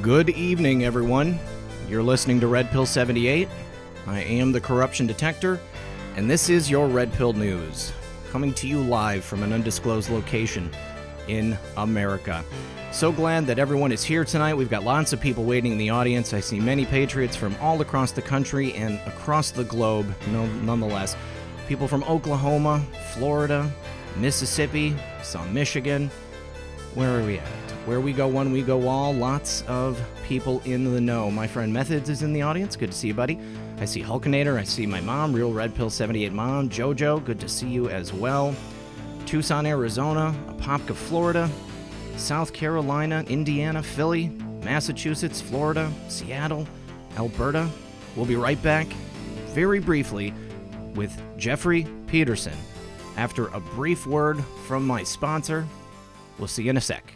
Good evening, everyone. You're listening to Red Pill 78. I am the Corruption Detector, and this is your Red Pill News, coming to you live from an undisclosed location in America. So glad that everyone is here tonight. We've got lots of people waiting in the audience. I see many patriots from all across the country and across the globe, nonetheless. People from Oklahoma, Florida, Mississippi, some Michigan. Where are we at? Where we go one, we go all. Lots of people in the know. My friend Methods is in the audience. Good to see you, buddy. I see Hulkinator. I see my mom, Real Red Pill 78 mom. Jojo, good to see you as well. Tucson, Arizona. Apopka, Florida. South Carolina, Indiana, Philly, Massachusetts, Florida, Seattle, Alberta. We'll be right back, very briefly, with Jeffrey Peterson. After a brief word from my sponsor, we'll see you in a sec.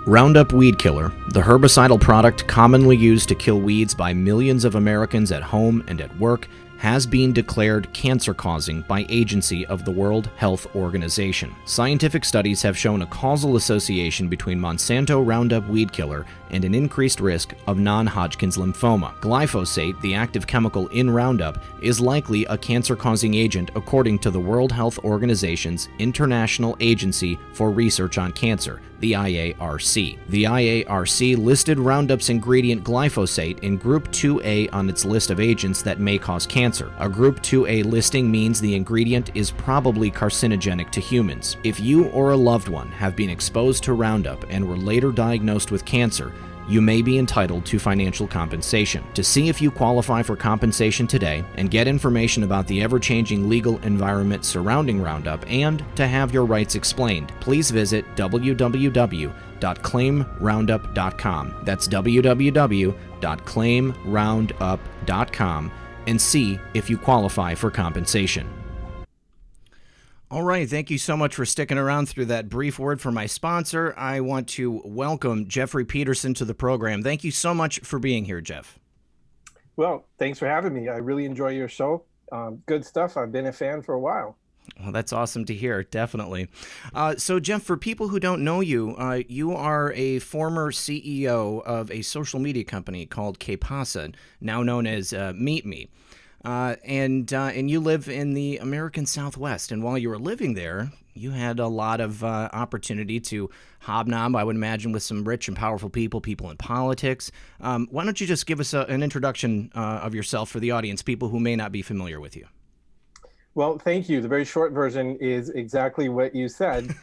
Roundup Weed Killer, the herbicidal product commonly used to kill weeds by millions of Americans at home and at work, has been declared cancer-causing by agency of the World Health Organization. Scientific studies have shown a causal association between Monsanto Roundup Weed Killer and an increased risk of non-Hodgkin's lymphoma. Glyphosate, the active chemical in Roundup, is likely a cancer-causing agent according to the World Health Organization's International Agency for Research on Cancer, the IARC. The IARC listed Roundup's ingredient glyphosate in Group 2A on its list of agents that may cause cancer. A Group 2A listing means the ingredient is probably carcinogenic to humans. If you or a loved one have been exposed to Roundup and were later diagnosed with cancer, you may be entitled to financial compensation. To see if you qualify for compensation today and get information about the ever-changing legal environment surrounding Roundup and to have your rights explained, please visit www.claimroundup.com. That's www.claimroundup.com and see if you qualify for compensation. All right, thank you so much for sticking around through that brief word from my sponsor. I want to welcome Jeffrey Peterson to the program. Thank you so much for being here, Jeff. Well, thanks for having me. I really enjoy your show. Good stuff. I've been a fan for a while. Well, that's awesome to hear, definitely. So, Jeff, for people who don't know you, you are a former CEO of a social media company called Pkwy, now known as Meet Me. And you live in the American Southwest. And while you were living there, you had a lot of opportunity to hobnob, I would imagine, with some rich and powerful people in politics. Why don't you just give us an introduction of yourself for the audience, people who may not be familiar with you? Well, thank you. The very short version is exactly what you said.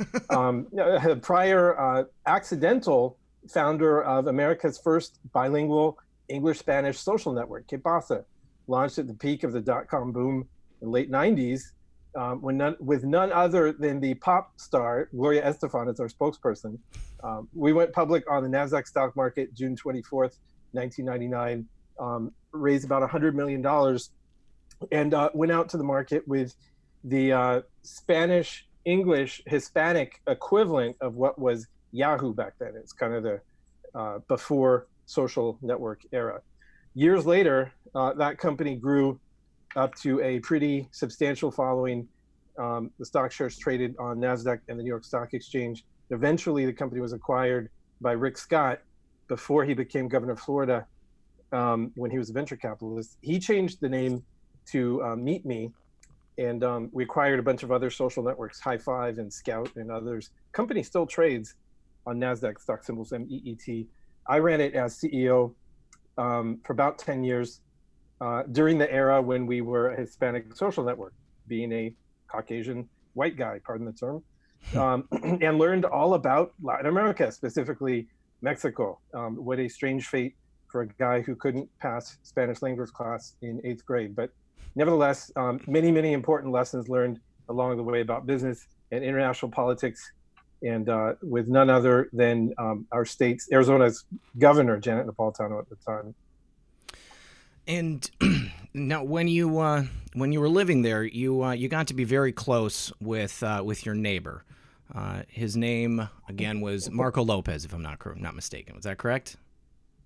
Prior accidental founder of America's first bilingual English-Spanish social network, Pkwy, launched at the peak of the dot-com boom in the late 90s, with none other than the pop star, Gloria Estefan, as our spokesperson. We went public on the NASDAQ stock market June 24th, 1999, raised about $100 million, and went out to the market with the Spanish, English, Hispanic equivalent of what was Yahoo back then. It's kind of the before social network era. Years later, that company grew up to a pretty substantial following. The stock shares traded on NASDAQ and the New York Stock Exchange. Eventually, the company was acquired by Rick Scott before he became governor of Florida when he was a venture capitalist. He changed the name to Meet Me, and we acquired a bunch of other social networks, High Five and Scout and others. Company still trades on NASDAQ, stock symbols MEET. I ran it as CEO for about 10 years during the era when we were a Hispanic social network, being a Caucasian white guy, pardon the term, and learned all about Latin America, specifically Mexico. What a strange fate for a guy who couldn't pass Spanish language class in 8th grade. But nevertheless, many, many important lessons learned along the way about business and international politics, and with none other than our state's, Arizona's governor, Janet Napolitano at the time. And now, when you were living there, you got to be very close with your neighbor. His name again was Marco Lopez, if I'm not mistaken. Was that correct?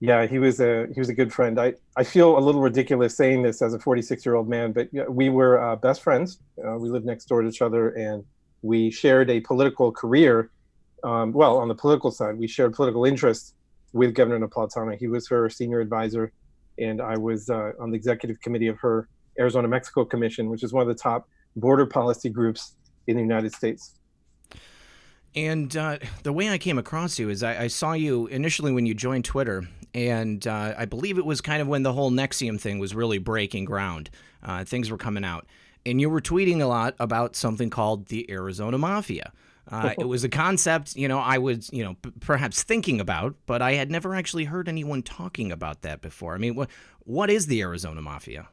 Yeah, he was a good friend. I feel a little ridiculous saying this as a 46-year-old man, but we were best friends. We lived next door to each other, and we shared a political career. Well, on the political side, we shared political interests with Governor Napolitano. He was her senior advisor, and I was on the executive committee of her Arizona-Mexico Commission, which is one of the top border policy groups in the United States. And the way I came across you is I saw you initially when you joined Twitter, and I believe it was kind of when the whole Nexium thing was really breaking ground. Things were coming out. And you were tweeting a lot about something called the Arizona Mafia. It was a concept, I was, perhaps thinking about, but I had never actually heard anyone talking about that before. I mean, what is the Arizona Mafia?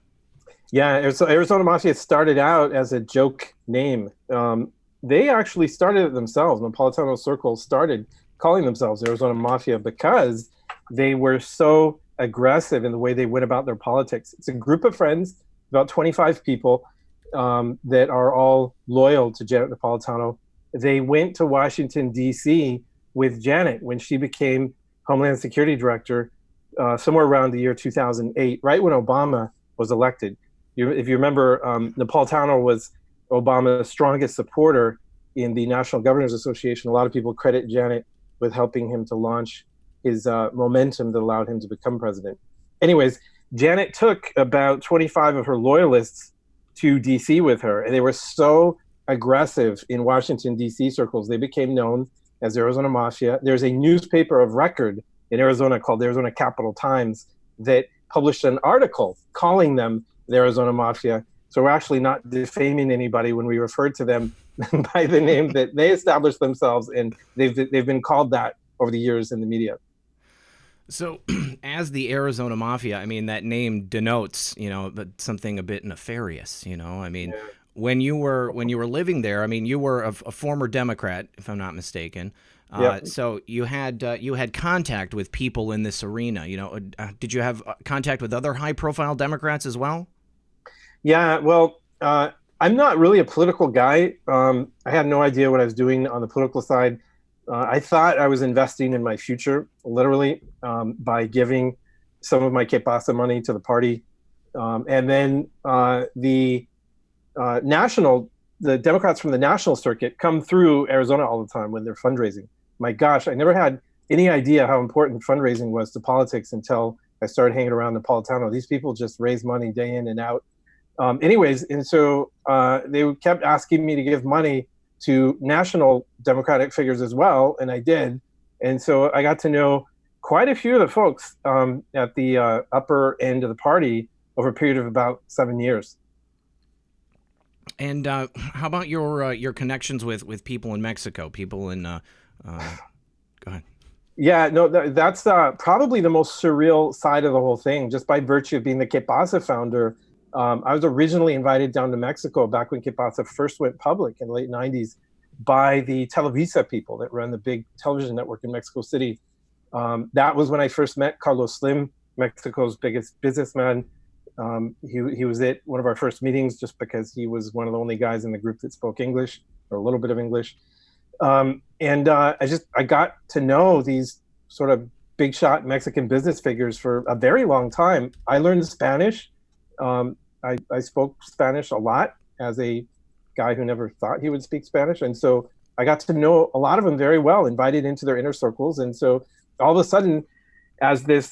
Yeah, so Arizona Mafia started out as a joke name. They actually started it themselves. Napolitano Circle started calling themselves Arizona Mafia because they were so aggressive in the way they went about their politics. It's a group of friends, about 25 people, that are all loyal to Janet Napolitano. They went to Washington, D.C. with Janet when she became Homeland Security Director somewhere around the year 2008, right when Obama was elected. If you remember, Napolitano was Obama's strongest supporter in the National Governors Association. A lot of people credit Janet with helping him to launch his momentum that allowed him to become president. Anyways, Janet took about 25 of her loyalists to D.C. with her, and they were so aggressive in Washington, D.C. circles. They became known as Arizona Mafia. There's a newspaper of record in Arizona called the Arizona Capital Times that published an article calling them the Arizona Mafia. So we're actually not defaming anybody when we refer to them by the name that they established themselves, and they've been called that over the years in the media. So, as the Arizona Mafia, I mean, that name denotes, something a bit nefarious. I mean, yeah. When you were living there, I mean, you were a former Democrat, if I'm not mistaken. Yep. So you had contact with people in this arena. Did you have contact with other high-profile Democrats as well? Yeah, well, I'm not really a political guy. I had no idea what I was doing on the political side. I thought I was investing in my future, literally, by giving some of my Que Pasa money to the party. And then the Democrats from the national circuit come through Arizona all the time when they're fundraising. My gosh, I never had any idea how important fundraising was to politics until I started hanging around Napolitano. These people just raise money day in and out. Anyways, and so they kept asking me to give money to national Democratic figures as well, and I did. And so I got to know quite a few of the folks at the upper end of the party over a period of about 7 years. And how about your connections with people in Mexico, people in go ahead. Yeah, no, that's probably the most surreal side of the whole thing, just by virtue of being the Que Pasa founder. I was originally invited down to Mexico back when Que Pasa first went public in the late 90s by the Televisa people that run the big television network in Mexico City. That was when I first met Carlos Slim, Mexico's biggest businessman. He was at one of our first meetings just because he was one of the only guys in the group that spoke English, or a little bit of English. And I got to know these sort of big shot Mexican business figures for a very long time. I learned Spanish. I spoke Spanish a lot as a guy who never thought he would speak Spanish. And so I got to know a lot of them very well, invited into their inner circles. And so all of a sudden, as this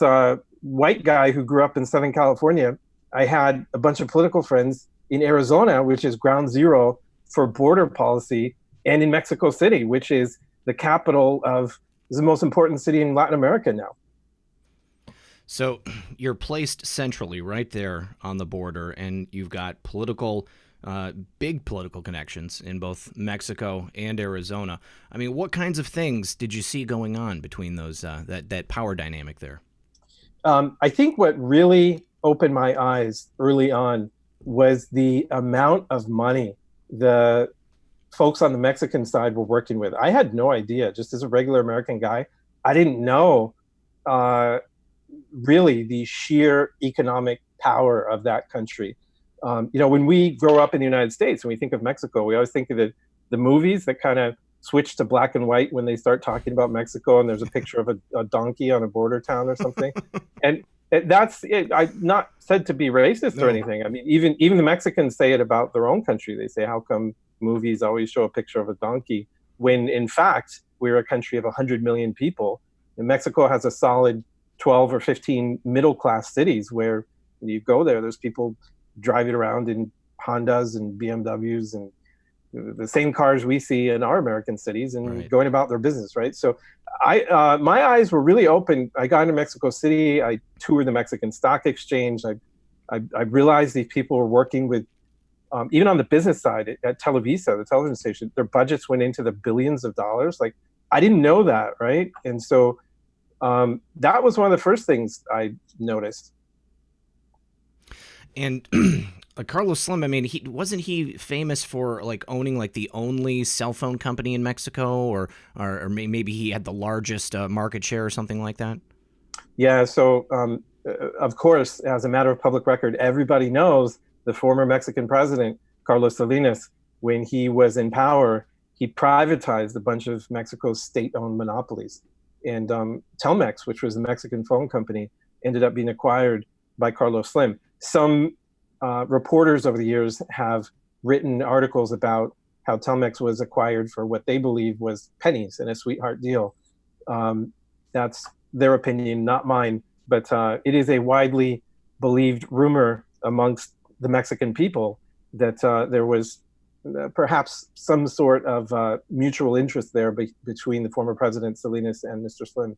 white guy who grew up in Southern California, I had a bunch of political friends in Arizona, which is ground zero for border policy, and in Mexico City, which is the capital is the most important city in Latin America now. So you're placed centrally right there on the border, and you've got big political connections in both Mexico and Arizona. I mean, what kinds of things did you see going on between those that power dynamic there? I think what really opened my eyes early on was the amount of money the folks on the Mexican side were working with. I had no idea, just as a regular American guy, I didn't know really the sheer economic power of that country. When we grow up in the United States and we think of Mexico, we always think of the movies that kind of switch to black and white when they start talking about Mexico, and there's a picture of a donkey on a border town or something. And that's it. I'm not said to be racist or anything. I mean, even the Mexicans say it about their own country. They say, how come movies always show a picture of a donkey when in fact we're a country of 100 million people, And Mexico has a solid 12 or 15 middle-class cities where when you go there, there's people driving around in Hondas and BMWs and the same cars we see in our American cities and going about their business, right? So my eyes were really open. I got into Mexico City. I toured the Mexican Stock Exchange. I realized these people were working with, even on the business side at Televisa, the television station, their budgets went into the billions of dollars. Like, I didn't know that, right? And so that was one of the first things I noticed. And Carlos Slim, I mean, wasn't he famous for like owning like the only cell phone company in Mexico, or maybe he had the largest market share or something like that? Yeah. So of course, as a matter of public record, everybody knows the former Mexican president, Carlos Salinas, when he was in power, he privatized a bunch of Mexico's state-owned monopolies. And Telmex, which was the Mexican phone company, ended up being acquired by Carlos Slim. Some reporters over the years have written articles about how Telmex was acquired for what they believe was pennies and a sweetheart deal. That's their opinion, not mine. But it is a widely believed rumor amongst the Mexican people that there was perhaps some sort of mutual interest there between the former president Salinas and Mr. Slim.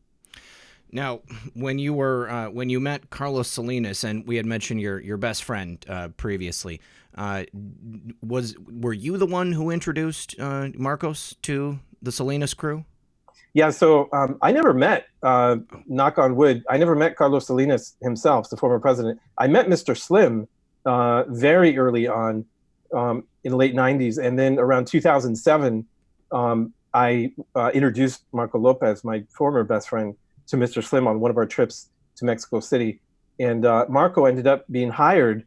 Now, when you met Carlos Salinas, and we had mentioned your best friend previously, were you the one who introduced Marcos to the Salinas crew? Yeah, so I never met, knock on wood, I never met Carlos Salinas himself, the former president. I met Mr. Slim very early on in the late 90s. And then around 2007, I introduced Marco Lopez, my former best friend, to Mr. Slim on one of our trips to Mexico City. And Marco ended up being hired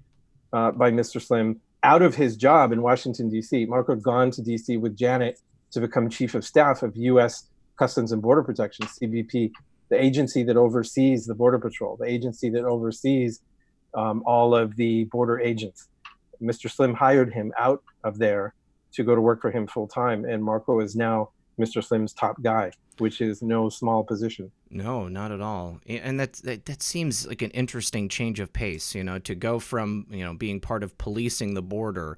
by Mr. Slim out of his job in Washington, D.C. Marco had gone to D.C. with Janet to become chief of staff of U.S. Customs and Border Protection, CBP, the agency that oversees the Border Patrol, the agency that oversees all of the border agents. Mr. Slim hired him out of there to go to work for him full time. And Marco is now Mr. Slim's top guy, which is no small position. No, not at all. And that seems like an interesting change of pace, to go from, being part of policing the border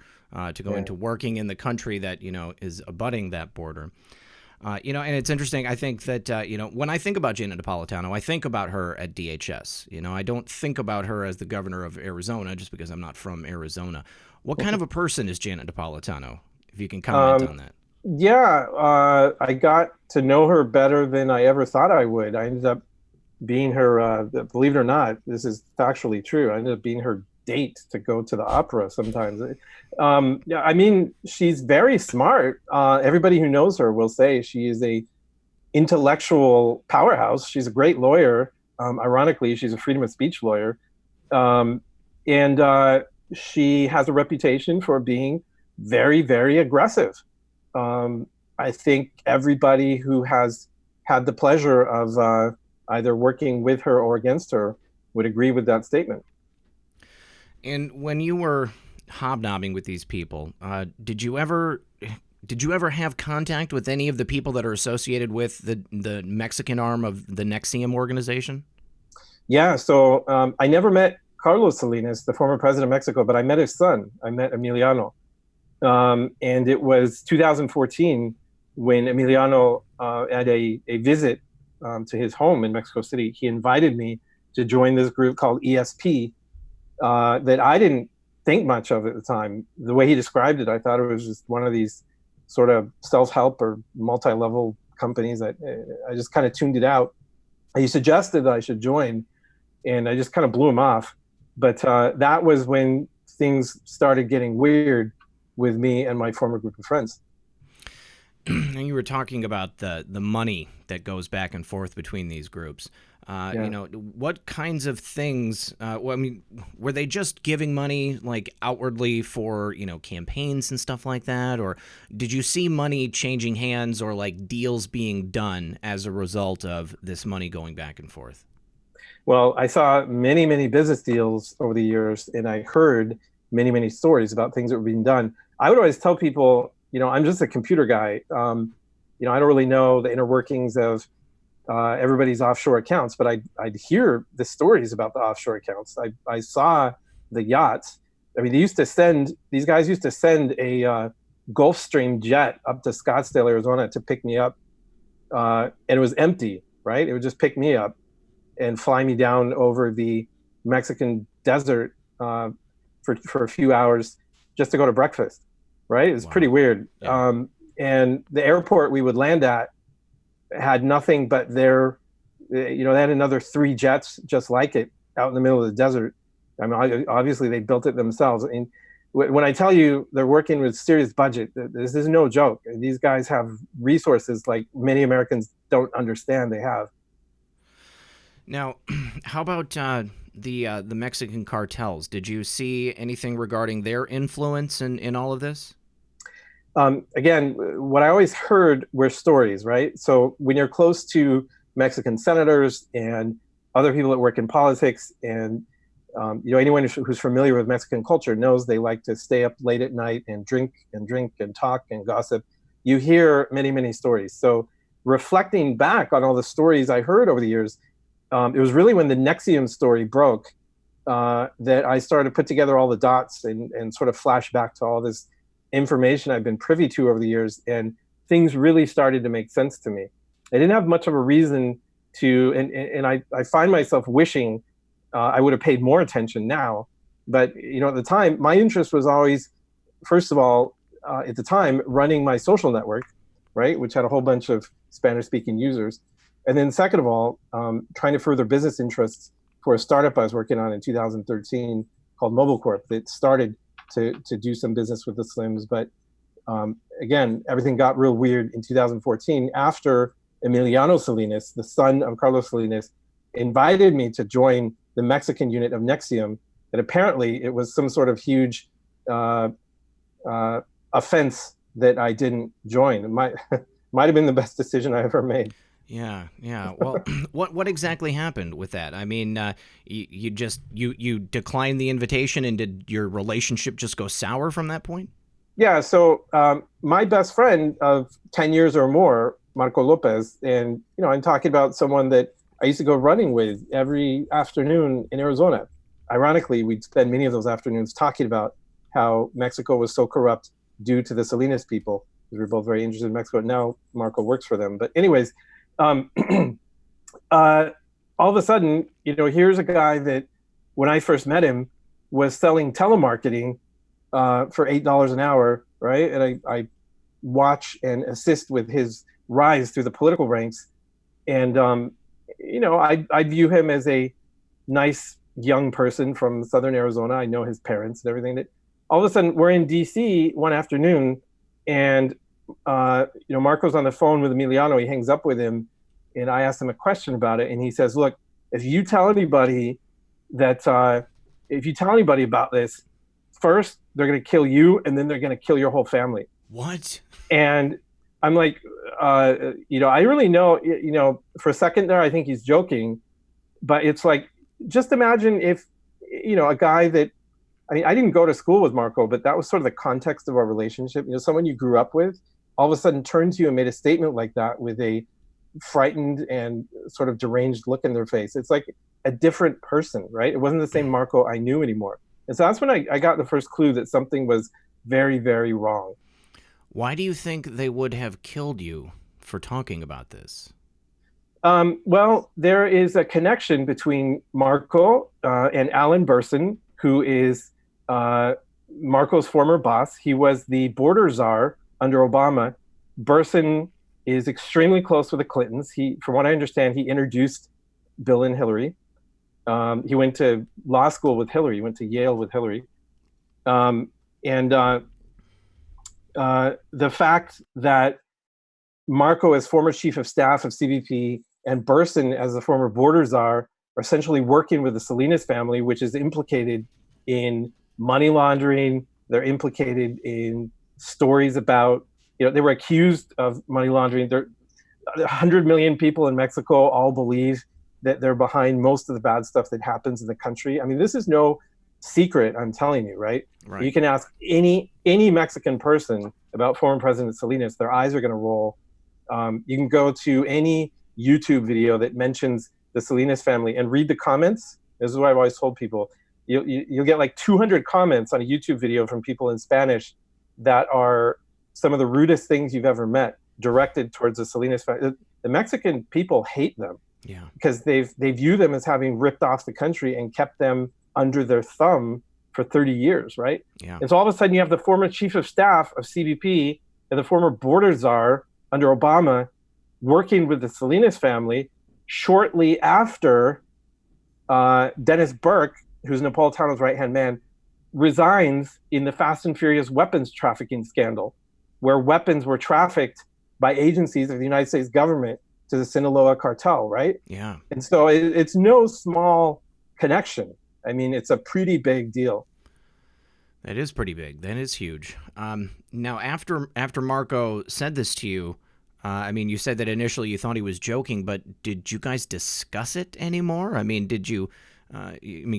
to go into working in the country that, is abutting that border. And it's interesting. I think that, when I think about Gina Napolitano, I think about her at DHS. I don't think about her as the governor of Arizona just because I'm not from Arizona. What kind of a person is Janet Napolitano, if you can comment on that? Yeah, I got to know her better than I ever thought I would. I ended up being her, believe it or not, this is factually true. I ended up being her date to go to the opera sometimes. Yeah, I mean, she's very smart. Everybody who knows her will say she is a intellectual powerhouse. She's a great lawyer. Ironically, she's a freedom of speech lawyer. And she has a reputation for being very, very aggressive. I think everybody who has had the pleasure of either working with her or against her would agree with that statement. And when you were hobnobbing with these people, did you ever have contact with any of the people that are associated with the Mexican arm of the NXIVM organization? Yeah, so I never met Carlos Salinas, the former president of Mexico, but I met his son. I met Emiliano. And it was 2014 when Emiliano had a visit to his home in Mexico City. He invited me to join this group called ESP that I didn't think much of at the time. The way he described it, I thought it was just one of these sort of self-help or multi-level companies. I just kind of tuned it out. He suggested that I should join, and I just kind of blew him off. But that was when things started getting weird with me and my former group of friends. And you were talking about the money that goes back and forth between these groups. What kinds of things, were they just giving money like outwardly for, campaigns and stuff like that? Or did you see money changing hands or like deals being done as a result of this money going back and forth? Well, I saw many, many business deals over the years, and I heard many, many stories about things that were being done. I would always tell people, I'm just a computer guy. I don't really know the inner workings of everybody's offshore accounts, but I'd hear the stories about the offshore accounts. I saw the yachts. I mean, these guys used to send a Gulfstream jet up to Scottsdale, Arizona to pick me up. And it was empty, right? It would just pick me up and fly me down over the Mexican desert for a few hours just to go to breakfast, right? It was pretty weird. Yeah. And the airport we would land at had nothing but they had another 3 jets just like it out in the middle of the desert. I mean, obviously they built it themselves. And when I tell you they're working with serious budget, this is no joke. These guys have resources like many Americans don't understand they have. Now, how about the Mexican cartels? Did you see anything regarding their influence in all of this? Again, what I always heard were stories, right? So when you're close to Mexican senators and other people that work in politics, and anyone who's familiar with Mexican culture knows they like to stay up late at night and drink and talk and gossip. You hear many, many stories. So reflecting back on all the stories I heard over the years, it was really when the Nexium story broke that I started to put together all the dots and sort of flash back to all this information I've been privy to over the years, and things really started to make sense to me. I didn't have much of a reason to, and I find myself wishing I would have paid more attention now. But at the time, my interest was always, first of all, at the time, running my social network, right, which had a whole bunch of Spanish-speaking users. And then second of all, trying to further business interests for a startup I was working on in 2013 called Mobile Corp that started to do some business with the Slims. But again, everything got real weird in 2014 after Emiliano Salinas, the son of Carlos Salinas, invited me to join the Mexican unit of Nexium. And apparently it was some sort of huge offense that I didn't join. It might have been the best decision I ever made. Yeah. Well, what exactly happened with that? I mean, you declined the invitation, and did your relationship just go sour from that point? Yeah. So my best friend of 10 years or more, Marco Lopez, and I'm talking about someone that I used to go running with every afternoon in Arizona. Ironically, we'd spend many of those afternoons talking about how Mexico was so corrupt due to the Salinas people. We were both very interested in Mexico. Now Marco works for them. But anyways, all of a sudden, here's a guy that when I first met him was selling telemarketing for $8 an hour, right? And I watch and assist with his rise through the political ranks. And, I view him as a nice young person from Southern Arizona. I know his parents and everything. That all of a sudden we're in DC one afternoon, and Marco's on the phone with Emiliano. He hangs up with him, and I asked him a question about it, and he says, "Look, if you tell anybody about this, first they're going to kill you, and then they're going to kill your whole family." What? And I'm like, I really know, for a second there, I think he's joking, but it's like, just imagine if, a guy that, I didn't go to school with Marco, but that was sort of the context of our relationship. Someone you grew up with, all of a sudden turned to you and made a statement like that with a frightened and sort of deranged look in their face. It's like a different person, right? It wasn't the same Marco I knew anymore. And so that's when I got the first clue that something was very, very wrong. Why do you think they would have killed you for talking about this? Well, there is a connection between Marco and Alan Burson, who is Marco's former boss. He was the border czar under Obama. Burson is extremely close with the Clintons. From what I understand, he introduced Bill and Hillary. He went to law school with Hillary. He went to Yale with Hillary. The fact that Marco, as former chief of staff of CBP, and Burson, as the former border czar, are essentially working with the Salinas family, which is implicated in money laundering. They're implicated in stories about, they were accused of money laundering. 100 million people in Mexico all believe that they're behind most of the bad stuff that happens in the country. I mean, this is no secret, I'm telling you, right? You can ask any Mexican person about former President Salinas, their eyes are going to roll. You can go to any YouTube video that mentions the Salinas family and read the comments. This is what I've always told people. You'll get like 200 comments on a YouTube video from people in Spanish that are some of the rudest things you've ever met, directed towards the Salinas family. The Mexican people hate them, because they view them as having ripped off the country and kept them under their thumb for 30 years, right? Yeah. And so all of a sudden you have the former chief of staff of CBP and the former border czar under Obama working with the Salinas family shortly after Dennis Burke, who's Napolitano's right-hand man, resigns in the Fast and Furious weapons trafficking scandal, where weapons were trafficked by agencies of the United States government to the Sinaloa cartel, right? Yeah. And so it's no small connection. I mean, it's a pretty big deal. That is pretty big. That is huge. Now, after Marco said this to you, I mean, you said that initially you thought he was joking, but did you guys discuss it anymore? I mean, did you,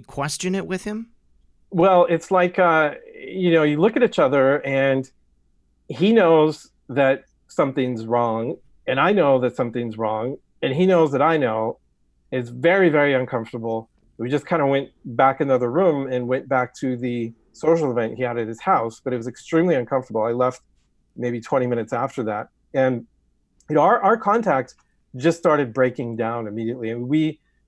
question it with him? Well, it's like, you look at each other and he knows that something's wrong, and I know that something's wrong, and he knows that I know. It's very, very uncomfortable. We just kind of went back in the other room and went back to the social event he had at his house, but it was extremely uncomfortable. I left maybe 20 minutes after that. And our contact just started breaking down immediately. And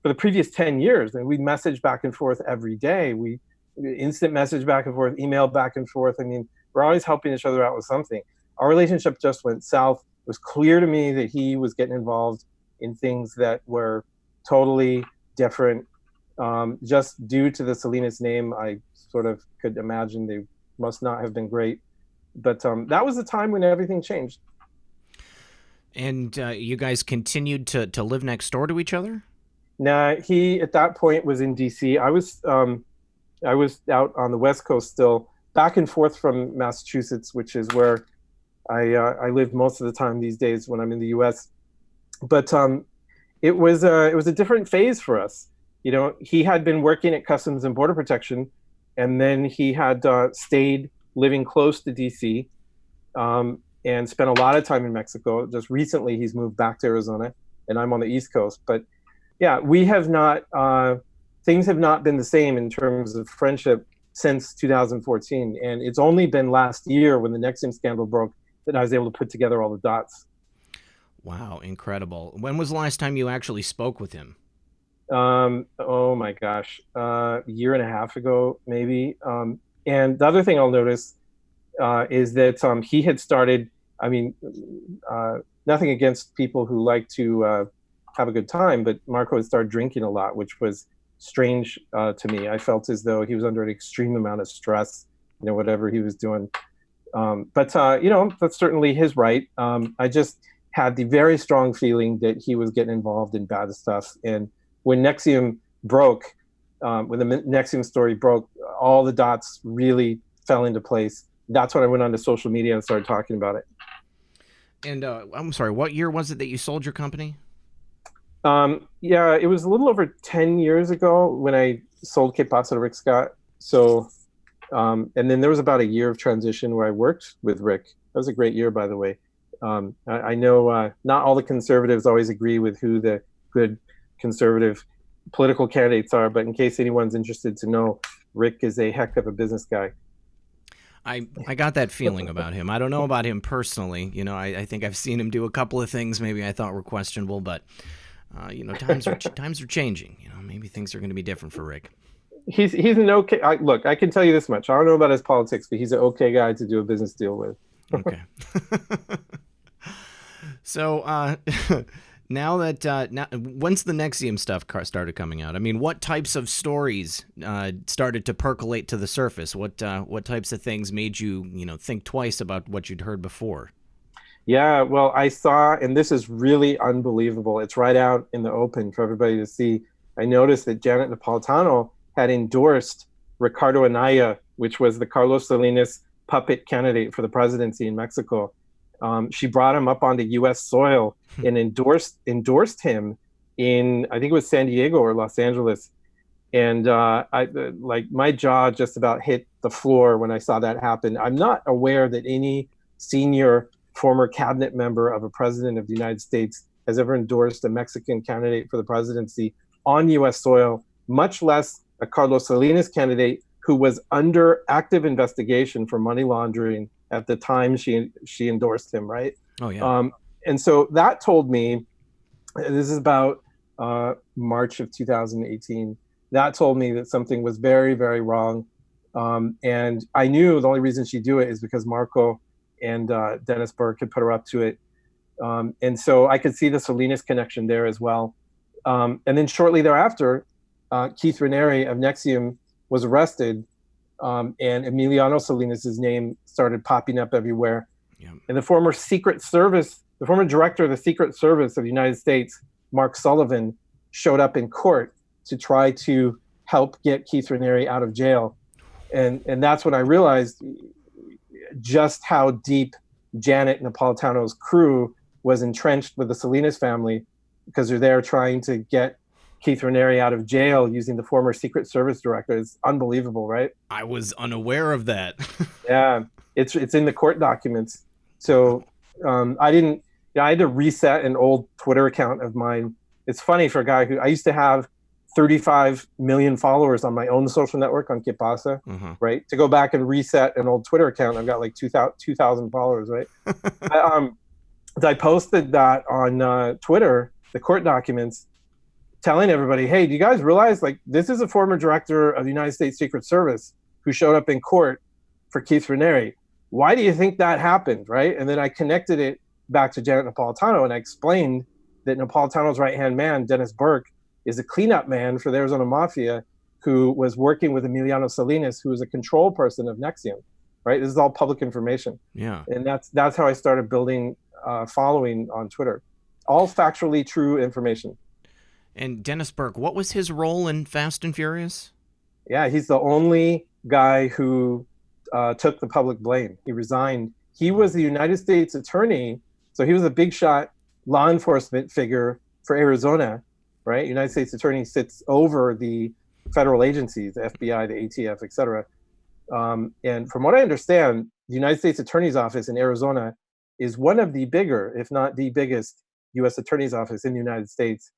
for the previous 10 years, and we messaged back and forth every day. We instant message back and forth, email back and forth. I mean, we're always helping each other out with something. Our relationship just went south. It was clear to me that he was getting involved in things that were totally different. Just due to the Salinas name, I sort of could imagine they must not have been great. But that was the time when everything changed. And you guys continued to live next door to each other? Nah, he at that point was in DC. I was out on the West Coast still, back and forth from Massachusetts, which is where I live most of the time these days when I'm in the US. But it was a different phase for us. He had been working at Customs and Border Protection, and then he had stayed living close to DC and spent a lot of time in Mexico. Just recently, he's moved back to Arizona, and I'm on the East Coast. But yeah, we have not, things have not been the same in terms of friendship since 2014. And it's only been last year when the Nexium scandal broke that I was able to put together all the dots. Wow, incredible. When was the last time you actually spoke with him? Oh my gosh, a year and a half ago, maybe. And the other thing I'll notice is that he had started, nothing against people who like to have a good time, but Marco had started drinking a lot, which was strange to me. I felt as though he was under an extreme amount of stress, whatever he was doing. But that's certainly his right. I just had the very strong feeling that he was getting involved in bad stuff. And when Nexium broke, when the Nexium story broke, all the dots really fell into place. That's when I went onto social media and started talking about it. And I'm sorry, what year was it that you sold your company? Yeah, it was a little over 10 years ago when I sold Pkwy to Rick Scott. So, and then there was about a year of transition where I worked with Rick. That was a great year, by the way. I know not all the conservatives always agree with who the good conservative political candidates are, but in case anyone's interested to know, Rick is a heck of a business guy. I got that feeling about him. I don't know about him personally. I think I've seen him do a couple of things maybe I thought were questionable, but times are changing. Maybe things are going to be different for Rick. He's an okay. Look, I can tell you this much. I don't know about his politics, but he's an okay guy to do a business deal with. Okay. So now once the Nexium stuff started coming out, what types of stories started to percolate to the surface? What types of things made you think twice about what you'd heard before? Yeah, well, I saw, and this is really unbelievable. It's right out in the open for everybody to see. I noticed that Janet Napolitano had endorsed Ricardo Anaya, which was the Carlos Salinas puppet candidate for the presidency in Mexico. She brought him up onto U.S. soil and endorsed him in, I think it was San Diego or Los Angeles. And my jaw just about hit the floor when I saw that happen. I'm not aware that any senior former cabinet member of a president of the United States has ever endorsed a Mexican candidate for the presidency on U.S. soil, much less a Carlos Salinas candidate who was under active investigation for money laundering at the time she endorsed him, right? Oh, yeah. And so that told me, this is about March of 2018, that told me that something was very, very wrong. And I knew the only reason she'd do it is because Marco and Dennis Burke had put her up to it. And so I could see the Salinas connection there as well. And then shortly thereafter, Keith Raniere of Nexium was arrested, and Emiliano Salinas' name started popping up everywhere. Yeah. And the former director of the Secret Service of the United States, Mark Sullivan, showed up in court to try to help get Keith Raniere out of jail. And that's when I realized just how deep Janet Napolitano's crew was entrenched with the Salinas family, because they're there trying to get Keith Raniere out of jail using the former Secret Service director. It's unbelievable, right? I was unaware of that. Yeah, it's in the court documents. So I had to reset an old Twitter account of mine. It's funny for a guy who I used to have 35 million followers on my own social network on ¿Qué pasa? Right? To go back and reset an old Twitter account, I've got like 2,000 followers, right? I posted that on Twitter, the court documents, telling everybody, hey, do you guys realize, like, this is a former director of the United States Secret Service who showed up in court for Keith Raniere. Why do you think that happened, right? And then I connected it back to Janet Napolitano, and I explained that Napolitano's right-hand man, Dennis Burke, is a cleanup man for the Arizona Mafia who was working with Emiliano Salinas, who is a control person of Nexium, right? This is all public information. Yeah. And that's how I started building following on Twitter. All factually true information. And Dennis Burke, what was his role in Fast and Furious? Yeah, he's the only guy who took the public blame. He resigned. He was the United States attorney, so he was a big shot law enforcement figure for Arizona, right? United States attorney sits over the federal agencies, the FBI, the ATF, et cetera. And from what I understand, the United States Attorney's Office in Arizona is one of the bigger, if not the biggest, U.S. Attorney's Office in the United States.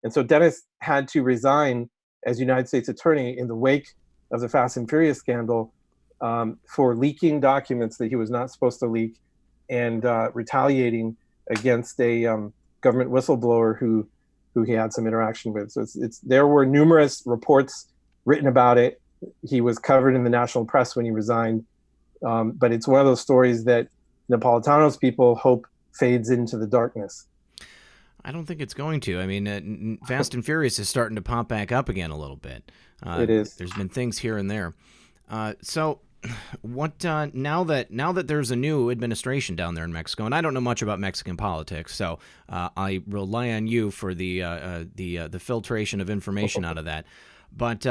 And so Dennis had to resign as United States Attorney in the wake of the Fast and Furious scandal for leaking documents that he was not supposed to leak, and retaliating against a government whistleblower who he had some interaction with. So there were numerous reports written about it. He was covered in the national press when he resigned. But it's one of those stories that Napolitano's people hope fades into the darkness. I don't think it's going to. I mean, Fast and Furious is starting to pop back up again a little bit. It is. There's been things here and there. So what now that there's a new administration down there in Mexico, and I don't know much about Mexican politics, so I rely on you for the filtration of information out of that. But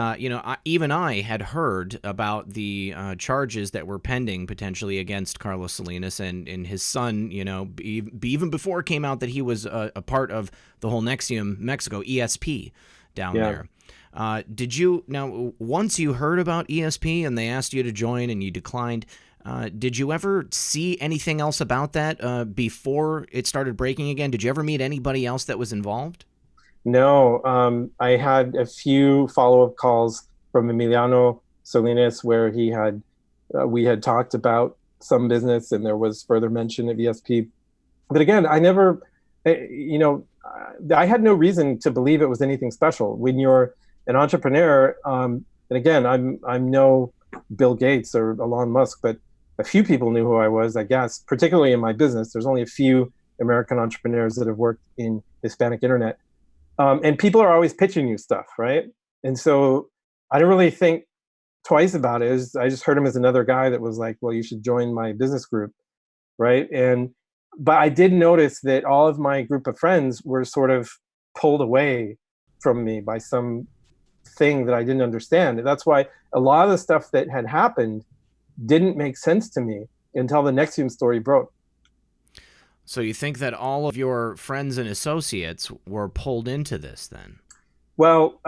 even I had heard about the charges that were pending potentially against Carlos Salinas and his son. Even before it came out that he was a part of the whole Nexium Mexico ESP down there. Did you, now, once you heard about ESP and they asked you to join and you declined, did you ever see anything else about that before it started breaking again? Did you ever meet anybody else that was involved? No, I had a few follow-up calls from Emiliano Salinas where we had talked about some business and there was further mention of ESP. But again, I never, I had no reason to believe it was anything special. When you're an entrepreneur, and again, I'm no Bill Gates or Elon Musk, but a few people knew who I was, I guess, particularly in my business. There's only a few American entrepreneurs that have worked in Hispanic internet. And people are always pitching you stuff, right? And so I didn't really think twice about it. I just heard him as another guy that was like, well, you should join my business group, right? But I did notice that all of my group of friends were sort of pulled away from me by some thing that I didn't understand. And that's why a lot of the stuff that had happened didn't make sense to me until the Nexium story broke. So you think that all of your friends and associates were pulled into this then? Well,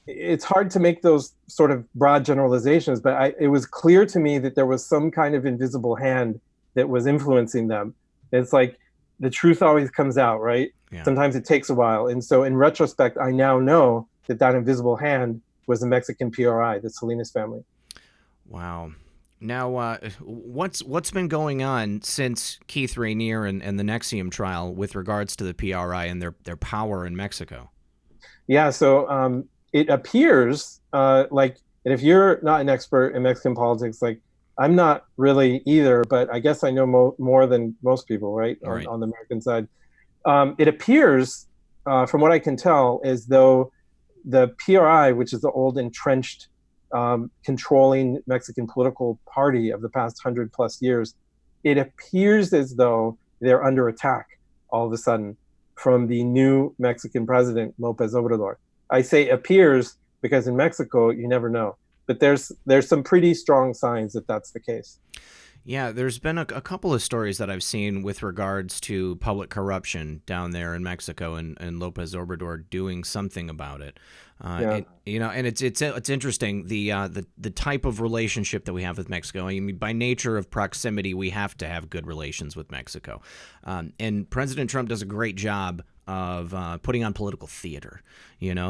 it's hard to make those sort of broad generalizations, but it was clear to me that there was some kind of invisible hand that was influencing them. It's like the truth always comes out, right? Yeah. Sometimes it takes a while. And so in retrospect, I now know that that invisible hand was the Mexican PRI, the Salinas family. Wow. Now, what's been going on since Keith Rainier and the Nexium trial with regards to the PRI and their power in Mexico? Yeah, so it appears like, and if you're not an expert in Mexican politics, like I'm not really either, but I guess I know more than most people, right, Right. on the American side. It appears, from what I can tell, as though the PRI, which is the old entrenched controlling Mexican political party of the past 100+ years, it appears as though they're under attack all of a sudden from the new Mexican president, Lopez Obrador. I say appears because in Mexico, you never know. But there's some pretty strong signs that that's the case. Yeah, there's been a couple of stories that I've seen with regards to public corruption down there in Mexico and Lopez Obrador doing something about it. Yeah. And it's interesting the type of relationship that we have with Mexico. I mean, by nature of proximity, we have to have good relations with Mexico, and President Trump does a great job of putting on political theater,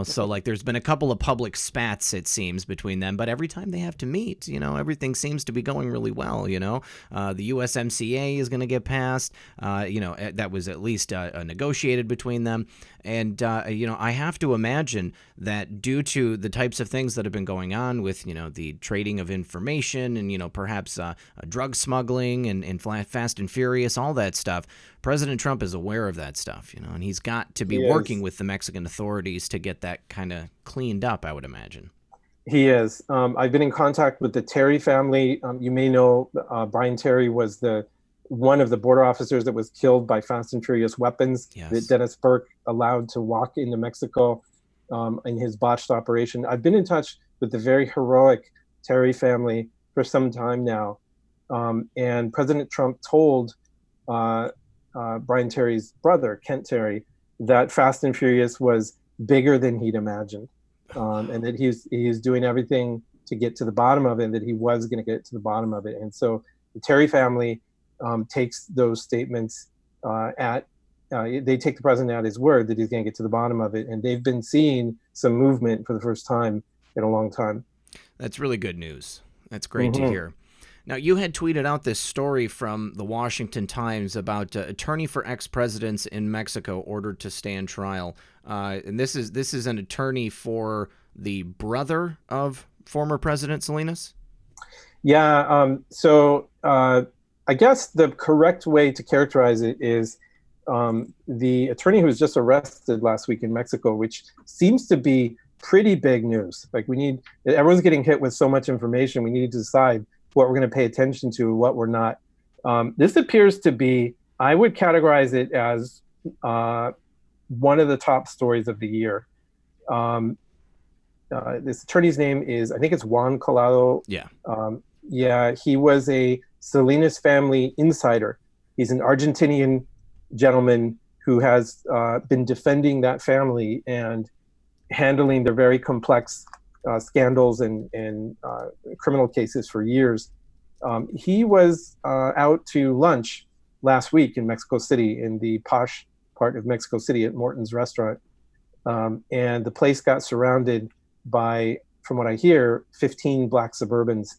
so like there's been a couple of public spats, it seems, between them, but every time they have to meet, everything seems to be going really well. The USMCA is going to get passed, that was at least negotiated between them. And, I have to imagine that due to the types of things that have been going on with, the trading of information and, perhaps drug smuggling and Fast and Furious, all that stuff, President Trump is aware of that stuff, and he's got to be working with the Mexican authorities to get that kind of cleaned up, I would imagine. He is. I've been in contact with the Terry family. You may know Brian Terry was one of the border officers that was killed by Fast and Furious weapons that Dennis Burke allowed to walk into Mexico in his botched operation. I've been in touch with the very heroic Terry family for some time now. And President Trump told Brian Terry's brother, Kent Terry, that Fast and Furious was bigger than he'd imagined. And that he's doing everything to get to the bottom of it, and that he was going to get to the bottom of it. And so the Terry family takes those statements they take the president at his word that he's going to get to the bottom of it. And they've been seeing some movement for the first time in a long time. That's really good news. That's great to hear. Now, you had tweeted out this story from the Washington Times about attorney for ex-presidents in Mexico ordered to stand trial. And this is an attorney for the brother of former President Salinas? Yeah. So I guess the correct way to characterize it is the attorney who was just arrested last week in Mexico, which seems to be pretty big news. Like everyone's getting hit with so much information. We need to decide what we're going to pay attention to, what we're not. This appears to be, I would categorize it as one of the top stories of the year. This attorney's name is, I think it's Juan Collado. Yeah. He was a Salinas family insider. He's an Argentinian gentleman who has been defending that family and handling their very complex scandals and criminal cases for years. He was out to lunch last week in Mexico City, in the posh part of Mexico City at Morton's restaurant. And the place got surrounded by, from what I hear, 15 black Suburbans.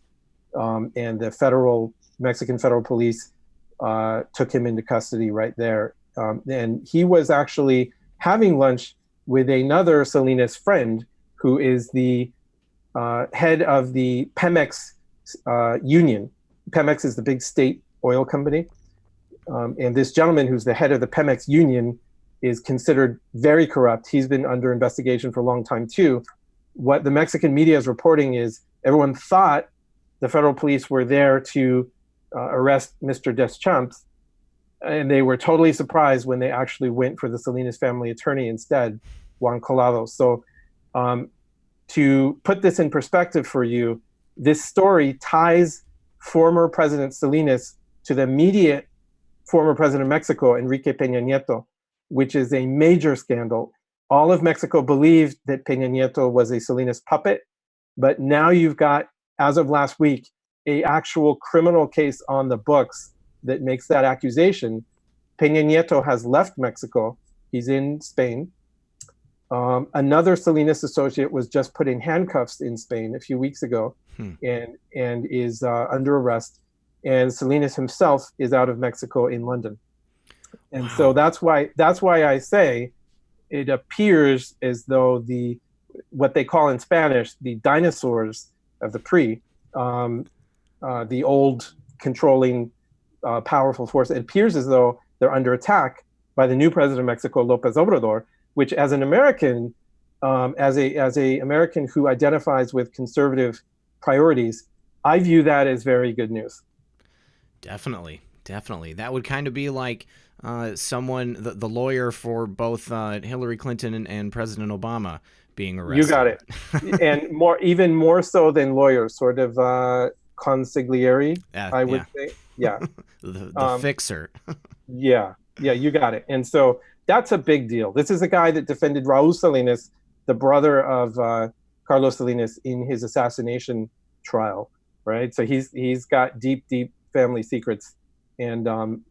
And the Mexican federal police took him into custody right there. And he was actually having lunch with another Salinas friend who is the head of the Pemex union. Pemex is the big state oil company. And this gentleman who's the head of the Pemex union is considered very corrupt. He's been under investigation for a long time too. What the Mexican media is reporting is everyone thought the federal police were there to arrest Mr. Deschamps, and they were totally surprised when they actually went for the Salinas family attorney instead, Juan Collado. So to put this in perspective for you, this story ties former President Salinas to the immediate former president of Mexico, Enrique Peña Nieto, which is a major scandal. All of Mexico believed that Peña Nieto was a Salinas puppet, but now you've got, as of last week, a actual criminal case on the books that makes that accusation. Peña Nieto has left Mexico. He's in Spain. Another Salinas associate was just put in handcuffs in Spain a few weeks ago, and is under arrest. And Salinas himself is out of Mexico in London. And so that's why I say it appears as though what they call in Spanish the dinosaurs of the the old controlling powerful force, it appears as though they're under attack by the new president of Mexico, López Obrador, which as an American, as a American who identifies with conservative priorities, I view that as very good news. Definitely. That would kind of be like someone, the lawyer for both Hillary Clinton and President Obama being arrested. You got it. And even more so than lawyers, sort of consigliere, I would say. Yeah. the fixer. Yeah, you got it. And so that's a big deal. This is a guy that defended Raúl Salinas, the brother of Carlos Salinas, in his assassination trial, right? So he's got deep family secrets. And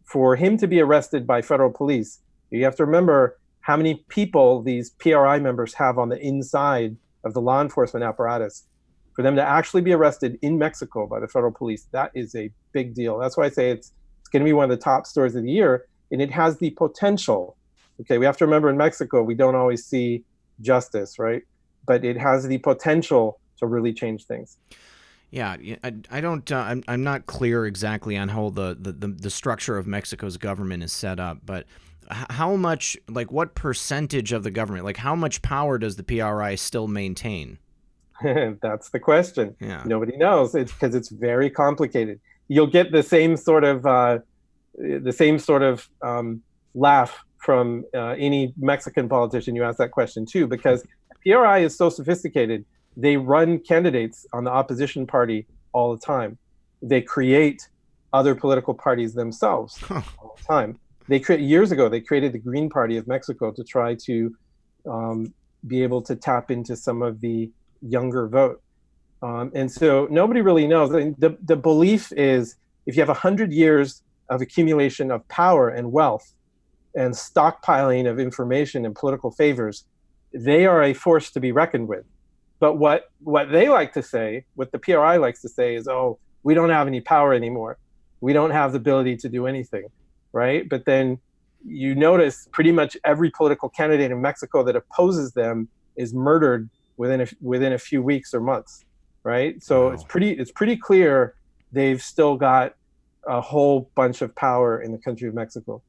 for him to be arrested by federal police, you have to remember how many people these PRI members have on the inside of the law enforcement apparatus. For them to actually be arrested in Mexico by the federal police, that is a big deal. That's why I say it's going to be one of the top stories of the year, and it has the potential. Okay, we have to remember in Mexico, we don't always see justice, right? But it has the potential to really change things. Yeah, I don't. I'm not clear exactly on how the structure of Mexico's government is set up, but how much, like, what percentage of the government, like, how much power does the PRI still maintain? That's the question. Yeah. Nobody knows. It's because it's very complicated. You'll get the same sort of laugh from any Mexican politician you ask that question to, because PRI is so sophisticated. They run candidates on the opposition party all the time. They create other political parties themselves all the time. Years ago, they created the Green Party of Mexico to try to be able to tap into some of the younger vote. And so nobody really knows. The belief is if you have 100 years of accumulation of power and wealth and stockpiling of information and political favors, they are a force to be reckoned with. But what they like to say, what the PRI likes to say is, oh, we don't have any power anymore. We don't have the ability to do anything, right? But then you notice pretty much every political candidate in Mexico that opposes them is murdered within a few weeks or months, right? So wow. It's pretty clear they've still got a whole bunch of power in the country of Mexico.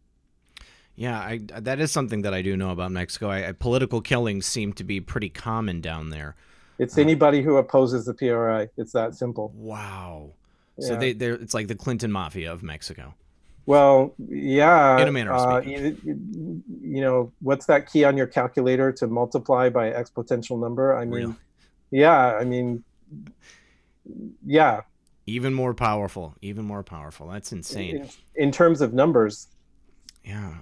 Yeah, that is something that I do know about Mexico. Political killings seem to be pretty common down there. It's anybody who opposes the PRI. It's that simple. Wow. So it's like the Clinton Mafia of Mexico. Well, yeah. In a manner of speaking. You know, what's that key on your calculator to multiply by exponential number? I mean, Real. Yeah, I mean, yeah. Even more powerful. That's insane. In terms of numbers. Yeah.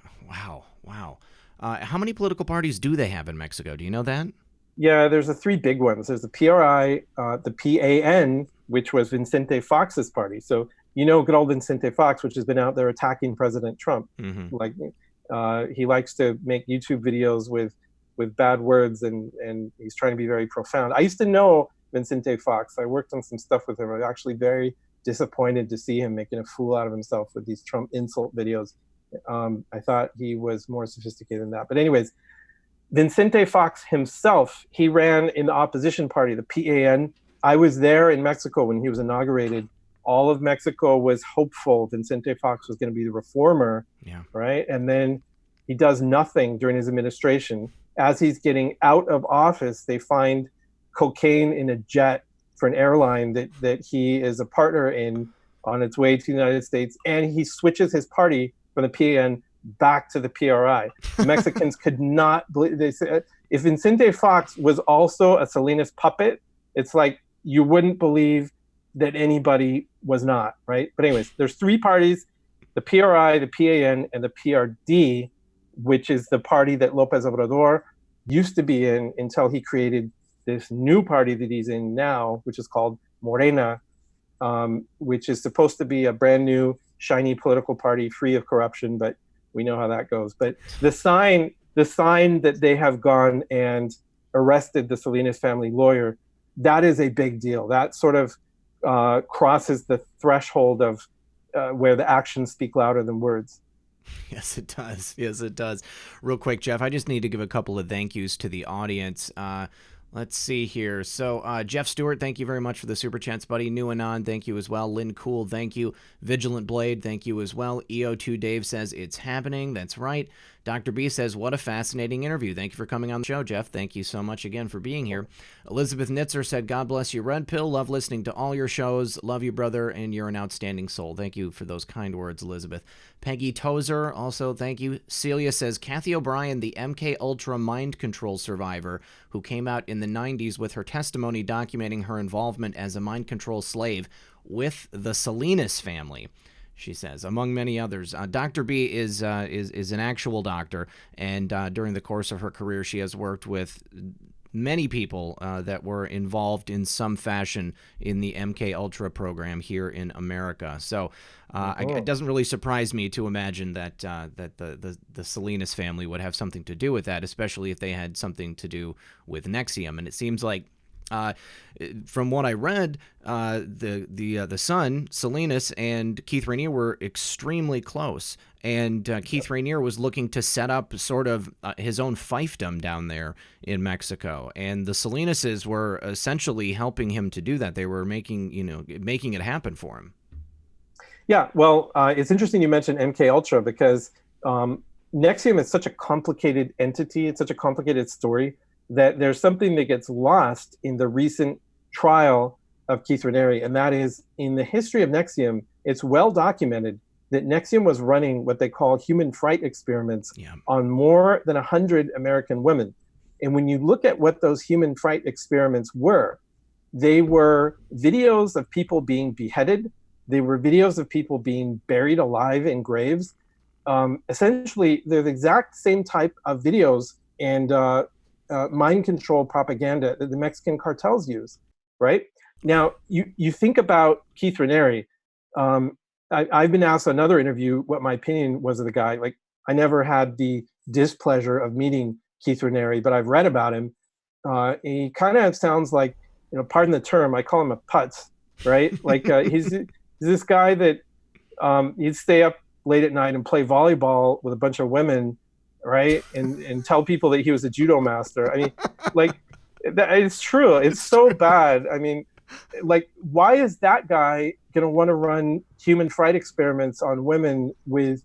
Wow. How many political parties do they have in Mexico? Do you know that? Yeah, there's the three big ones. There's the PRI, the PAN, which was Vicente Fox's party. So, you know, good old Vicente Fox, which has been out there attacking President Trump. Mm-hmm. Like, he likes to make YouTube videos with bad words, and he's trying to be very profound. I used to know Vicente Fox. I worked on some stuff with him. I was actually very disappointed to see him making a fool out of himself with these Trump insult videos. I thought he was more sophisticated than that. But anyways, Vicente Fox himself, he ran in the opposition party, the PAN. I was there in Mexico when he was inaugurated. All of Mexico was hopeful Vicente Fox was going to be the reformer, right? And then he does nothing during his administration. As he's getting out of office, they find cocaine in a jet for an airline that he is a partner in on its way to the United States. And he switches his party from the PAN back to the PRI. The Mexicans could not believe. They said, if Vicente Fox was also a Salinas puppet, it's like you wouldn't believe that anybody was not, right? But anyways, there's three parties, the PRI, the PAN, and the PRD, which is the party that López Obrador used to be in until he created this new party that he's in now, which is called Morena, which is supposed to be a brand new, shiny political party free of corruption, but we know how that goes. But the sign that they have gone and arrested the Salinas family lawyer, that is a big deal. That sort of crosses the threshold of where the actions speak louder than words. Yes, it does. Yes, it does. Real quick, Jeff, I just need to give a couple of thank yous to the audience. Let's see here. So, Jeff Stewart, thank you very much for the super chats, buddy. New Anon, thank you as well. Lynn Cool, thank you. Vigilant Blade, thank you as well. EO2 Dave says it's happening. That's right. Dr. B says, what a fascinating interview. Thank you for coming on the show, Jeff. Thank you so much again for being here. Elizabeth Nitzer said, God bless you, Red Pill. Love listening to all your shows. Love you, brother, and you're an outstanding soul. Thank you for those kind words, Elizabeth. Peggy Tozer, also thank you. Celia says, Kathy O'Brien, the MK Ultra mind control survivor who came out in the 90s with her testimony documenting her involvement as a mind control slave with the Salinas family. She says, among many others. Dr. B is an actual doctor, and during the course of her career, she has worked with many people that were involved in some fashion in the MK Ultra program here in America. So it doesn't really surprise me to imagine that the Salinas family would have something to do with that, especially if they had something to do with NXIVM. And it seems like, from what I read, the son, Salinas, and Keith Rainier were extremely close. And Keith Rainier was looking to set up sort of his own fiefdom down there in Mexico. And the Salinases were essentially helping him to do that. They were making it happen for him. Yeah, well, it's interesting you mentioned MK Ultra because NXIVM is such a complicated entity. It's such a complicated story that there's something that gets lost in the recent trial of Keith Rainier, and that is in the history of NXIVM, it's well documented that NXIVM was running what they call human fright experiments on more than 100 American women. And when you look at what those human fright experiments were, they were videos of people being beheaded. They were videos of people being buried alive in graves. Essentially, they're the exact same type of videos and mind control propaganda that the Mexican cartels use, right? Now, you think about Keith Rainier. I've been asked another interview what my opinion was of the guy. Like, I never had the displeasure of meeting Keith Rainier, but I've read about him. He kind of sounds like, pardon the term, I call him a putz, right? Like he's this guy that he'd stay up late at night and play volleyball with a bunch of women, right? And tell people that he was a judo master. I mean, like, it's true. It's so bad. I mean, like, why is that guy going to want to run human fright experiments on women with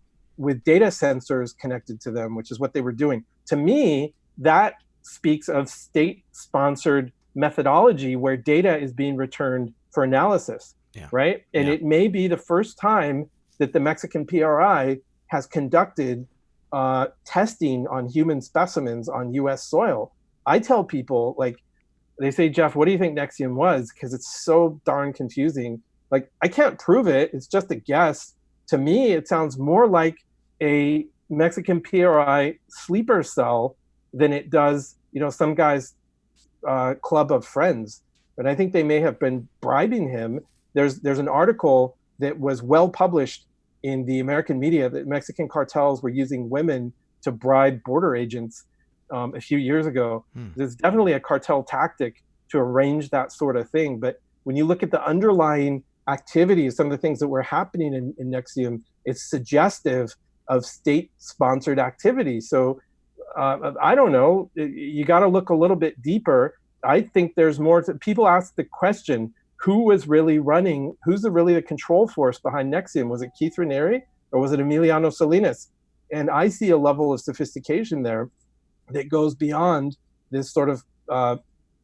data sensors connected to them, which is what they were doing? To me, that speaks of state-sponsored methodology where data is being returned for analysis, right? And it may be the first time that the Mexican PRI has conducted testing on human specimens on U.S. soil. I tell people, like, they say, Jeff, what do you think NXIVM was? Because it's so darn confusing. Like, I can't prove it. It's just a guess. To me, it sounds more like a Mexican PRI sleeper cell than it does, some guy's club of friends. But I think they may have been bribing him. There's an article that was well published in the American media that Mexican cartels were using women to bribe border agents a few years ago. There's definitely a cartel tactic to arrange that sort of thing. But when you look at the underlying activities, some of the things that were happening in NXIVM, it's suggestive of state-sponsored activity. So I don't know. You got to look a little bit deeper. I think there's more. People ask the question, who was really running? Who's really the control force behind NXIVM? Was it Keith Rainier or was it Emiliano Salinas? And I see a level of sophistication there that goes beyond this sort of,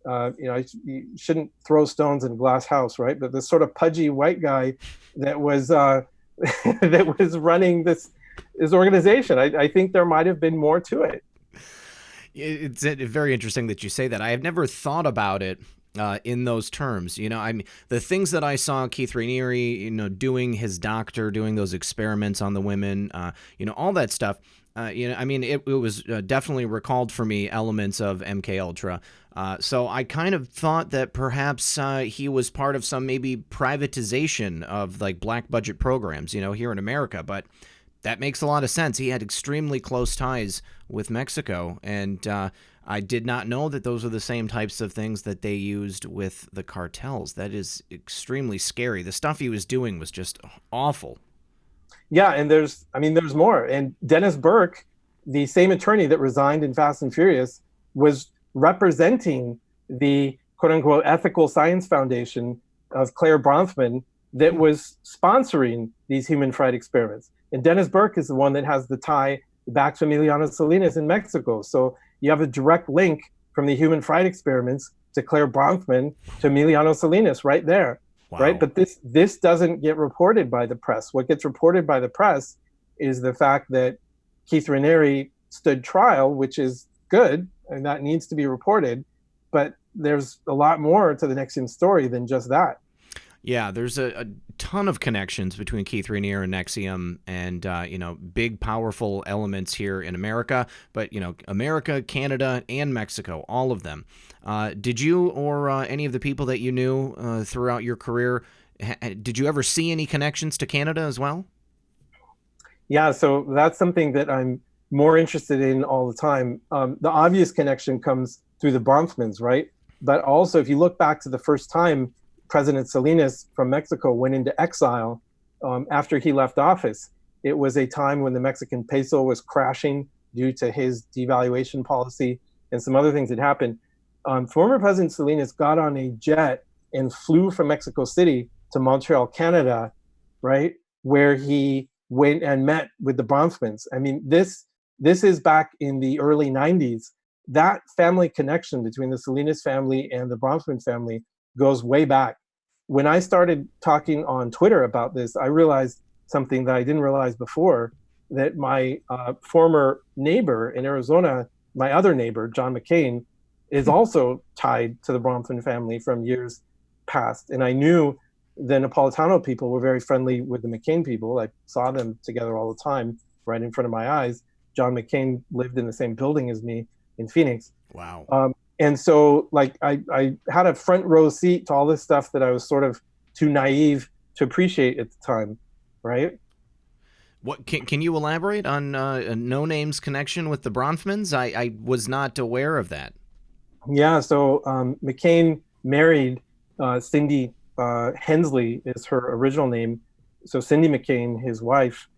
you shouldn't throw stones in a glass house, right? But this sort of pudgy white guy that was that was running this organization. I think there might have been more to it. It's very interesting that you say that. I have never thought about it in those terms. I mean, the things that I saw Keith Rainier, doing his doctor, doing those experiments on the women, all that stuff. I mean, it was definitely recalled for me elements of MK Ultra. So I kind of thought that perhaps he was part of some maybe privatization of like black budget programs, here in America. But That makes a lot of sense. He had extremely close ties with Mexico, and I did not know that those are the same types of things that they used with the cartels. That is extremely scary. The stuff he was doing was just awful. Yeah, and there's more. And Dennis Burke, the same attorney that resigned in Fast and Furious, was representing the quote unquote ethical science foundation of Claire Bronfman that was sponsoring these human fried experiments. And Dennis Burke is the one that has the tie back to Emiliano Salinas in Mexico. So you have a direct link from the human fried experiments to Claire Bronfman to Emiliano Salinas right there. Wow. Right. But this doesn't get reported by the press. What gets reported by the press is the fact that Keith Raniere stood trial, which is good, and that needs to be reported. But there's a lot more to the NXIVM story than just that. Yeah, there's a ton of connections between Keith Raniere and NXIVM, and big, powerful elements here in America. But America, Canada, and Mexico, all of them. Did you or any of the people that you knew throughout your career, did you ever see any connections to Canada as well? Yeah, so that's something that I'm more interested in all the time. The obvious connection comes through the Bronfmans, right? But also, if you look back to the first time President Salinas from Mexico went into exile after he left office, it was a time when the Mexican peso was crashing due to his devaluation policy and some other things that happened. Former President Salinas got on a jet and flew from Mexico City to Montreal, Canada, right, where he went and met with the Bronfmans. I mean, this is back in the early 90s. That family connection between the Salinas family and the Bronfman family goes way back. When I started talking on Twitter about this, I realized something that I didn't realize before, that my former neighbor in Arizona, my other neighbor, John McCain, is also tied to the Bronfman family from years past. And I knew the Napolitano people were very friendly with the McCain people. I saw them together all the time right in front of my eyes. John McCain lived in the same building as me in Phoenix. Wow. And so I had a front row seat to all this stuff that I was sort of too naive to appreciate at the time, right? What can you elaborate on No Name's connection with the Bronfmans? I was not aware of that. Yeah, so McCain married Cindy Hensley is her original name. So Cindy McCain, his wife,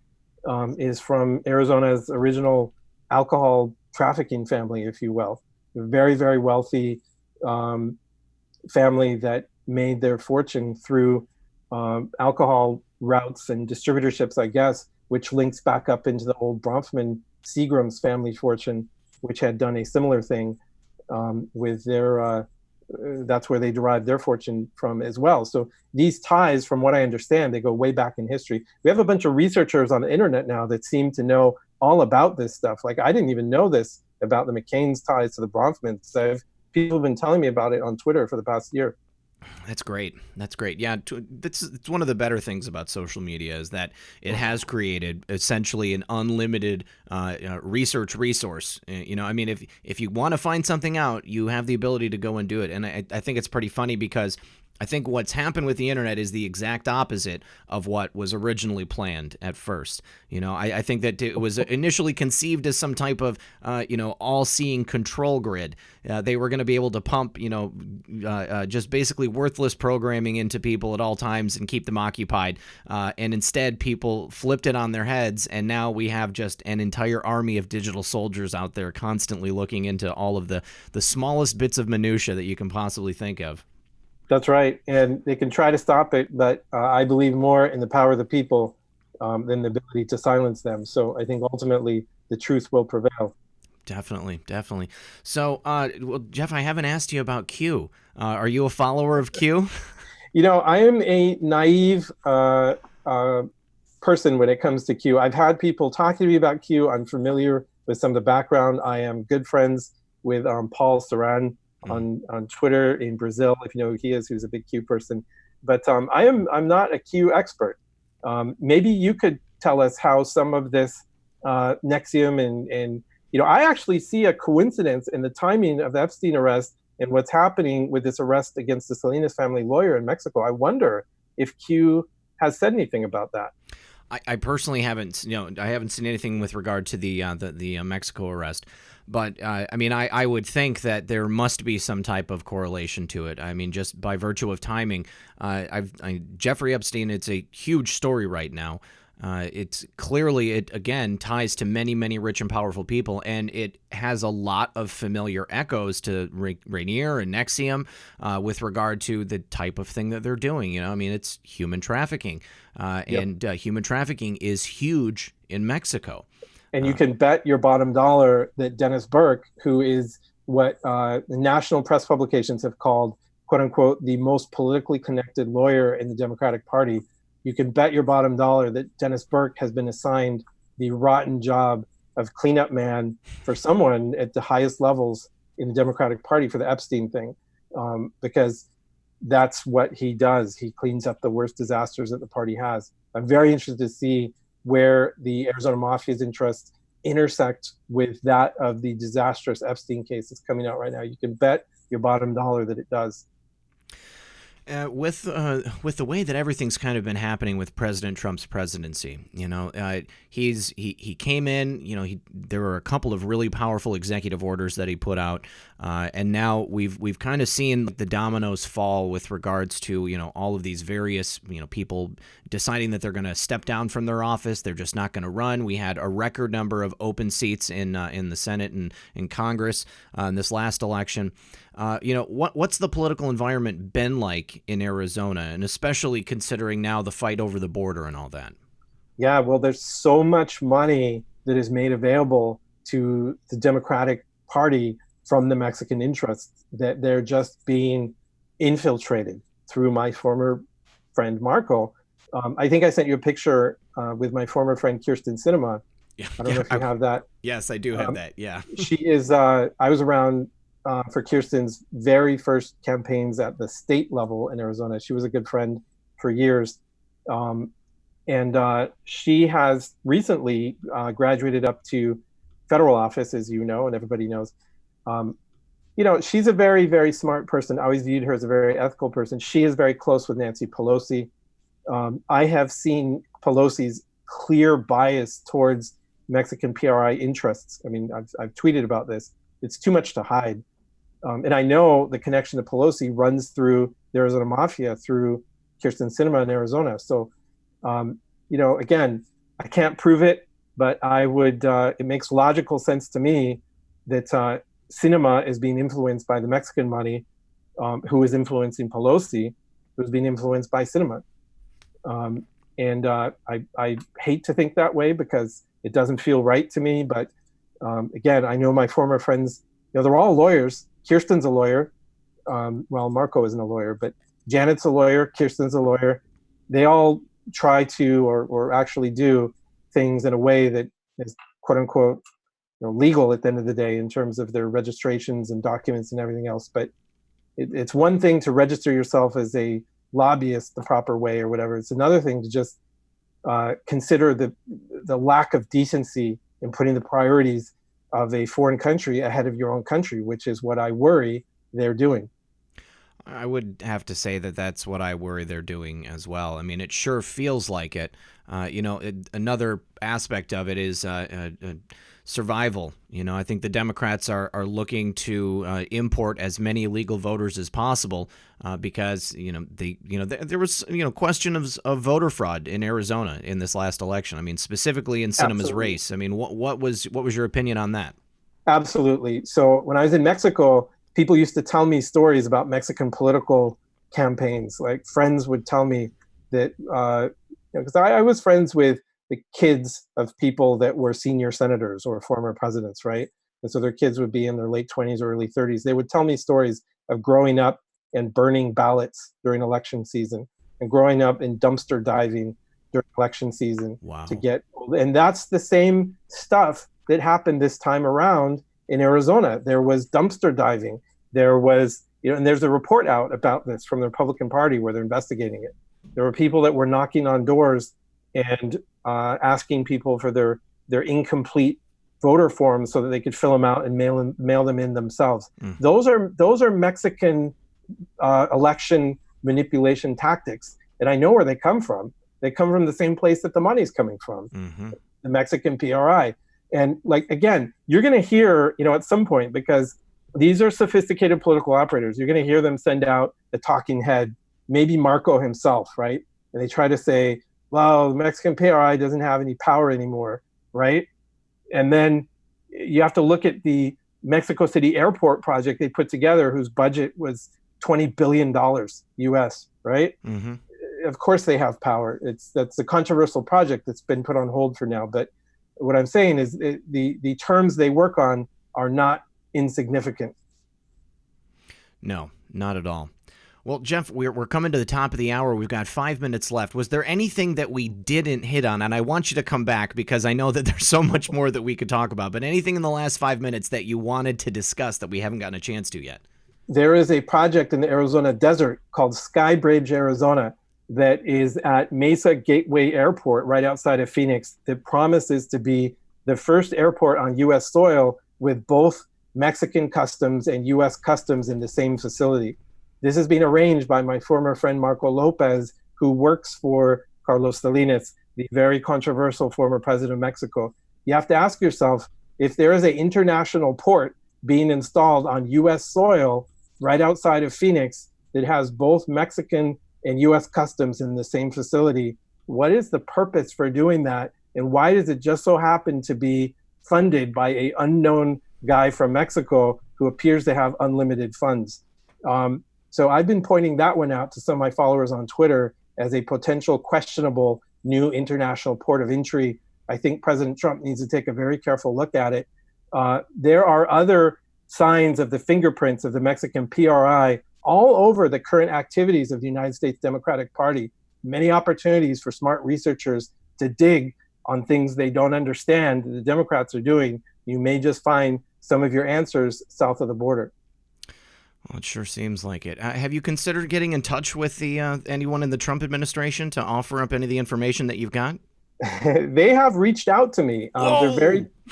is from Arizona's original alcohol trafficking family, if you will. Very, very wealthy family that made their fortune through alcohol routes and distributorships, I guess, which links back up into the old Bronfman Seagram's family fortune, which had done a similar thing with their, that's where they derived their fortune from as well. So these ties, from what I understand, they go way back in history. We have a bunch of researchers on the internet now that seem to know all about this stuff. Like, I didn't even know this about the McCain's ties to the Bronfmans. People have been telling me about it on Twitter for the past year. That's great. That's great. Yeah, it's one of the better things about social media is that it has created essentially an unlimited research resource. I mean, if you want to find something out, you have the ability to go and do it. And I think it's pretty funny because I think what's happened with the internet is the exact opposite of what was originally planned at first. I think that it was initially conceived as some type of, all-seeing control grid. They were going to be able to pump, just basically worthless programming into people at all times and keep them occupied. And instead, people flipped it on their heads, and now we have just an entire army of digital soldiers out there constantly looking into all of the smallest bits of minutia that you can possibly think of. That's right. And they can try to stop it, but I believe more in the power of the people than the ability to silence them. So I think ultimately the truth will prevail. Definitely, definitely. So, well, Jeff, I haven't asked you about Q. Are you a follower of Q? I am a naive person when it comes to Q. I've had people talk to me about Q. I'm familiar with some of the background. I am good friends with Paul Saran on Twitter in Brazil, if you know who he is, who's a big Q person. But I'm not a Q expert. Maybe you could tell us how some of this NXIVM and I actually see a coincidence in the timing of the Epstein arrest and what's happening with this arrest against the Salinas family lawyer in Mexico. I wonder if Q has said anything about that. I personally haven't, I haven't seen anything with regard to the Mexico arrest, but I mean, I would think that there must be some type of correlation to it. I mean, just by virtue of timing, Jeffrey Epstein, it's a huge story right now. It's clearly, it again ties to many, many rich and powerful people, and it has a lot of familiar echoes to Rainier and Nexium with regard to the type of thing that they're doing. I mean, it's human trafficking, and human trafficking is huge in Mexico. And you can bet your bottom dollar that Dennis Burke, who is what the national press publications have called, quote unquote, the most politically connected lawyer in the Democratic Party, you can bet your bottom dollar that Dennis Burke has been assigned the rotten job of cleanup man for someone at the highest levels in the Democratic Party for the Epstein thing, because that's what he does. He cleans up the worst disasters that the party has. I'm very interested to see where the Arizona Mafia's interests intersect with that of the disastrous Epstein case that's coming out right now. You can bet your bottom dollar that it does. With the way that everything's kind of been happening with President Trump's presidency, he came in, there were a couple of really powerful executive orders that he put out, and now we've kind of seen the dominoes fall with regards to all of these various people deciding that they're going to step down from their office. They're just not going to run. We had a record number of open seats in the Senate and in Congress in this last election. What's the political environment been like in Arizona, and especially considering now the fight over the border and all that? Yeah, well, there's so much money that is made available to the Democratic Party from the Mexican interests that they're just being infiltrated through my former friend Marco. I think I sent you a picture with my former friend Kirsten Sinema. I don't know if you have that. Yes, I do have that. Yeah. She is, I was around for Kirsten's very first campaigns at the state level in Arizona. She was a good friend for years. And she has recently graduated up to federal office, as you know, and everybody knows. She's a very, very smart person. I always viewed her as a very ethical person. She is very close with Nancy Pelosi. I have seen Pelosi's clear bias towards Mexican PRI interests. I mean, I've tweeted about this. It's too much to hide. And I know the connection to Pelosi runs through the Arizona Mafia, through Kirsten Sinema in Arizona. So, again, I can't prove it, but I would, it makes logical sense to me that Sinema is being influenced by the Mexican money, who is influencing Pelosi, who's being influenced by Sinema. And I hate to think that way because it doesn't feel right to me. But again, I know my former friends, they're all lawyers. Kirsten's a lawyer. Well, Marco isn't a lawyer, but Janet's a lawyer. Kirsten's a lawyer. They all try to, or actually do things in a way that is quote unquote, legal at the end of the day in terms of their registrations and documents and everything else. But it's one thing to register yourself as a lobbyist the proper way or whatever. It's another thing to just consider the lack of decency in putting the priorities of a foreign country ahead of your own country, which is what I worry they're doing. I would have to say that that's what I worry they're doing as well. I mean, it sure feels like it. Another aspect of it is survival. I think the Democrats are looking to import as many illegal voters as possible because there was question of voter fraud in Arizona in this last election. I mean, specifically in Sinema's race. I mean, what was your opinion on that? Absolutely. So when I was in Mexico, people used to tell me stories about Mexican political campaigns. Like friends would tell me that because I was friends with the kids of people that were senior senators or former presidents, right? And so their kids would be in their late 20s or early 30s. They would tell me stories of growing up and burning ballots during election season and growing up in dumpster diving during election season. Wow. And that's the same stuff that happened this time around in Arizona. There was dumpster diving. There was, and there's a report out about this from the Republican Party where they're investigating it. There were people that were knocking on doors and asking people for their incomplete voter forms so that they could fill them out and mail them in themselves. Mm. Those are Mexican election manipulation tactics, and I know where they come from. They come from the same place that the money's coming from, the Mexican PRI. And like, again, you're going to hear, at some point, because these are sophisticated political operators, you're going to hear them send out the talking head, maybe Marco himself, right? And they try to say, well, the Mexican PRI doesn't have any power anymore, right? And then you have to look at the Mexico City airport project they put together, whose budget was $20 billion US, right? Of course they have power. That's a controversial project that's been put on hold for now. But what I'm saying is the terms they work on are not insignificant. No, not at all. Well, Jeff, we're coming to the top of the hour. We've got 5 minutes left. Was there anything that we didn't hit on? And I want you to come back because I know that there's so much more that we could talk about. But anything in the last 5 minutes that you wanted to discuss that we haven't gotten a chance to yet? There is a project in the Arizona desert called Skybridge, Arizona, that is at Mesa Gateway Airport right outside of Phoenix that promises to be the first airport on U.S. soil with both Mexican customs and U.S. customs in the same facility. This has been arranged by my former friend Marco Lopez, who works for Carlos Salinas, the very controversial former president of Mexico. You have to ask yourself, if there is an international port being installed on U.S. soil right outside of Phoenix that has both Mexican and U.S. customs in the same facility, what is the purpose for doing that? And why does it just so happen to be funded by an unknown guy from Mexico who appears to have unlimited funds? So I've been pointing that one out to some of my followers on Twitter as a potential questionable new international port of entry. I think President Trump needs to take a very careful look at it. There are other signs of the fingerprints of the Mexican PRI all over the current activities of the United States Democratic Party. Many opportunities for smart researchers to dig on things they don't understand that the Democrats are doing. You may just find some of your answers south of the border. Well, it sure seems like it. Have you considered getting in touch with the anyone in the Trump administration to offer up any of the information that you've got? They have reached out to me.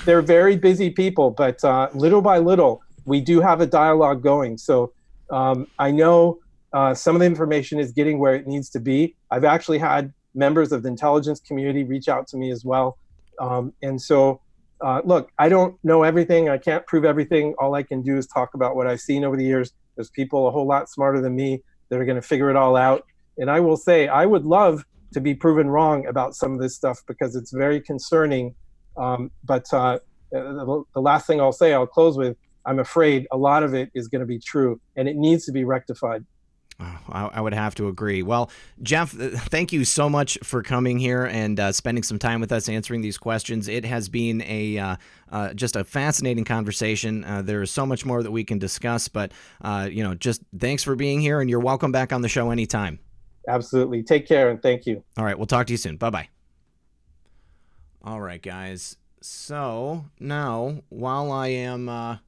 They're very busy people, but little by little, we do have a dialogue going. So I know some of the information is getting where it needs to be. I've actually had members of the intelligence community reach out to me as well. And so, look, I don't know everything. I can't prove everything. All I can do is talk about what I've seen over the years. There's people a whole lot smarter than me that are going to figure it all out. And I will say, I would love to be proven wrong about some of this stuff because it's very concerning. But the last thing I'll say, I'll close with, I'm afraid a lot of it is going to be true and it needs to be rectified. I would have to agree. Well, Jeff, thank you so much for coming here and spending some time with us answering these questions. It has been just a fascinating conversation. There is so much more that we can discuss, but just thanks for being here, and you're welcome back on the show anytime. Absolutely. Take care, and thank you. All right, we'll talk to you soon. Bye-bye. All right, guys. So now, while I am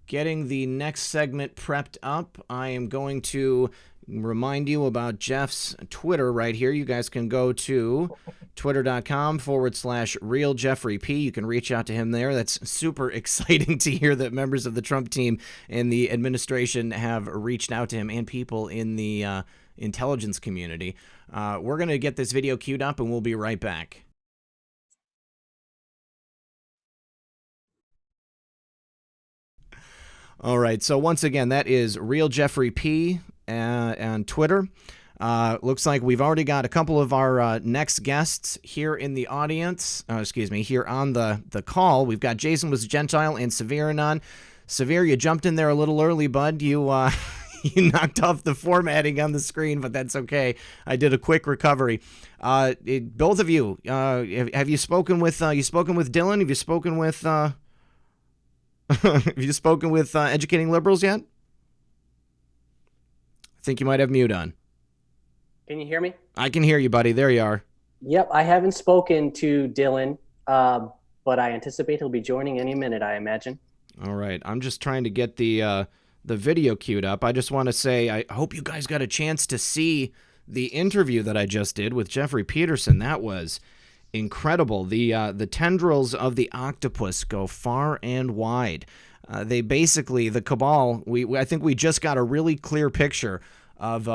getting the next segment prepped up, I am going to remind you about Jeff's Twitter right here. You guys can go to twitter.com/RealJeffreyP. You can reach out to him there. That's super exciting to hear that members of the Trump team and the administration have reached out to him and people in the intelligence community. We're going to get this video queued up and we'll be right back. All right, so once again, that is Real Jeffrey P on Twitter. Looks like we've already got a couple of our next guests here in the audience. Here on the call. We've got Jason Was Gentile and Severe on. Severe, you jumped in there a little early, bud. You you knocked off the formatting on the screen, but that's okay. I did a quick recovery. Both of you, have you spoken with Dylan? Have you spoken with have you spoken with Educating Liberals yet? I think you might have mute on. Can you hear me? I can hear you, buddy. There you are. Yep, I haven't spoken to Dylan, but I anticipate he'll be joining any minute, I imagine. All right. I'm just trying to get the video queued up. I just want to say I hope you guys got a chance to see the interview that I just did with Jeffrey Peterson. That was incredible. The tendrils of the octopus go far and wide. They basically, the cabal, I think we just got a really clear picture of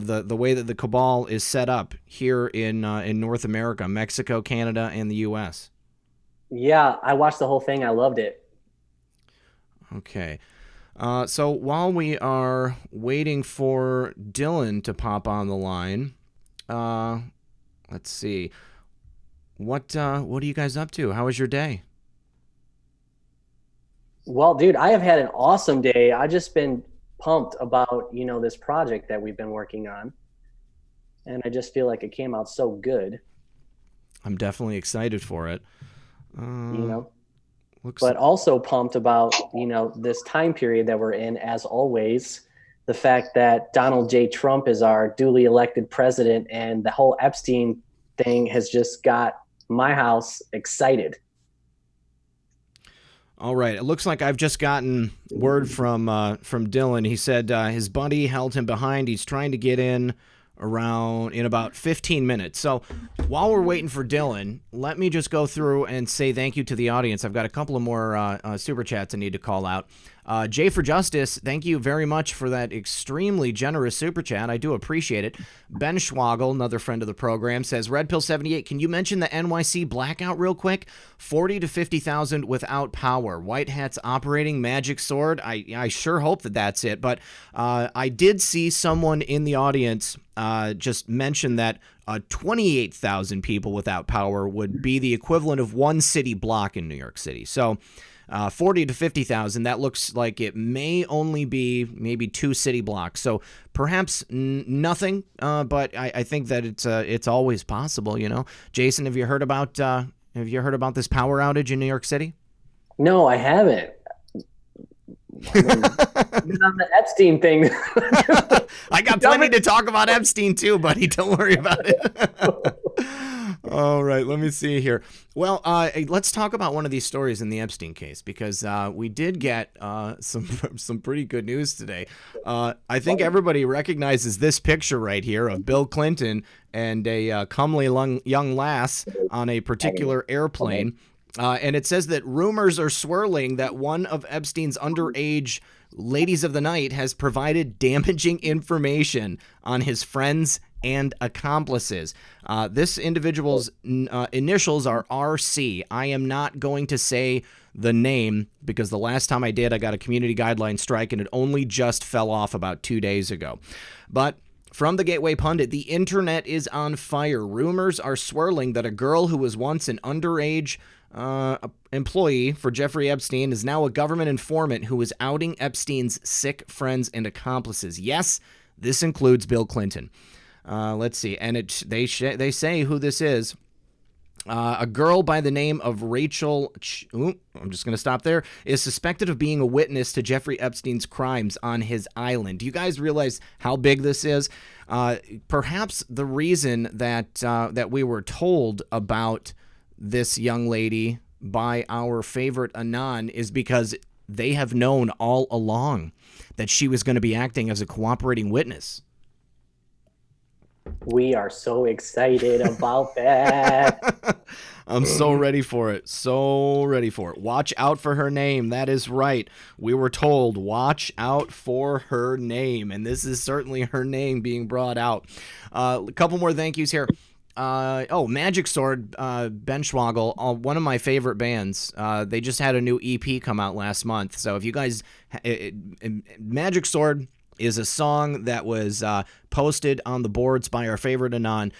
the way that the cabal is set up here in North America, Mexico, Canada, and the U.S.? Yeah, I watched the whole thing. I loved it. Okay. So while we are waiting for Dylan to pop on the line, let's see. What are you guys up to? How was your day? Well, dude, I have had an awesome day. I've just been pumped about, this project that we've been working on. And I just feel like it came out so good. I'm definitely excited for it. But also pumped about, this time period that we're in, as always. The fact that Donald J. Trump is our duly elected president, and the whole Epstein thing has just got my house excited. All right. It looks like I've just gotten word from Dylan. He said his buddy held him behind. He's trying to get in about 15 minutes. So while we're waiting for Dylan, let me just go through and say thank you to the audience. I've got a couple of more super chats I need to call out. Jay for Justice, thank you very much for that extremely generous super chat. I do appreciate it. Ben Schwagel, another friend of the program, says, Red Pill 78, can you mention the NYC blackout real quick? 40 to 50,000 without power. White hats operating magic sword. I sure hope that that's it. But I did see someone in the audience just mention that 28,000 people without power would be the equivalent of one city block in New York City. So 40 to 50,000, that looks like it may only be maybe 2 city blocks. So perhaps nothing, but I think that it's always possible, Jason, have you heard about this power outage in New York City? No, I haven't. On the Epstein thing. I got plenty to talk about Epstein too, buddy. Don't worry about it. All right, let me see here. Well, let's talk about one of these stories in the Epstein case, because we did get some pretty good news today. I think everybody recognizes this picture right here of Bill Clinton and a comely young lass on a particular airplane. And it says that rumors are swirling that one of Epstein's underage ladies of the night has provided damaging information on his friends and accomplices. This individual's initials are RC. I am not going to say the name because the last time I did, I got a community guideline strike and it only just fell off about 2 days ago. But from the Gateway Pundit, the internet is on fire. Rumors are swirling that a girl who was once an underage employee for Jeffrey Epstein is now a government informant who is outing Epstein's sick friends and accomplices. Yes, this includes Bill Clinton. Let's see. And they say who this is. A girl by the name of Rachel, I'm just going to stop there, is suspected of being a witness to Jeffrey Epstein's crimes on his island. Do you guys realize how big this is? Perhaps the reason that we were told about this young lady by our favorite Anon is because they have known all along that she was going to be acting as a cooperating witness. We are so excited about that. I'm so ready for it. So ready for it. Watch out for her name. That is right. We were told, watch out for her name. And this is certainly her name being brought out. A couple more thank yous here. Magic Sword, Ben Schwagel, one of my favorite bands. They just had a new EP come out last month. So if you guys, Magic Sword is a song that was posted on the boards by our favorite Anon,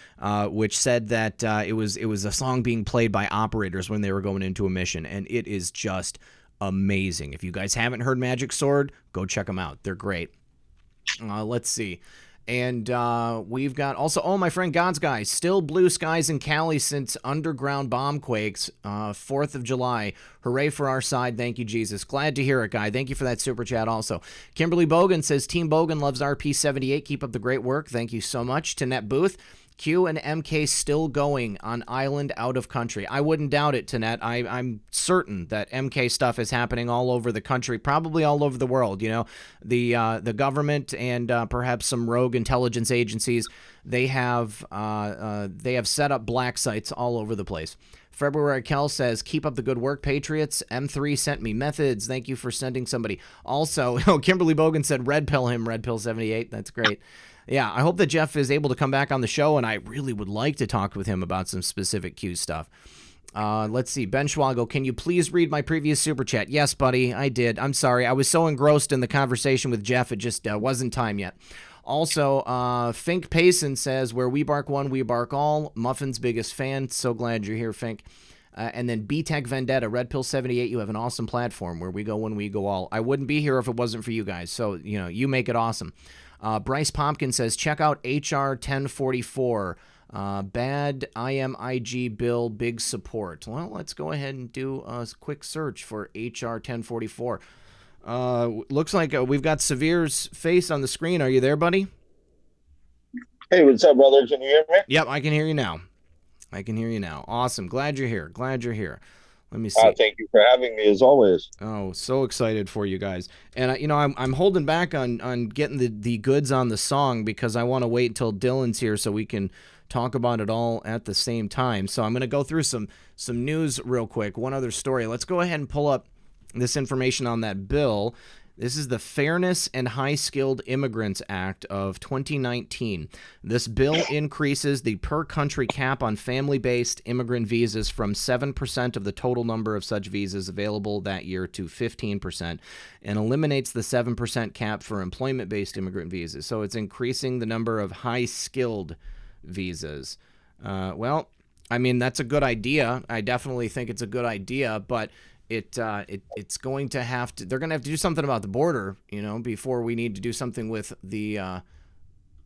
which said that it was a song being played by operators when they were going into a mission, and it is just amazing. If you guys haven't heard Magic Sword, go check them out. They're great. Let's see. And we've got also, my friend God's Guy, still blue skies in Cali since underground bomb quakes, 4th of July. Hooray for our side. Thank you, Jesus. Glad to hear it, Guy. Thank you for that super chat also. Kimberly Bogan says, Team Bogan loves RP78. Keep up the great work. Thank you so much. Tanette Booth, Q and MK still going on island out of country. I wouldn't doubt it, Tanette. I'm certain that MK stuff is happening all over the country, probably all over the world. The government and perhaps some rogue intelligence agencies, they have set up black sites all over the place. February Kel says, keep up the good work, Patriots. M3 sent me methods. Thank you for sending somebody. Also, Kimberly Bogan said, red pill him, Red Pill 78. That's great. Yeah, I hope that Jeff is able to come back on the show, and I really would like to talk with him about some specific Q stuff. Let's see. Ben Schwago, can you please read my previous super chat? Yes, buddy, I did. I'm sorry. I was so engrossed in the conversation with Jeff, it just wasn't time yet. Also, Fink Payson says, where we bark one, we bark all. Muffin's biggest fan. So glad you're here, Fink. And then B-Tech Vendetta, Red Pill 78, you have an awesome platform where we go when we go all. I wouldn't be here if it wasn't for you guys. So, you make it awesome. Bryce Pompkin says, check out HR 1044. Bad IMIG bill, big support. Well, let's go ahead and do a quick search for HR 1044. Looks like we've got Severe's face on the screen. Are you there, buddy? Hey, what's up, brother? Can you hear me? Yep, I can hear you now. Awesome. Glad you're here. Let me see. Thank you for having me, as always. Oh, so excited for you guys. And, I'm holding back on getting the goods on the song because I want to wait until Dylan's here so we can talk about it all at the same time. So I'm going to go through some news real quick. One other story. Let's go ahead and pull up this information on that bill. This is the Fairness and High-Skilled Immigrants Act of 2019. This bill increases the per-country cap on family-based immigrant visas from 7% of the total number of such visas available that year to 15%, and eliminates the 7% cap for employment-based immigrant visas. So it's increasing the number of high-skilled visas. Well, I mean, that's a good idea. I definitely think it's a good idea, but it's going to have to. They're going to have to do something about the border, before we need to do something with the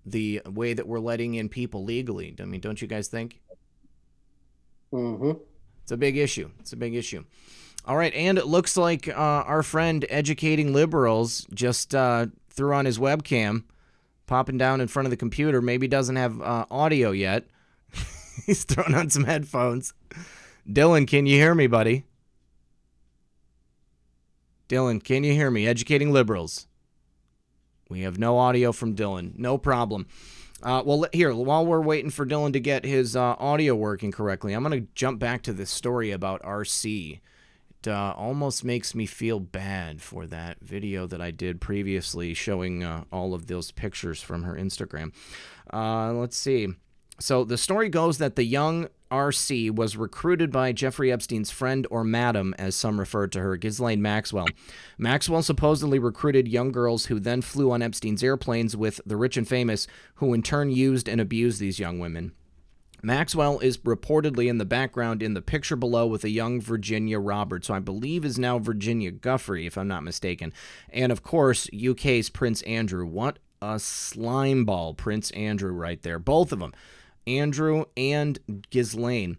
way that we're letting in people legally. I mean, don't you guys think? Mm-hmm. It's a big issue. All right, and it looks like our friend Educating Liberals just threw on his webcam, popping down in front of the computer. Maybe doesn't have audio yet. He's throwing on some headphones. Dylan, can you hear me, buddy? Dylan, can you hear me? Educating Liberals. We have no audio from Dylan. No problem. Well, here, while we're waiting for Dylan to get his audio working correctly, I'm going to jump back to this story about RC. It almost makes me feel bad for that video that I did previously showing all of those pictures from her Instagram. Let's see. So the story goes that the young RC was recruited by Jeffrey Epstein's friend, or madam, as some referred to her, Ghislaine Maxwell. Maxwell supposedly recruited young girls who then flew on Epstein's airplanes with the rich and famous, who in turn used and abused these young women. Maxwell is reportedly in the background in the picture below with a young Virginia Roberts, who I believe is now Virginia Guffrey, if I'm not mistaken. And, of course, UK's Prince Andrew. What a slimeball, Prince Andrew right there. Both of them. Andrew and Ghislaine.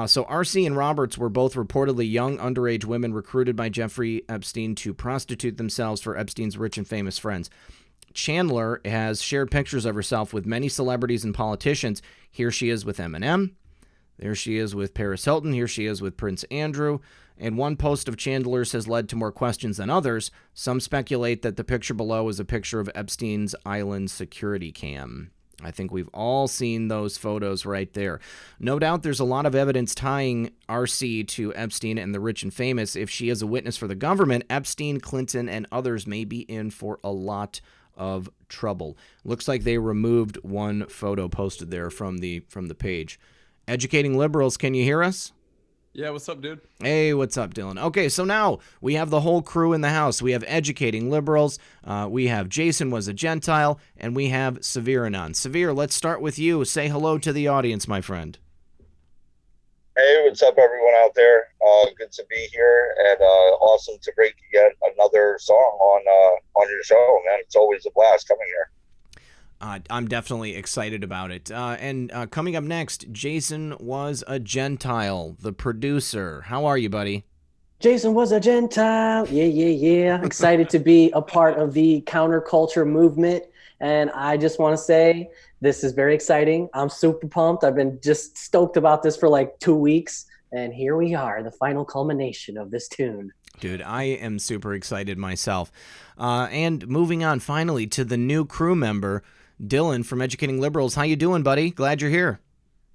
So RC and Roberts were both reportedly young underage women recruited by Jeffrey Epstein to prostitute themselves for Epstein's rich and famous friends. Chandler has shared pictures of herself with many celebrities and politicians. Here she is with Eminem. There she is with Paris Hilton. Here she is with Prince Andrew. And one post of Chandler's has led to more questions than others. Some speculate that the picture below is a picture of Epstein's island security cam. I think we've all seen those photos right there. No doubt there's a lot of evidence tying RC to Epstein and the rich and famous. If she is a witness for the government, Epstein, Clinton, and others may be in for a lot of trouble. Looks like they removed one photo posted there from the page. Educating Liberals, can you hear us? Yeah, what's up, dude? Hey, what's up, Dylan? Okay, so now we have the whole crew in the house. We have Educating Liberals, we have Jason Was a Gentile, and we have Severanon. Severe, let's start with you. Say hello to the audience, my friend. Hey, what's up, everyone out there? Good to be here, and awesome to break yet another song on your show, man. It's always a blast coming here. I'm definitely excited about it. And coming up next, Jason Was a Gentile, the producer. How are you, buddy? Jason was a Gentile. Yeah. Excited to be a part of the counterculture movement. And I just want to say this is very exciting. I'm super pumped. I've been just stoked about this for like 2 weeks. And here we are, the final culmination of this tune. Dude, I am super excited myself. And moving on finally to the new crew member, Dylan from Educating Liberals. How you doing, buddy? Glad you're here.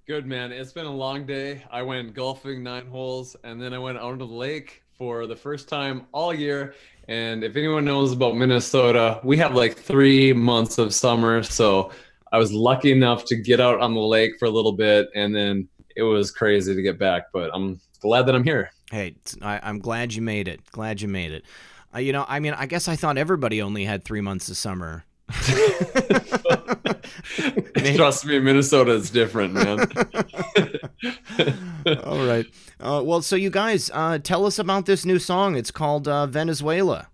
Good, man. It's been a long day. I went golfing 9 holes, and then I went out to the lake for the first time all year. And if anyone knows about Minnesota, we have like 3 months of summer. So I was lucky enough to get out on the lake for a little bit, and then it was crazy to get back. But I'm glad that I'm here. Hey, I'm glad you made it. Glad you made it. You know, I mean, I guess I thought everybody only had 3 months of summer. Trust me, Minnesota is different, man. All right. Well, so you guys, tell us about this new song. It's called Venezuela.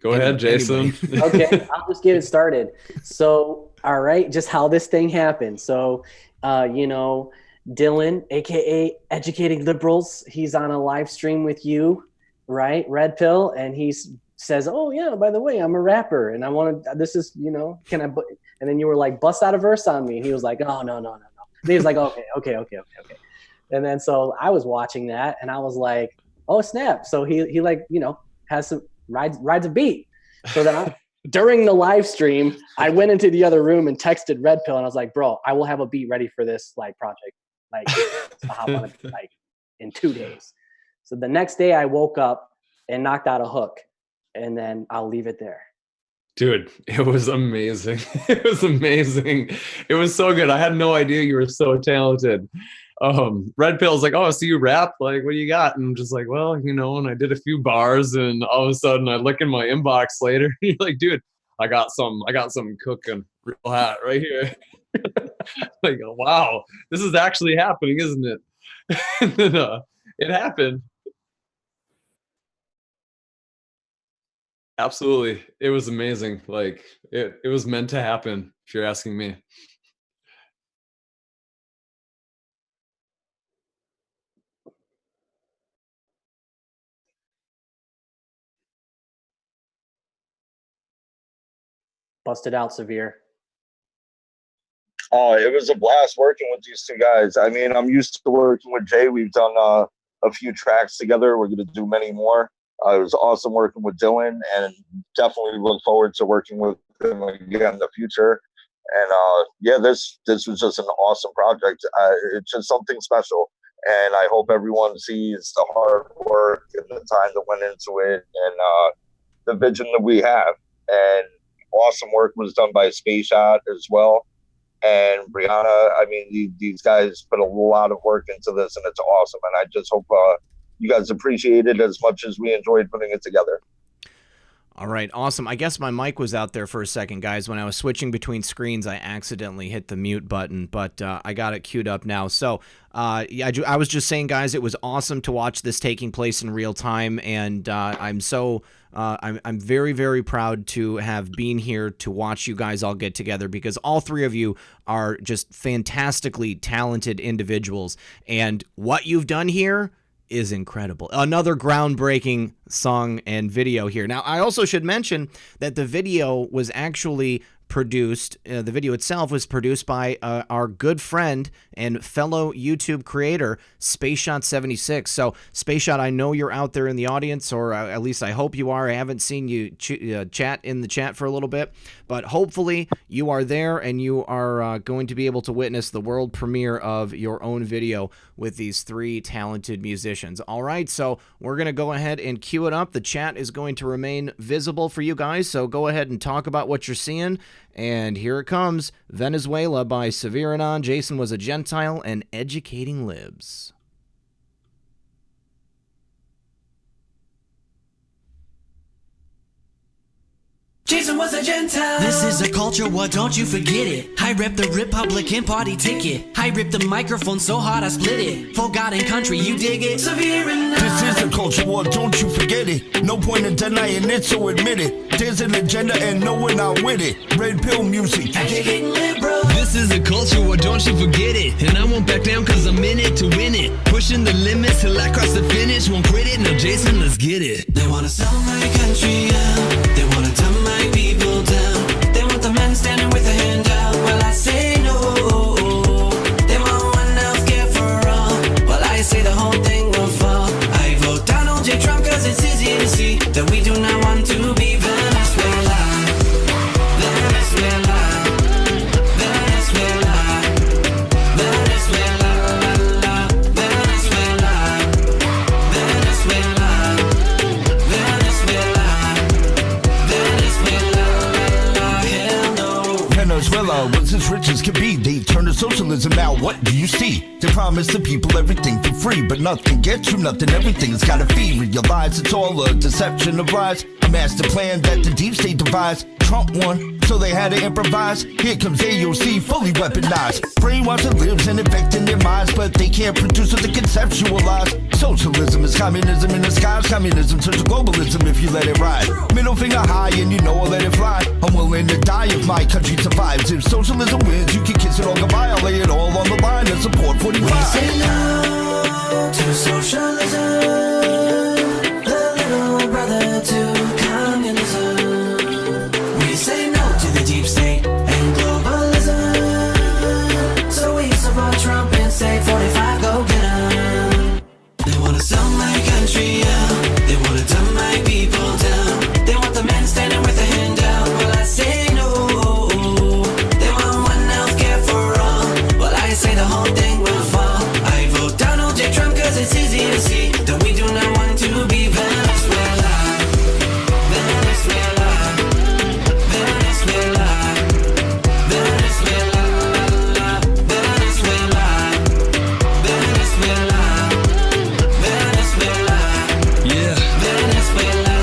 Go ahead, Jason. Okay, I'll just get it started. So, all right, just how this thing happened. So, you know, Dylan, aka Educating Liberals, he's on a live stream with you, right? Red Pill, and he says, "Oh yeah, by the way, I'm a rapper, and I want to. This is, you know, can I?" And then you were like, "Bust out a verse on me." And he was like, "Oh no." And he was like, "Okay." And then so I was watching that, and I was like, "Oh snap!" So he like, you know, has some rides a beat. So then during the live stream, I went into the other room and texted Red Pill, and I was like, "Bro, I will have a beat ready for this like project, like to hop on it, like in 2 days." So the next day, I woke up and knocked out a hook, and then I'll leave it there. Dude, it was amazing. It was amazing. It was so good. I had no idea you were so talented. Red Pill's like, "Oh, so you rap? Like, what do you got?" And I'm just like, "Well, you know," and I did a few bars, and all of a sudden I look in my inbox later, and you're like, "Dude, I got some cooking real hot right here." Like, wow, this is actually happening, isn't it? And then, it happened. Absolutely. It was amazing. Like it was meant to happen, if you're asking me. Busted out severe. Oh, it was a blast working with these two guys. I mean, I'm used to working with Jay. We've done a few tracks together. We're going to do many more. It was awesome working with Dylan, and definitely look forward to working with him again in the future. And yeah, this was just an awesome project. It's just something special, and I hope everyone sees the hard work and the time that went into it, and the vision that we have. And awesome work was done by Space Shot as well, and Brianna. I mean, these guys put a lot of work into this, and it's awesome. And I just hope you guys appreciate it as much as we enjoyed putting it together. All right, awesome. I guess my mic was out there for a second, guys. When I was switching between screens, I accidentally hit the mute button, but I got it queued up now. So yeah, I was just saying, guys, it was awesome to watch this taking place in real time, and I'm very, very proud to have been here to watch you guys all get together, because all three of you are just fantastically talented individuals, and what you've done here is incredible. Another groundbreaking song and video here. Now, I also should mention that the video was actually produced, the video itself was produced by our good friend and fellow YouTube creator, SpaceShot76. So, SpaceShot, I know you're out there in the audience, or at least I hope you are. I haven't seen you chat in the chat for a little bit, but hopefully you are there and you are going to be able to witness the world premiere of your own video with these three talented musicians. All right, so we're going to go ahead and cue it up. The chat is going to remain visible for you guys, so go ahead and talk about what you're seeing. And here it comes, Venezuela by Severanon, Jason Was a Gentile, and Educating Libs. Jason was a Gentile. This is a culture war, don't you forget it. I rep the Republican Party ticket. I rip the microphone so hard I split it. For God and country, you dig it? Severe enough. This is a culture war, don't you forget it. No point in denying it, so admit it. There's an agenda and no one out with it. Red pill music. Educating liberals. This is a culture war, don't you forget it. And I won't back down cause I'm in it to win it. Pushing the limits till I cross the finish. Won't quit it, no Jason, let's get it. They wanna sell my country out. They wanna dumb my people down. They want the man standing with a hand out. Well, I say no. They want one healthcare for all. Well, I say the whole thing will fall. I vote Donald J. Trump cause it's easy to see that we do not want to be Venezuela. Venezuela. Venezuela. Venezuela. Venezuela. Venezuela. Venezuela. Venezuela. as rich as can be. They turn to socialism, now what do you see? They promise the people everything for free, but nothing gets you nothing, everything's gotta be realized. It's all a deception of lies, a master plan that the deep state devised. Trump won, so they had to improvise. Here comes AOC, fully weaponized. Brainwashed lives and infecting their minds, but they can't produce what they conceptualize. Socialism is communism in disguise. Communism turns to globalism if you let it ride. Middle finger high and you know I'll let it fly. I'm willing to die if my country survives. If socialism wins, you can kiss it all goodbye. I'll lay it all on the line and support 45. We say no to socialism, the little brother to communism. We say no to the deep state and globalism. So we support Trump and say 45, go get 'em. They wanna sell my country out. They wanna dumb my people down. They want the men standing with a hand out. Well, I say no. They want one health care for all. Well, I say the whole thing will fall. I vote Donald J. Trump cause it's easy to see that we do not want to be Venezuela. Venezuela. Venezuela. Venezuela. Venezuela. Venezuela. Venezuela. Yeah. Venezuela.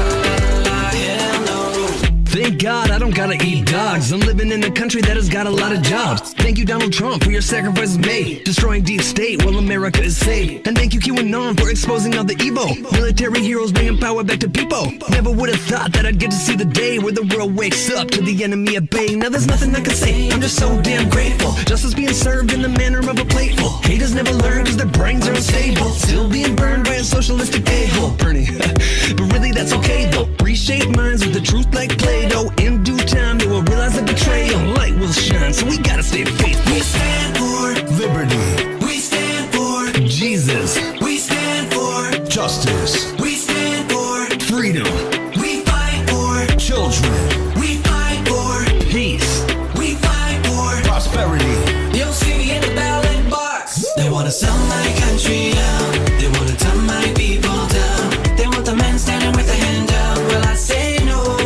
Hell no. Thank God I don't gotta eat dogs. I'm living in a country that has got a lot of jobs. Thank you, Donald Trump, for your sacrifices made, destroying deep state while America is saved. And thank you, QAnon, for exposing all the evil. Military heroes bringing power back to people. Never would have thought that I'd get to see the day where the world wakes up to the enemy at bay. Now there's nothing I can say, I'm just so damn grateful. Justice being served in the manner of a plateful. Haters never learn cause their brains are unstable. Still being burned by a socialistic a-hole. Bernie, but really that's okay though. Reshape minds with the truth like Play-Doh. In due time they will realize the betrayal. Light will shine, so we gotta stay faithful. We stand for Liberty. We stand for Jesus. We stand for Justice. We stand for Freedom. We fight for Children. We fight for Peace. We fight for Prosperity. You'll see me in the ballot box. They wanna sell my country out. They wanna dumb my people down. They want the men standing with a hand out. Well, I say no.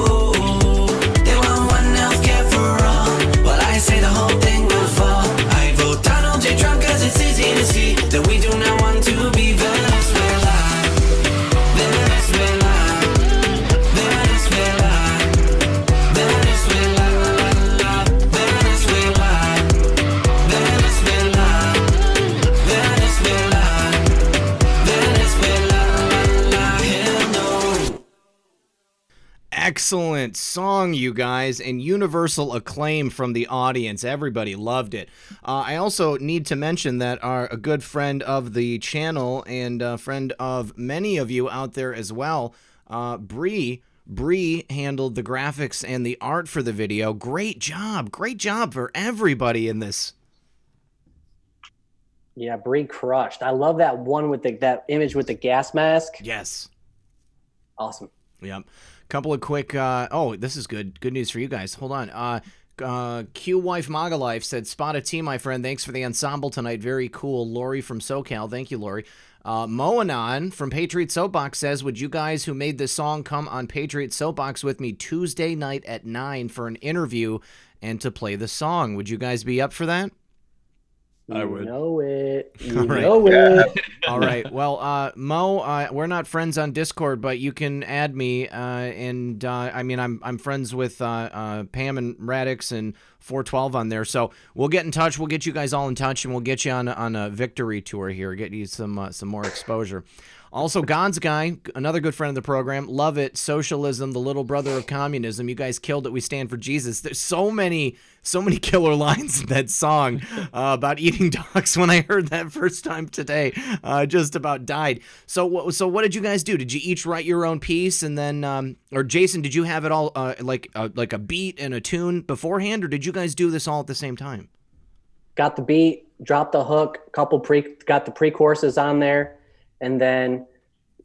They want one health care for all. Well, I say the whole thing will fall. I vote Donald J. Trump cause it's easy to see that we do not want to be Venezuela. Venezuela. Venezuela. Venezuela. Venezuela. Venezuela. Venezuela. Venezuela. Hell no. Excellent song, you guys, and universal acclaim from the audience. Everybody loved it. I also need to mention that a good friend of the channel and a friend of many of you out there as well, Bree handled the graphics and the art for the video. Great job for everybody in this. Yeah, Bree crushed. I love that one with that image with the gas mask. Yes. Awesome. Yep. Couple of quick, this is good news for you guys. Hold on. Q Wife Maga Life said, spot a T, my friend. Thanks for the ensemble tonight. Very cool. Lori from SoCal. Thank you, Lori. Moanon from Patriot Soapbox says, would you guys who made this song come on Patriot Soapbox with me Tuesday night at 9 for an interview and to play the song? Would you guys be up for that? I would. You know it. You All right. know it. All right. Well, Mo, we're not friends on Discord, but you can add me. I mean, I'm friends with Pam and Radix and 412 on there. So we'll get in touch. We'll get you guys all in touch, and we'll get you on a victory tour here. Get you some more exposure. Also, God's Guy, another good friend of the program. Love it. Socialism, the little brother of communism. You guys killed it. We stand for Jesus. There's so many killer lines in that song about eating dogs. When I heard that first time today, just about died. So what did you guys do? Did you each write your own piece, and then, or Jason, did you have it all like a beat and a tune beforehand, or did you guys do this all at the same time? Got the beat, dropped the hook, got the pre-choruses on there, and then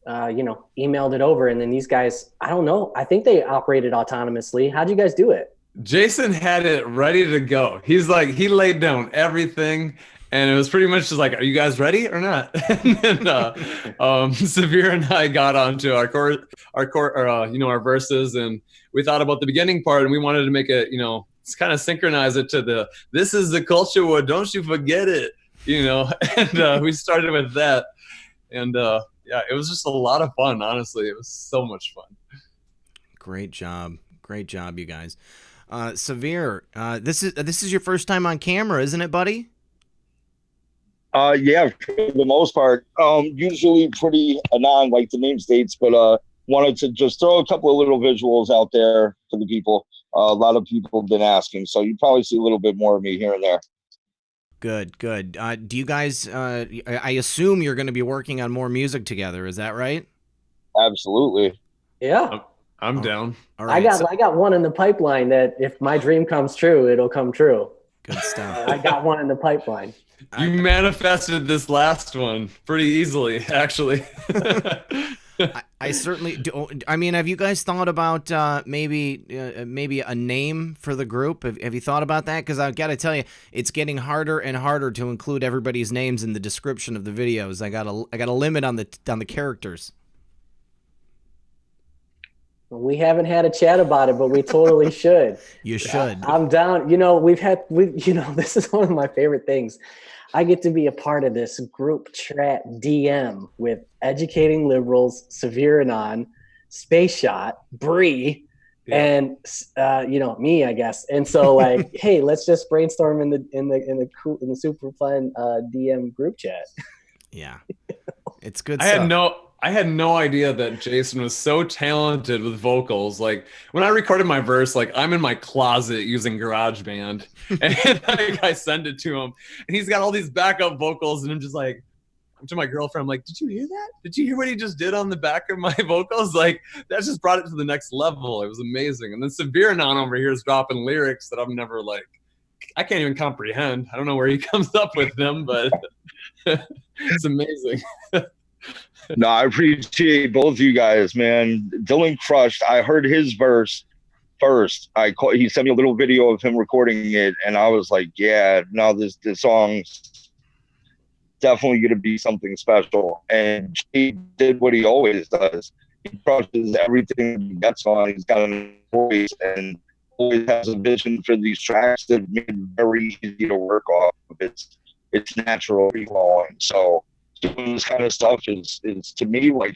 emailed it over. And then these guys, I don't know, I think they operated autonomously. How'd you guys do it? Jason had it ready to go. He laid down everything, and it was pretty much just like, are you guys ready or not? And then Severe and I got onto our verses, and we thought about the beginning part, and we wanted to make it, kind of synchronize it to this is the culture war, don't you forget it, you know. And we started with that, and yeah, it was just a lot of fun. Honestly, it was so much fun. Great job, you guys. Severe, this is your first time on camera, isn't it, buddy? Yeah, for the most part. Usually pretty anon, like the name states, but wanted to just throw a couple of little visuals out there for the people. A lot of people have been asking, so you probably see a little bit more of me here and there. Good. Do you guys? I assume you're going to be working on more music together. Is that right? Absolutely. Yeah. I'm down. All right. I got one in the pipeline that if my dream comes true, it'll come true. Good stuff. I got one in the pipeline. You manifested this last one pretty easily, actually. I certainly do. I mean, have you guys thought about maybe a name for the group? Have you thought about that? Because I've got to tell you, it's getting harder and harder to include everybody's names in the description of the videos. I got a limit on the characters. We haven't had a chat about it, but we totally should. You should. I'm down. You know, this is one of my favorite things. I get to be a part of this group chat DM with Educating Liberals, Severe Anon, Space Shot, Bree, and me, I guess. And so, like, hey, let's just brainstorm in the super fun DM group chat. Yeah, it's good stuff. I had no idea that Jason was so talented with vocals. Like when I recorded my verse, like I'm in my closet using GarageBand, and like, I send it to him, and he's got all these backup vocals, and I'm just like, I'm to my girlfriend, I'm like, did you hear that? Did you hear what he just did on the back of my vocals? Like that just brought it to the next level. It was amazing. And then Severe Anon over here is dropping lyrics that I've never I can't even comprehend. I don't know where he comes up with them, but it's amazing. No, I appreciate both of you guys, man. Dylan crushed. I heard his verse first. He sent me a little video of him recording it, and I was like, yeah, no, this song's definitely going to be something special. And he did what he always does. He crushes everything he gets on. He's got a voice and always has a vision for these tracks that make it very easy to work off. It's natural flowing. So doing this kind of stuff is to me like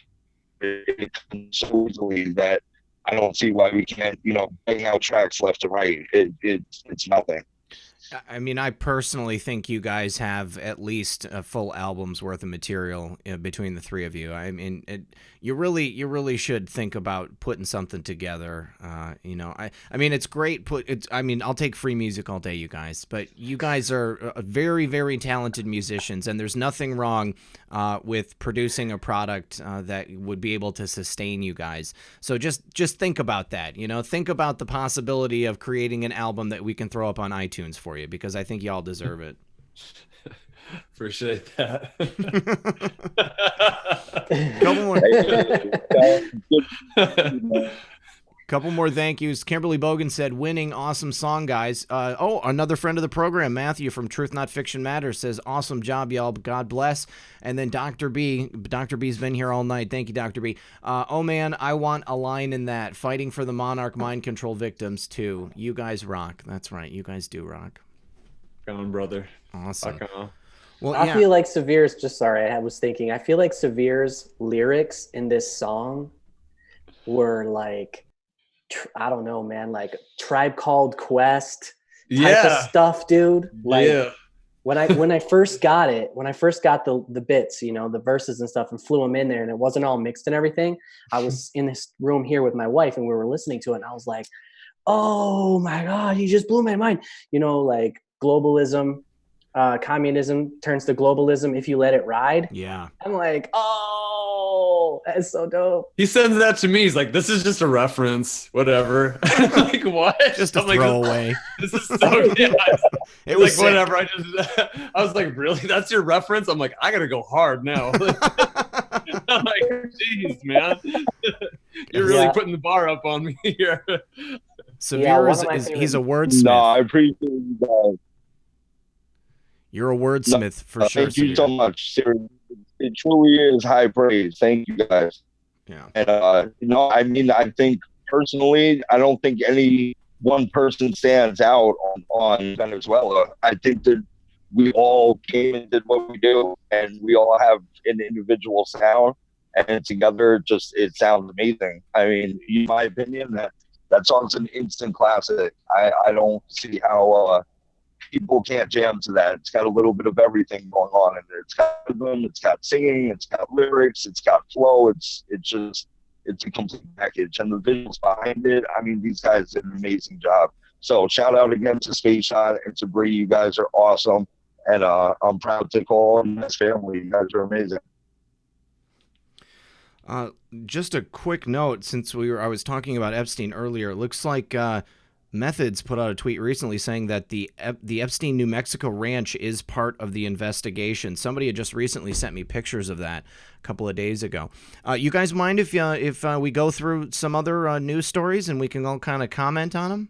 it comes so easily that I don't see why we can't, bang out tracks left and right. It's nothing. I mean, I personally think you guys have at least a full album's worth of material between the three of you. I mean, you really should think about putting something together. I mean, it's great. I'll take free music all day, you guys. But you guys are very, very talented musicians, and there's nothing wrong with producing a product that would be able to sustain you guys. So just think about that. Think about the possibility of creating an album that we can throw up on iTunes for you, because I think y'all deserve it. Appreciate that. Couple more thank yous. Kimberly Bogan said, winning, awesome song, guys. Another friend of the program, Matthew from Truth Not Fiction Matters, says, awesome job, y'all. God bless. And then Dr. B's been here all night. Thank you, Dr. B. Oh, man, I want a line in that. Fighting for the Monarch mind control victims, too. You guys rock. That's right. You guys do rock. Come on, brother. Awesome. On. Well, I feel like Severe's, I feel like Severe's lyrics in this song were like, I don't know, man, like Tribe Called Quest type of stuff, dude. Like when I first got it, when I first got the bits, the verses and stuff, and flew them in there, and it wasn't all mixed and everything, I was in this room here with my wife, and we were listening to it, and I was like, oh my God, you just blew my mind. Like globalism, communism turns to globalism if you let it ride. Yeah. I'm like, oh, that's so dope. He sends that to me. He's like, this is just a reference, whatever. I'm like, what? Just a throwaway. This is so good. It was like, whatever. I was like, really? That's your reference? I'm like, I got to go hard now. I'm like, geez, man. You're really putting the bar up on me here. Severe he's a wordsmith. No, I appreciate you guys. You're a wordsmith for sure. Thank you so much. It truly is high praise. Thank you guys. Yeah. And I think personally, I don't think any one person stands out on Venezuela. I think that we all came and did what we do, and we all have an individual sound, and together it sounds amazing. I mean, in my opinion, that song's an instant classic. I don't see how people can't jam to that. It's got a little bit of everything going on in there. It's got rhythm, it's got singing, it's got lyrics, it's got flow. It's a complete package, and the visuals behind it. I mean, these guys did an amazing job. So shout out again to Space Shot and to Bree. You guys are awesome, and I'm proud to call them his family. You guys are amazing. Just a quick note, since I was talking about Epstein earlier, it looks like Methods put out a tweet recently saying that the Epstein, New Mexico ranch is part of the investigation. Somebody had just recently sent me pictures of that a couple of days ago. You guys mind if we go through some other news stories and we can all kind of comment on them?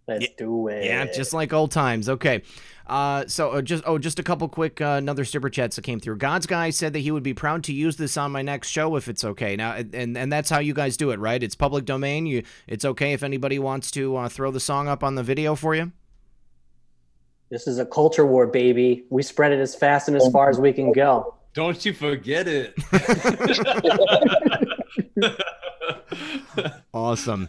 Let's do it. Yeah, just like old times. Okay. Just a couple quick another super chats that came through. God's Guy said that he would be proud to use this on my next show if it's okay. Now, and that's how you guys do it, right? It's public domain. It's okay if anybody wants to throw the song up on the video for you. This is a culture war, baby. We spread it as fast and as far as we can go. Don't you forget it. Awesome.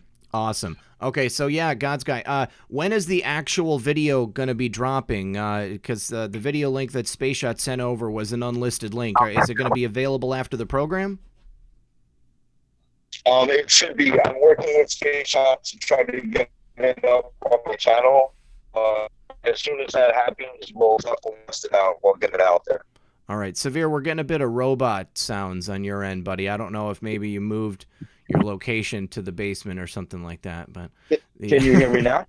Okay, so yeah, God's Guy. When is the actual video going to be dropping? Because the video link that Space Shot sent over was an unlisted link. Is it going to be available after the program? It should be. I'm working with Space Shot to try to get it up on my channel. As soon as that happens, we'll list it out. We'll get it out there. All right, Severe, we're getting a bit of robot sounds on your end, buddy. I don't know if maybe you moved your location to the basement or something like that, but Can you hear me now?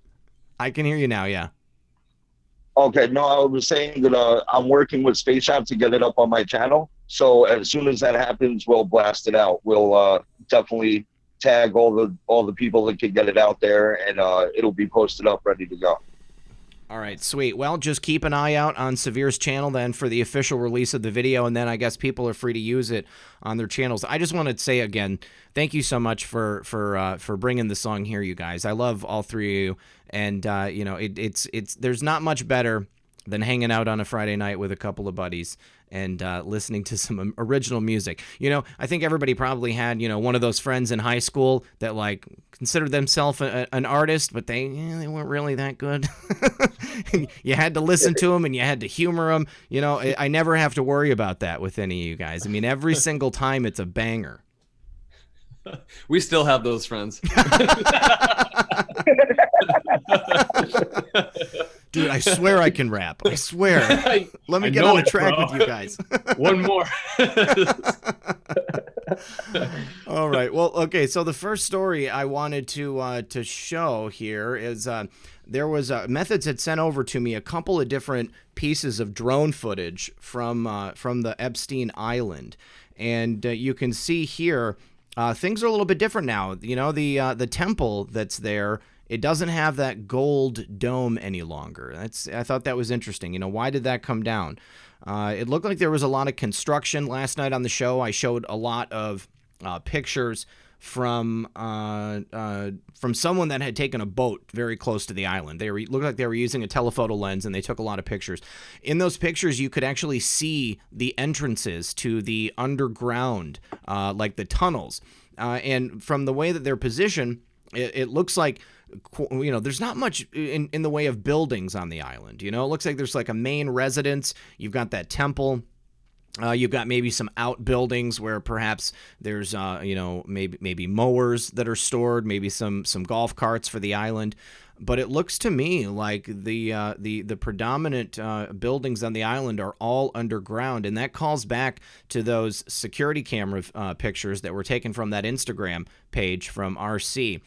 I can hear you now. Yeah. Okay. No, I was saying that I'm working with Space Shop to get it up on my channel. So as soon as that happens, we'll blast it out. We'll definitely tag all the people that can get it out there, and it'll be posted up, ready to go. All right, sweet. Well, just keep an eye out on Severe's channel then for the official release of the video, and then I guess people are free to use it on their channels. I just want to say again, thank you so much for bringing the song here, you guys. I love all three of you, and you know, it's there's not much better than hanging out on a Friday night with a couple of buddies and listening to some original music. You know, I think everybody probably had, you know, one of those friends in high school that like considered themselves an artist, but they weren't really that good. You had to listen to them and you had to humor them. You know, I never have to worry about that with any of you guys. I mean, every single time it's a banger. We still have those friends. Dude, I swear I can rap. I swear. Let me get on the track with you guys. One more. All right. Well, okay. So the first story I wanted to show here is there was Methods had sent over to me a couple of different pieces of drone footage from the Epstein Island, and you can see here things are a little bit different now. You know, the temple that's there, it doesn't have that gold dome any longer. I thought that was interesting. You know, why did that come down? It looked like there was a lot of construction. Last night on the show, I showed a lot of pictures from someone that had taken a boat very close to the island. They looked like they were using a telephoto lens, and they took a lot of pictures. In those pictures, you could actually see the entrances to the underground, like the tunnels. And from the way that they're positioned, it looks like, you know, there's not much in the way of buildings on the island. You know, it looks like there's like a main residence. You've got that temple. You've got maybe some outbuildings where perhaps there's, you know, maybe mowers that are stored, maybe some golf carts for the island. But it looks to me like the predominant buildings on the island are all underground, and that calls back to those security camera pictures that were taken from that Instagram page from RC.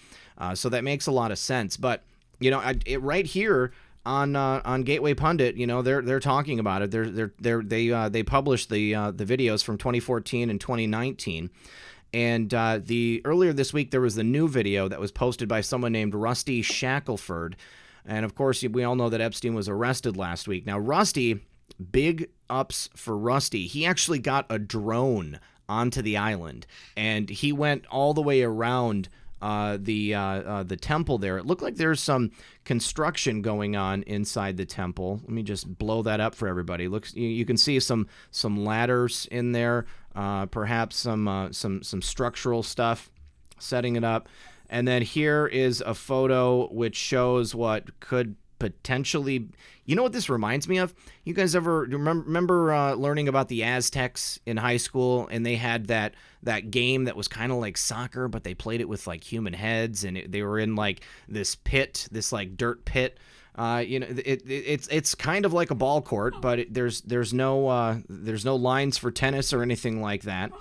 So that makes a lot of sense. But you know, right here on Gateway Pundit, you know, they're talking about it. They published the videos from 2014 and 2019. And earlier this week, there was the new video that was posted by someone named Rusty Shackelford. And, of course, we all know that Epstein was arrested last week. Now, Rusty, big ups for Rusty. He actually got a drone onto the island, and he went all the way around the temple there. It looked like there's some construction going on inside the temple. Let me just blow that up for everybody. Looks, you can see some ladders in there, perhaps some structural stuff, setting it up. And then here is a photo which shows what could potentially, you know what this reminds me of? You guys ever remember learning about the Aztecs in high school, and they had that game that was kind of like soccer, but they played it with like human heads, and they were in like this pit, this like dirt pit. It's kind of like a ball court, but there's no lines for tennis or anything like that.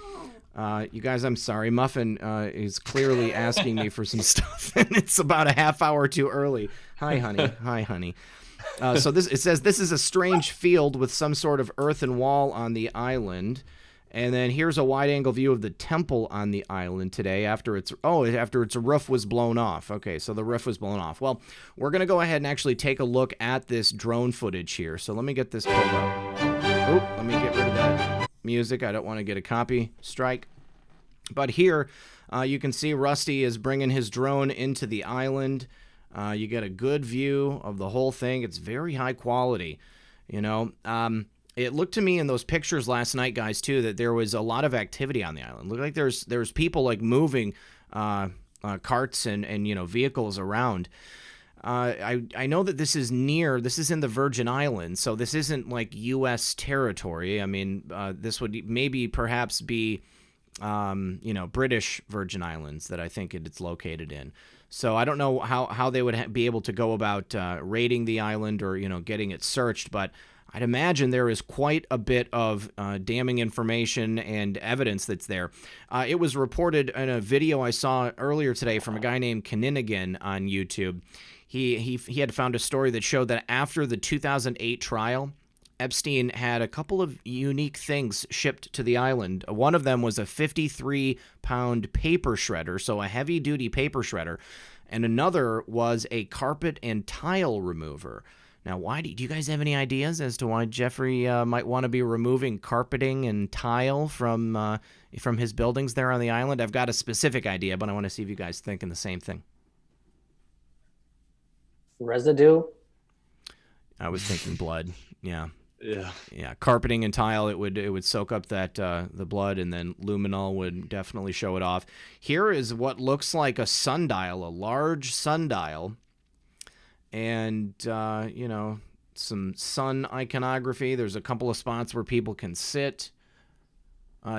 You guys, I'm sorry. Muffin is clearly asking me for some stuff, and it's about a half hour too early. Hi, honey. Hi, honey. So it says this is a strange field with some sort of earthen wall on the island. And then here's a wide-angle view of the temple on the island today after its roof was blown off. Okay, so the roof was blown off. Well, we're going to go ahead and actually take a look at this drone footage here. So let me get this pulled up. Oh, let me get rid of that music. I don't want to get a copy strike. But here, you can see Rusty is bringing his drone into the island. You get a good view of the whole thing. It's very high quality, you know. It looked to me in those pictures last night, guys, too, that there was a lot of activity on the island. Looked like there's people like moving carts and you know, vehicles around. I know that this is in the Virgin Islands, so this isn't like U.S. territory. I mean, this would maybe perhaps be you know, British Virgin Islands that I think it's located in. So I don't know how they would be able to go about raiding the island or, you know, getting it searched, but I'd imagine there is quite a bit of damning information and evidence that's there. It was reported in a video I saw earlier today from a guy named Kaninigan on YouTube. He had found a story that showed that after the 2008 trial, Epstein had a couple of unique things shipped to the island. One of them was a 53-pound paper shredder, so a heavy-duty paper shredder, and another was a carpet and tile remover. Now, why do you guys have any ideas as to why Jeffrey might want to be removing carpeting and tile from his buildings there on the island? I've got a specific idea, but I want to see if you guys thinking the same thing. Residue? I was thinking blood. Yeah. Yeah. Carpeting and tile, it would soak up that the blood, and then luminol would definitely show it off. Here is what looks like a sundial, a large sundial, and you know, some sun iconography. There's a couple of spots where people can sit.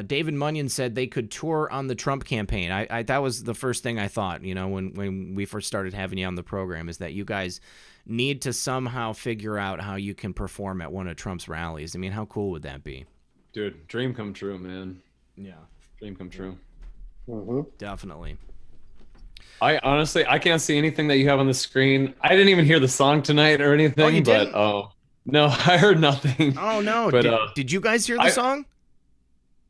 David Munyon said they could tour on the Trump campaign. I that was the first thing I thought, you know, when we first started having you on the program, is that you guys need to somehow figure out how you can perform at one of Trump's rallies. I mean, how cool would that be? Dude, dream come true, man. Yeah. Dream come true. Mm-hmm. Definitely. I honestly, I can't see anything that you have on the screen. I didn't even hear the song tonight or anything. Oh, you didn't? No, I heard nothing. Oh, no. But, did you guys hear the song?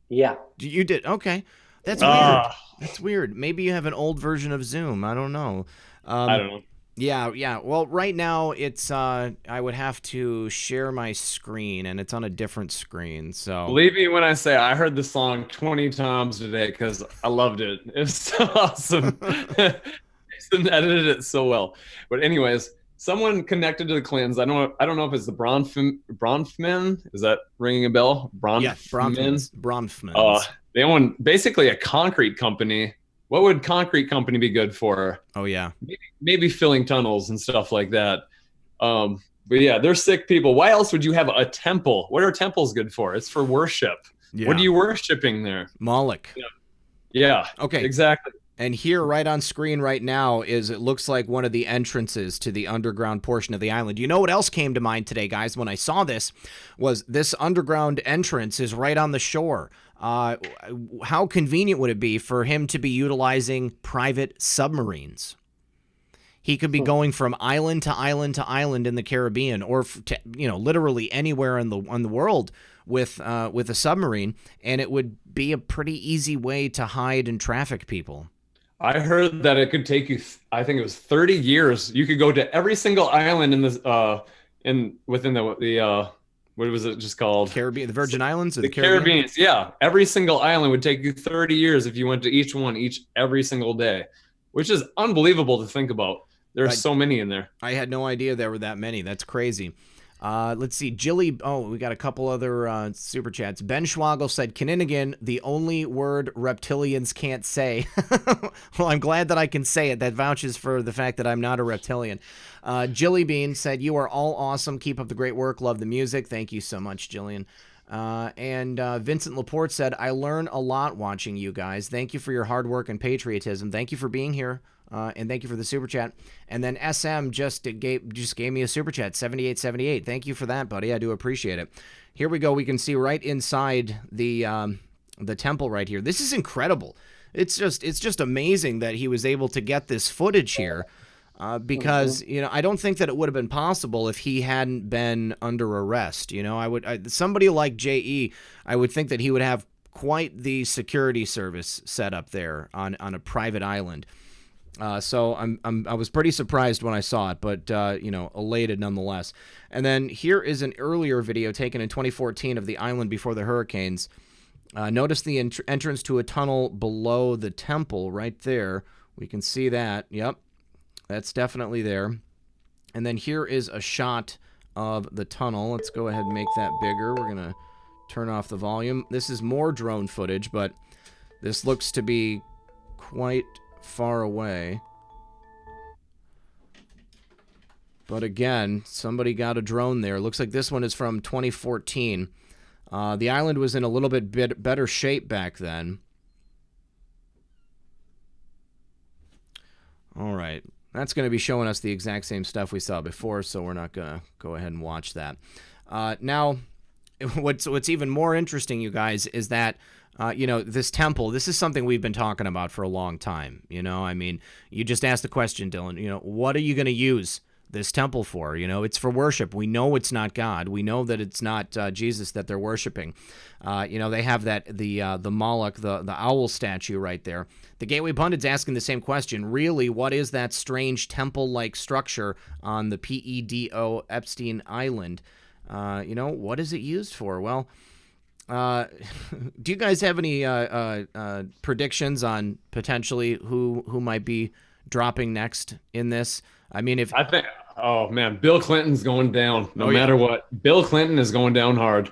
Yeah. You did? Okay. That's weird. That's weird. Maybe you have an old version of Zoom. I don't know. I don't know. Yeah. Well, right now it's I would have to share my screen, and it's on a different screen. So Believe me when I say I heard the song 20 times today because I loved it. It was so awesome. Jason edited it so well. But anyways, someone connected to the Clintons. I don't know if it's the Bronfman. Is that ringing a bell? Yeah, Bronfmans. They own basically a concrete company. What would concrete company be good for? Oh yeah, maybe filling tunnels and stuff like that. But yeah, they're sick people. Why else would you have a temple? What are temples good for? It's for worship. Yeah. What are you worshiping there? Moloch. Yeah. Okay. Exactly. And here, right on screen right now, it looks like one of the entrances to the underground portion of the island. You know what else came to mind today, guys, when I saw this, was this underground entrance is right on the shore. How convenient would it be for him to be utilizing private submarines? He could be going from island to island to island in the Caribbean, or literally anywhere in the world with a submarine, and it would be a pretty easy way to hide and traffic people. I heard that it could take you, I think it was 30 years. You could go to every single island in this, within the what was it just called? Caribbean, the Virgin Islands, or the Caribbean? Yeah, every single island would take you 30 years if you went to every single day. which is unbelievable to think about. There's so many in there. I had no idea there were that many. That's crazy. Let's see. Jilly. Oh, we got a couple other super chats. Ben Schwagel said, Kninigan, the only word reptilians can't say. Well, I'm glad that I can say it. That vouches for the fact that I'm not a reptilian. Jilly Bean said, you are all awesome. Keep up the great work. Love the music. Thank you so much, Jillian. And Vincent Laporte said, I learn a lot watching you guys. Thank you for your hard work and patriotism. Thank you for being here. And thank you for the super chat. And then SM just gave me a super chat, 7878. Thank you for that, buddy. I do appreciate it. Here we go. We can see right inside the temple right here. This is incredible. It's just amazing that he was able to get this footage here. Because, you know, I don't think that it would have been possible if he hadn't been under arrest. You know, somebody like J.E., I would think that he would have quite the security service set up there on a private island. So I was pretty surprised when I saw it, but, you know, elated nonetheless. And then here is an earlier video taken in 2014 of the island before the hurricanes. Notice the entrance to a tunnel below the temple right there. We can see that. Yep, that's definitely there. And then here is a shot of the tunnel. Let's go ahead and make that bigger. We're going to turn off the volume. This is more drone footage, but this looks to be quite far away. But again, somebody got a drone there. Looks like this one is from 2014. The island was in a little bit better shape back then. All right. That's going to be showing us the exact same stuff we saw before, so we're not going to go ahead and watch that. Now, what's even more interesting, you guys, is that you know, this temple, this is something we've been talking about for a long time. You know, I mean, you just asked the question, Dylan, you know, what are you going to use this temple for? You know, it's for worship. We know it's not God. We know that it's not Jesus that they're worshiping. You know, they have that, the Moloch, the owl statue right there. The Gateway Pundit's asking the same question. Really, what is that strange temple-like structure on the PEDO Epstein Island? You know, what is it used for? Well, do you guys have any predictions on potentially who might be dropping next in this? I mean, I think, oh man, Bill Clinton's going down no matter what. Bill Clinton is going down hard.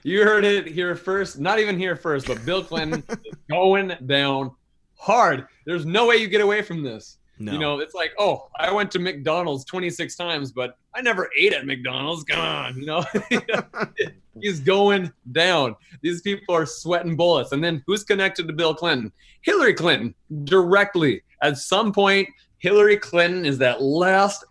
You heard it here first. Not even here first, but Bill Clinton is going down hard. There's no way you get away from this. No. You know, it's like, oh, I went to McDonald's 26 times, but I never ate at McDonald's. Come on, you know. He's going down. These people are sweating bullets. And then who's connected to Bill Clinton? Hillary Clinton, directly. At some point, Hillary Clinton is that last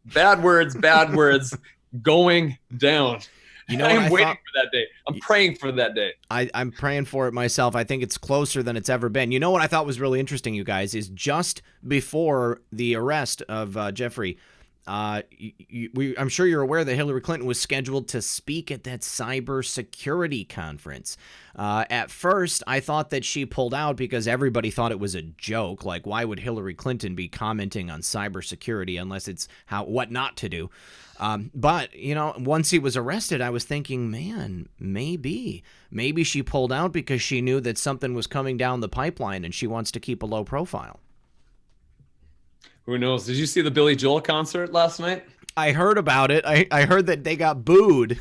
bad words going down. You know, I'm waiting for that day. I'm praying for that day. I'm praying for it myself. I think it's closer than it's ever been. You know what I thought was really interesting, you guys, is just before the arrest of Jeffrey, I'm sure you're aware that Hillary Clinton was scheduled to speak at that cybersecurity conference. At first, I thought that she pulled out because everybody thought it was a joke. Like, why would Hillary Clinton be commenting on cybersecurity unless it's what not to do? But, you know, once he was arrested, I was thinking, man, maybe she pulled out because she knew that something was coming down the pipeline and she wants to keep a low profile. Who knows? Did you see the Billy Joel concert last night? I heard about it. I heard that they got booed.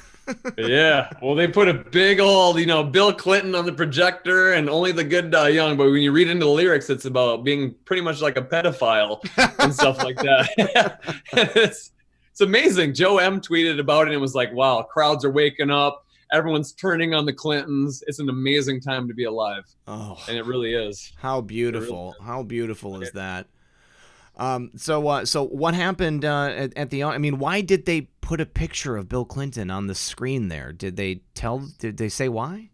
Yeah. Well, they put a big old, you know, Bill Clinton on the projector and only the good die young. But when you read into the lyrics, it's about being pretty much like a pedophile and stuff like that. It's amazing. Joe M tweeted about it and it was like, wow, crowds are waking up. Everyone's turning on the Clintons. It's an amazing time to be alive. Oh, and it really is. How beautiful. How beautiful is that? So what happened at the? I mean, why did they put a picture of Bill Clinton on the screen there? Did they say why?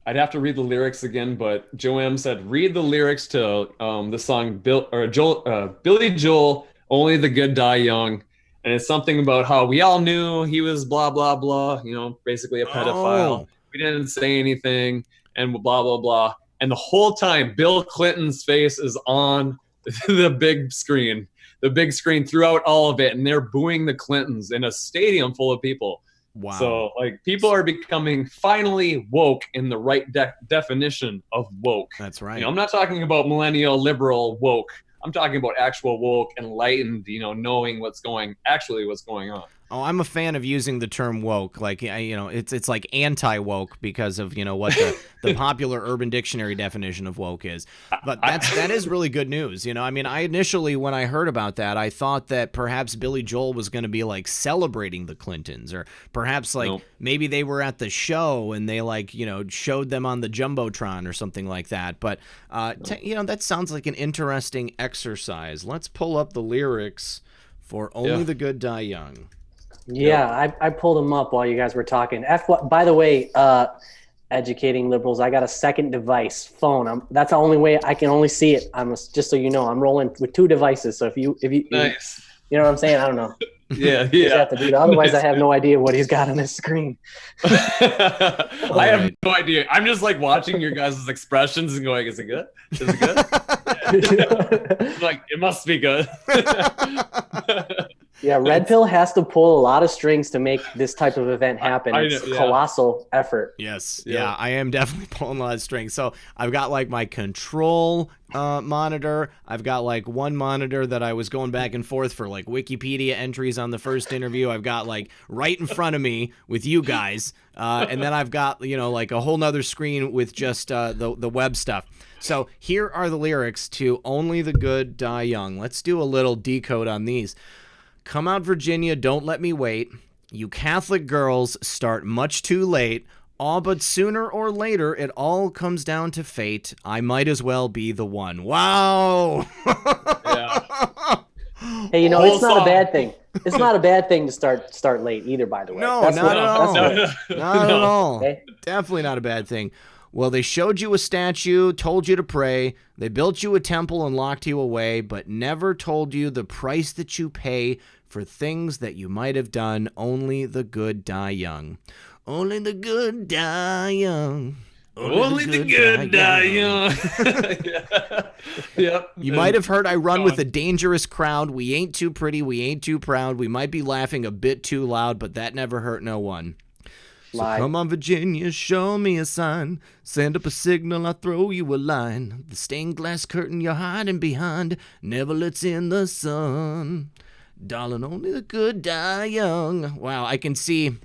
I'd have to read the lyrics again, but Joe M said read the lyrics to the song Billy Joel, "Only the Good Die Young," and it's something about how we all knew he was blah blah blah. You know, basically a pedophile. Oh. We didn't say anything, and blah blah blah. And the whole time, Bill Clinton's face is on the big screen throughout all of it, and they're booing the Clintons in a stadium full of people. Wow. So like people are becoming finally woke in the right definition of woke. That's right. You know, I'm not talking about millennial liberal woke. I'm talking about actual woke, enlightened, knowing what's going on. Oh, I'm a fan of using the term woke. Like, it's like anti-woke because of, what the popular Urban Dictionary definition of woke is. But that is really good news. I mean, I initially, when I heard about that, I thought that perhaps Billy Joel was going to be like celebrating the Clintons, or perhaps like maybe they were at the show and they like, showed them on the Jumbotron or something like that. But, that sounds like an interesting exercise. Let's pull up the lyrics for Only the Good Die Young. Yeah, I pulled them up while you guys were talking. By the way, educating liberals, I got a second device, phone. That's the only way I can only see it. Just so you know, I'm rolling with 2 devices. So if you nice. You know what I'm saying? I don't know. Yeah. Have to do that. Otherwise, nice. I have no idea what he's got on his screen. I have no idea. I'm just like watching your guys' expressions and going, "Is it good? Is it good?" Like, it must be good. Yeah, Red Pill has to pull a lot of strings to make this type of event happen. It's a colossal effort. Yes. Yeah, I am definitely pulling a lot of strings. So I've got like my control monitor. I've got like one monitor that I was going back and forth for like Wikipedia entries on the first interview. I've got like right in front of me with you guys. And then I've got, like a whole nother screen with just the web stuff. So here are the lyrics to Only the Good Die Young. Let's do a little decode on these. Come out, Virginia, don't let me wait. You Catholic girls start much too late. All but sooner or later, it all comes down to fate. I might as well be the one. Wow. Yeah. Hey, it's not a bad thing. It's not a bad thing to start late either, by the way. No, not at all. Not at all. Okay. Definitely not a bad thing. Well, they showed you a statue, told you to pray. They built you a temple and locked you away, but never told you the price that you pay for things that you might have done. Only the good die young. Only the good die young. Only the good die young. Yep. You might have heard I run with a dangerous crowd. We ain't too pretty. We ain't too proud. We might be laughing a bit too loud, but that never hurt no one. So come on, Virginia, show me a sign. Send up a signal, I'll throw you a line. The stained glass curtain you're hiding behind never lets in the sun. Darling, only the good die young. Wow, I can see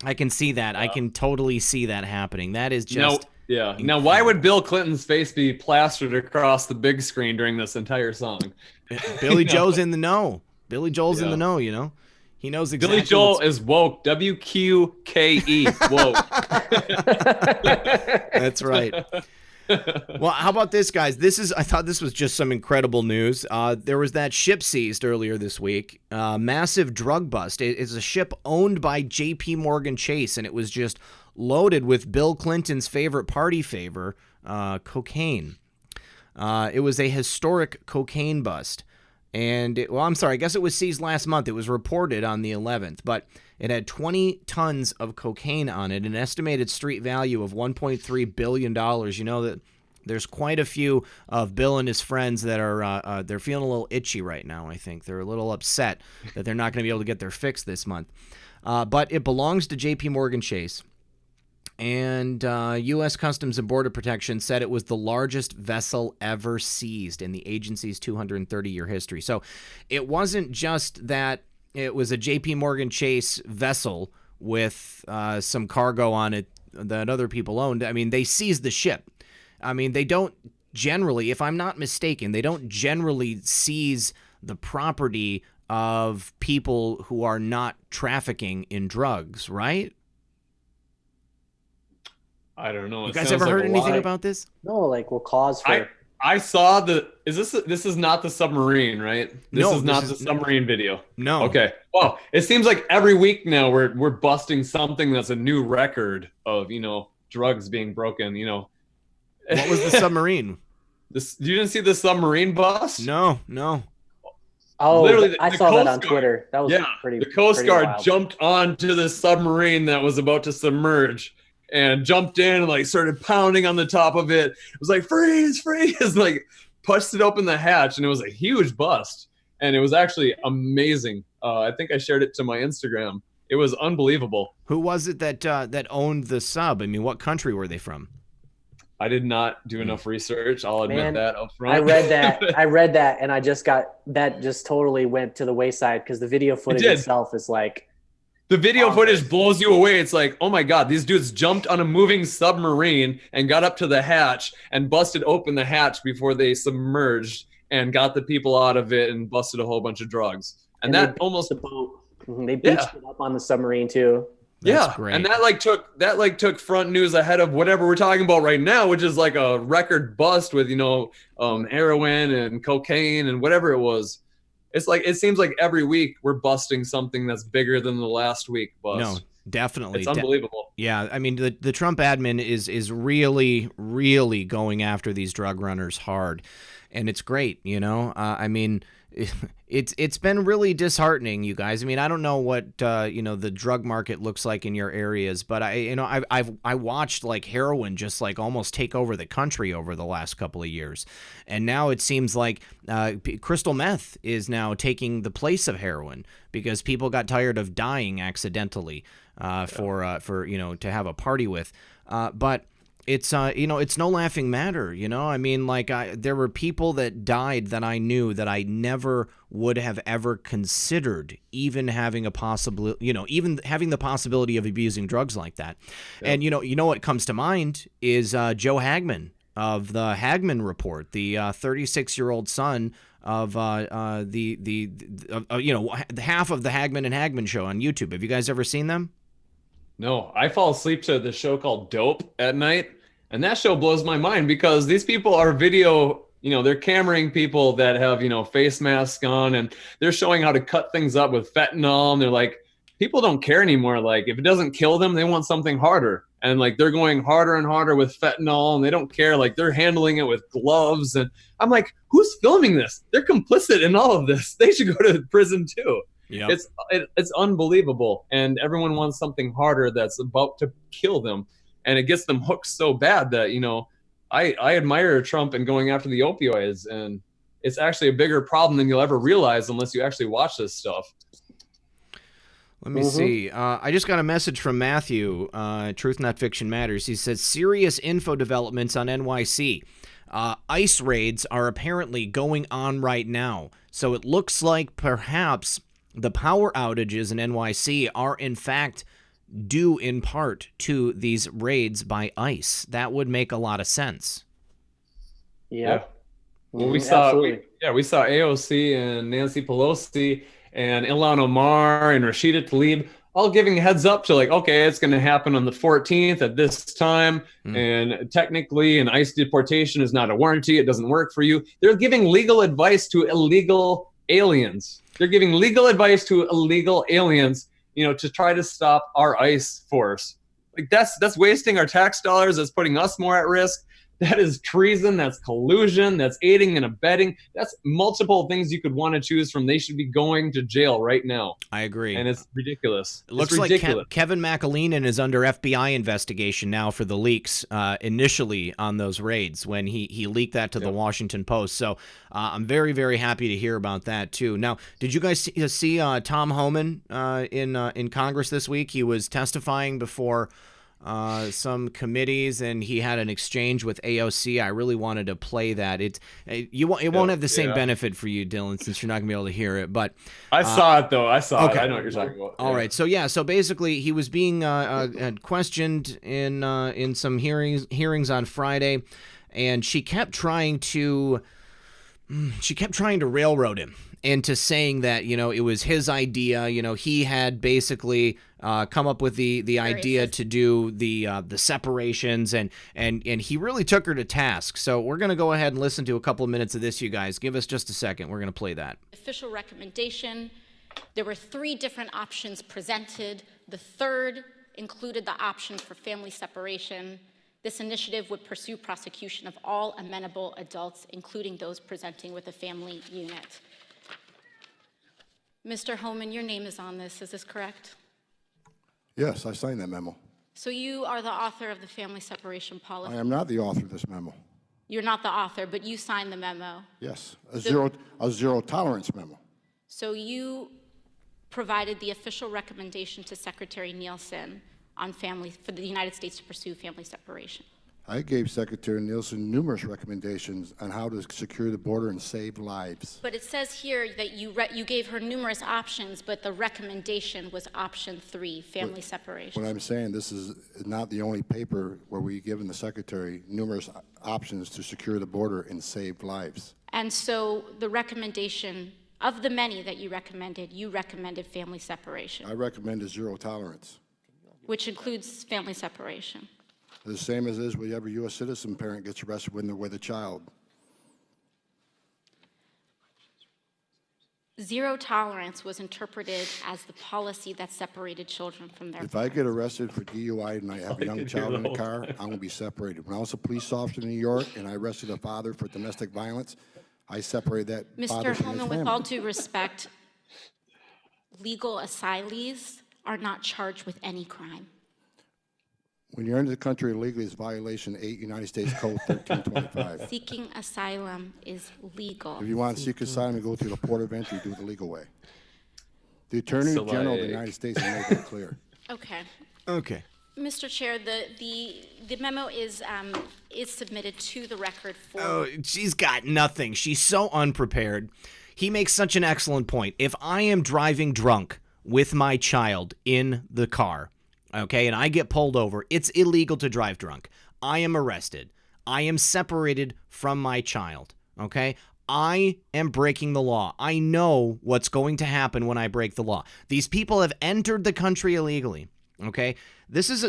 that. I can totally see that happening. That is just... Yeah. Now, why would Bill Clinton's face be plastered across the big screen during this entire song? Billy Joe's in the know. Billy Joel's in the know, He knows exactly. Billy Joel is woke. WQKE. Woke. That's right. Well, how about this, guys? I thought this was just some incredible news. There was that ship seized earlier this week. Massive drug bust. It's a ship owned by J.P. Morgan Chase, and it was just loaded with Bill Clinton's favorite party favor, cocaine. It was a historic cocaine bust. And, I guess it was seized last month. It was reported on the 11th, but it had 20 tons of cocaine on it, an estimated street value of $1.3 billion. You know that there's quite a few of Bill and his friends that are, they're feeling a little itchy right now, I think. They're a little upset that they're not going to be able to get their fix this month. But it belongs to J.P. Morgan Chase. And U.S. Customs and Border Protection said it was the largest vessel ever seized in the agency's 230-year history. So it wasn't just that it was a J.P. Morgan Chase vessel with some cargo on it that other people owned. I mean, they seized the ship. I mean, they don't generally, if I'm not mistaken, they don't generally seize the property of people who are not trafficking in drugs, right? I don't know. You guys ever heard anything about this? No, cause for... I saw this is not the submarine, right? This is not the submarine video. No. Okay. Well, it seems like every week now we're busting something that's a new record of, drugs being broken, What was the submarine? You didn't see the submarine bust? No. Oh, literally, I saw that on Twitter. That was pretty. The Coast Guard wild. jumped onto the submarine that was about to submerge and jumped in and started pounding on the top of it. It was like, freeze, pushed it open the hatch, and it was a huge bust. And it was actually amazing. I think I shared it to my Instagram. It was unbelievable. Who was it that owned the sub? I mean, what country were they from? I did not do enough research. I'll admit that up front. I read that, and I just totally went to the wayside because the video footage itself is like. The video footage blows you away. It's like, oh my God, these dudes jumped on a moving submarine and got up to the hatch and busted open the hatch before they submerged and got the people out of it and busted a whole bunch of drugs. And that almost the boat. They beached it up on the submarine too. That's great. And that took front news ahead of whatever we're talking about right now, which is like a record bust with heroin and cocaine and whatever it was. It's like it seems like every week we're busting something that's bigger than the last week bust. No, definitely, it's unbelievable. Yeah, I mean the Trump admin is really going after these drug runners hard, and it's great. I mean. It's been really disheartening, you guys. I mean, I don't know what the drug market looks like in your areas, but I watched like heroin just like almost take over the country over the last couple of years, and now it seems like crystal meth is now taking the place of heroin because people got tired of dying accidentally for to have a party with, but. It's it's no laughing matter, I mean, like there were people that died that I knew that I never would have ever considered even having a even having the possibility of abusing drugs like that. Yep. And what comes to mind is Joe Hagman of the Hagman Report, the 36-year-old son of half of the Hagman and Hagman show on YouTube. Have you guys ever seen them? No, I fall asleep to the show called Dope at night. And that show blows my mind because these people are they're cameraing people that have, face masks on, and they're showing how to cut things up with fentanyl. And they're like, people don't care anymore. Like, if it doesn't kill them, they want something harder. And like, they're going harder and harder with fentanyl, and they don't care. Like, they're handling it with gloves. And I'm like, who's filming this? They're complicit in all of this. They should go to prison too. Yep. It's unbelievable. And everyone wants something harder that's about to kill them. And it gets them hooked so bad that, I admire Trump and going after the opioids. And it's actually a bigger problem than you'll ever realize unless you actually watch this stuff. Let me see. I just got a message from Matthew, Truth Not Fiction Matters. He says, serious info developments on NYC. ICE raids are apparently going on right now. So it looks like perhaps the power outages in NYC are in fact due in part to these raids by ICE. That would make a lot of sense. Yeah. Well, we saw AOC and Nancy Pelosi and Ilhan Omar and Rashida Tlaib all giving heads up to like, okay, it's going to happen on the 14th at this time. And technically an ICE deportation is not a warranty. It doesn't work for you. They're giving legal advice to illegal aliens. They're giving legal advice to illegal aliens, to try to stop our ICE force. Like that's wasting our tax dollars. That's putting us more at risk. That is treason. That's collusion. That's aiding and abetting. That's multiple things you could want to choose from. They should be going to jail right now. I agree. And it's ridiculous. It looks like Kevin McAleenan is under FBI investigation now for the leaks initially on those raids when he leaked that to the Washington Post. So I'm very, very happy to hear about that, too. Now, did you guys see Tom Homan in Congress this week? He was testifying before some committees, and he had an exchange with AOC. I really wanted to play that. It won't have the same benefit for you, Dylan, since you're not gonna be able to hear it. But I saw it though. I saw it. I know what you're talking about. All right. So basically, he was being questioned in some hearings on Friday, and she kept trying to railroad him into saying that it was his idea. He had basically come up with the idea to do the separations, and he really took her to task. So we're gonna go ahead and listen to a couple of minutes of this. You guys, give us just a second. We're gonna play that. Official recommendation. There were 3 different options presented. The third included the option for family separation. This initiative would pursue prosecution of all amenable adults, including those presenting with a family unit. Mr. Homan, your name is on this. Is this correct? Yes, I signed that memo. So you are the author of the family separation policy? I am not the author of this memo. You're not the author, but you signed the memo? Yes, a zero tolerance memo. So you provided the official recommendation to Secretary Nielsen on for the United States to pursue family separation? I gave Secretary Nielsen numerous recommendations on how to secure the border and save lives. But it says here that you gave her numerous options, but the recommendation was option 3, family separation. What I'm saying, this is not the only paper where we've given the Secretary numerous options to secure the border and save lives. And so the recommendation, of the many that you recommended family separation. I recommended zero tolerance. Which includes family separation. The same as is with every U.S. citizen parent gets arrested when they're with a child. Zero tolerance was interpreted as the policy that separated children from their If I get arrested for DUI and I have a young child in the car, I'm going to be separated. When I was a police officer in New York and I arrested a father for domestic violence, I separated that father Mr. from his Holman, family. with all due respect, legal asylees are not charged with any crime. When you're into the country illegally, it's violation 8 United States Code 1325. Seeking asylum is legal. If you want to seek asylum and go through the port of entry, do it the legal way. The Attorney General of the United States has made that clear. Okay. Okay. Mr. Chair, the memo is submitted to the record for. Oh, she's got nothing. She's so unprepared. He makes such an excellent point. If I am driving drunk with my child in the car, okay, and I get pulled over, it's illegal to drive drunk. I am arrested. I am separated from my child, okay? I am breaking the law. I know what's going to happen when I break the law. These people have entered the country illegally, okay? This is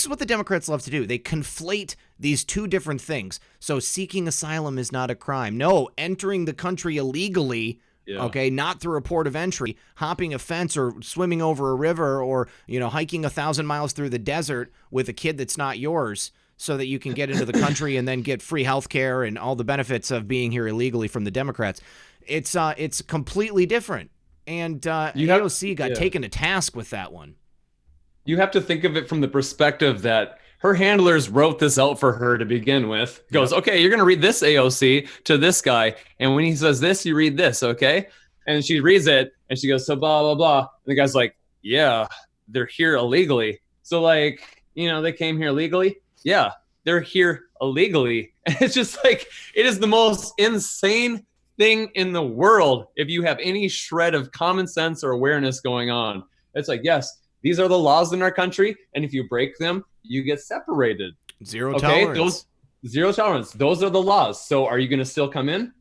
what the Democrats love to do. They conflate these two different things. So seeking asylum is not a crime. No, entering the country illegally, okay, not through a port of entry, hopping a fence or swimming over a river or, hiking 1,000 miles through the desert with a kid that's not yours so that you can get into the country and then get free health care and all the benefits of being here illegally from the Democrats. It's completely different. And AOC got taken to task with that one. You have to think of it from the perspective that her handlers wrote this out for her to begin with. Goes, okay, you're going to read this AOC to this guy. And when he says this, you read this, okay? And she reads it, and she goes, so blah, blah, blah. And the guy's like, yeah, they're here illegally. So, they came here legally? Yeah, they're here illegally. And it's just like, it is the most insane thing in the world if you have any shred of common sense or awareness going on. It's like, yes, these are the laws in our country, and if you break them, you get separated. Zero tolerance. Zero tolerance. Those are the laws. So are you going to still come in?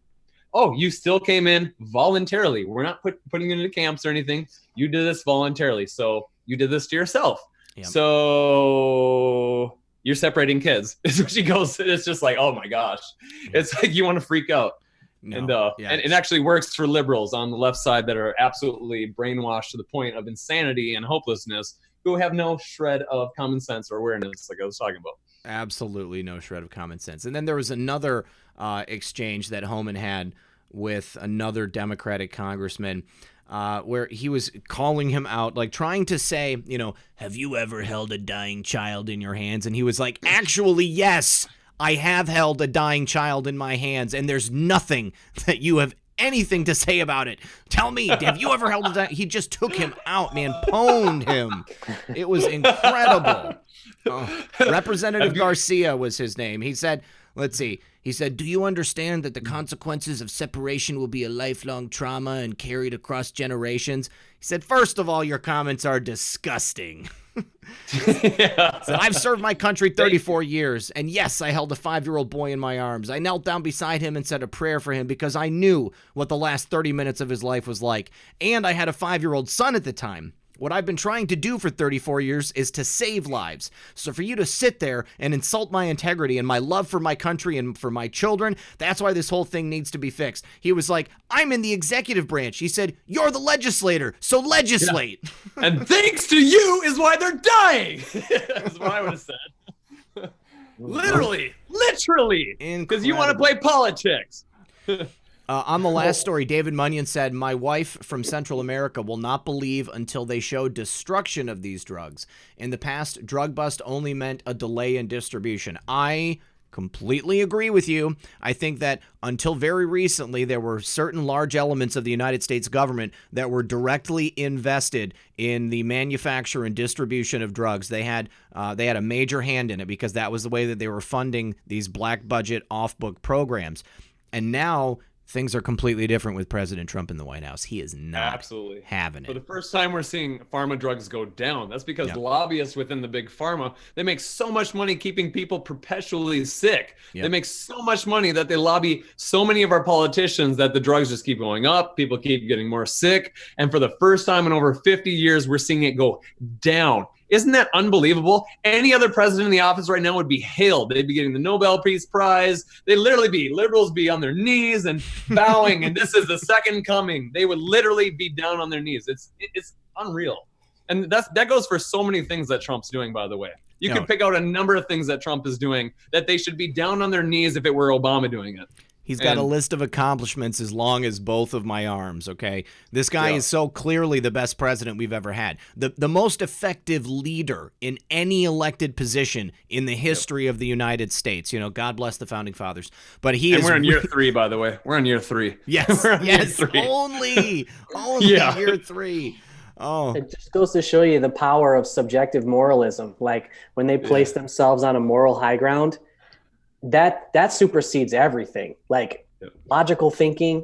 Oh, you still came in voluntarily. We're not putting you into camps or anything. You did this voluntarily. So you did this to yourself. Yep. So you're separating kids. Is what she goes. It's just like, oh my gosh. It's like you want to freak out. No. And it actually works for liberals on the left side that are absolutely brainwashed to the point of insanity and hopelessness, who have no shred of common sense or awareness, like I was talking about. Absolutely no shred of common sense. And then there was another exchange that Holman had with another Democratic congressman where he was calling him out, trying to say, have you ever held a dying child in your hands? And he was like, actually, yes. I have held a dying child in my hands, and there's nothing that you have anything to say about it. Tell me, have you ever held a dying? He just took him out, man, pwned him. It was incredible. Representative Garcia was his name. He said, let's see. He said, do you understand that the consequences of separation will be a lifelong trauma and carried across generations? He said, first of all, your comments are disgusting. So I've served my country 34 years, and yes, I held a 5-year-old boy in my arms. I knelt down beside him and said a prayer for him because I knew what the last 30 minutes of his life was like, and I had a 5-year-old son at the time. What I've been trying to do for 34 years is to save lives. So for you to sit there and insult my integrity and my love for my country and for my children, that's why this whole thing needs to be fixed. He was like, I'm in the executive branch. He said, you're the legislator, so legislate. Yeah. And thanks to you is why they're dying. That's what I would have said. Literally, because you want to play politics. On the last story, David Munyon said, my wife from Central America will not believe until they show destruction of these drugs. In the past, drug bust only meant a delay in distribution. I completely agree with you. I think that until very recently, there were certain large elements of the United States government that were directly invested in the manufacture and distribution of drugs. They had a major hand in it because that was the way that they were funding these black budget off-book programs. And now things are completely different with President Trump in the White House. He is not having it. For the first time, we're seeing pharma drugs go down. That's because lobbyists within the big pharma, they make so much money keeping people perpetually sick. They make so much money that they lobby so many of our politicians that the drugs just keep going up. People keep getting more sick. And for the first time in over 50 years, we're seeing it go down. Isn't that unbelievable? Any other president in the office right now would be hailed. They'd be getting the Nobel Peace Prize. They'd literally be, liberals be on their knees and bowing, and this is the second coming. They would literally be down on their knees. It's unreal. And that goes for so many things that Trump's doing, by the way. You could pick out a number of things that Trump is doing that they should be down on their knees if it were Obama doing it. He's got a list of accomplishments as long as both of my arms, okay? This guy is so clearly the best president we've ever had. The most effective leader in any elected position in the history of the United States. You know, God bless the Founding Fathers. But we're in year 3, by the way. We're in year 3. Yes, yes, only year 3. Oh. It just goes to show you the power of subjective moralism. Like when they place themselves on a moral high ground, that supersedes everything. Like logical thinking,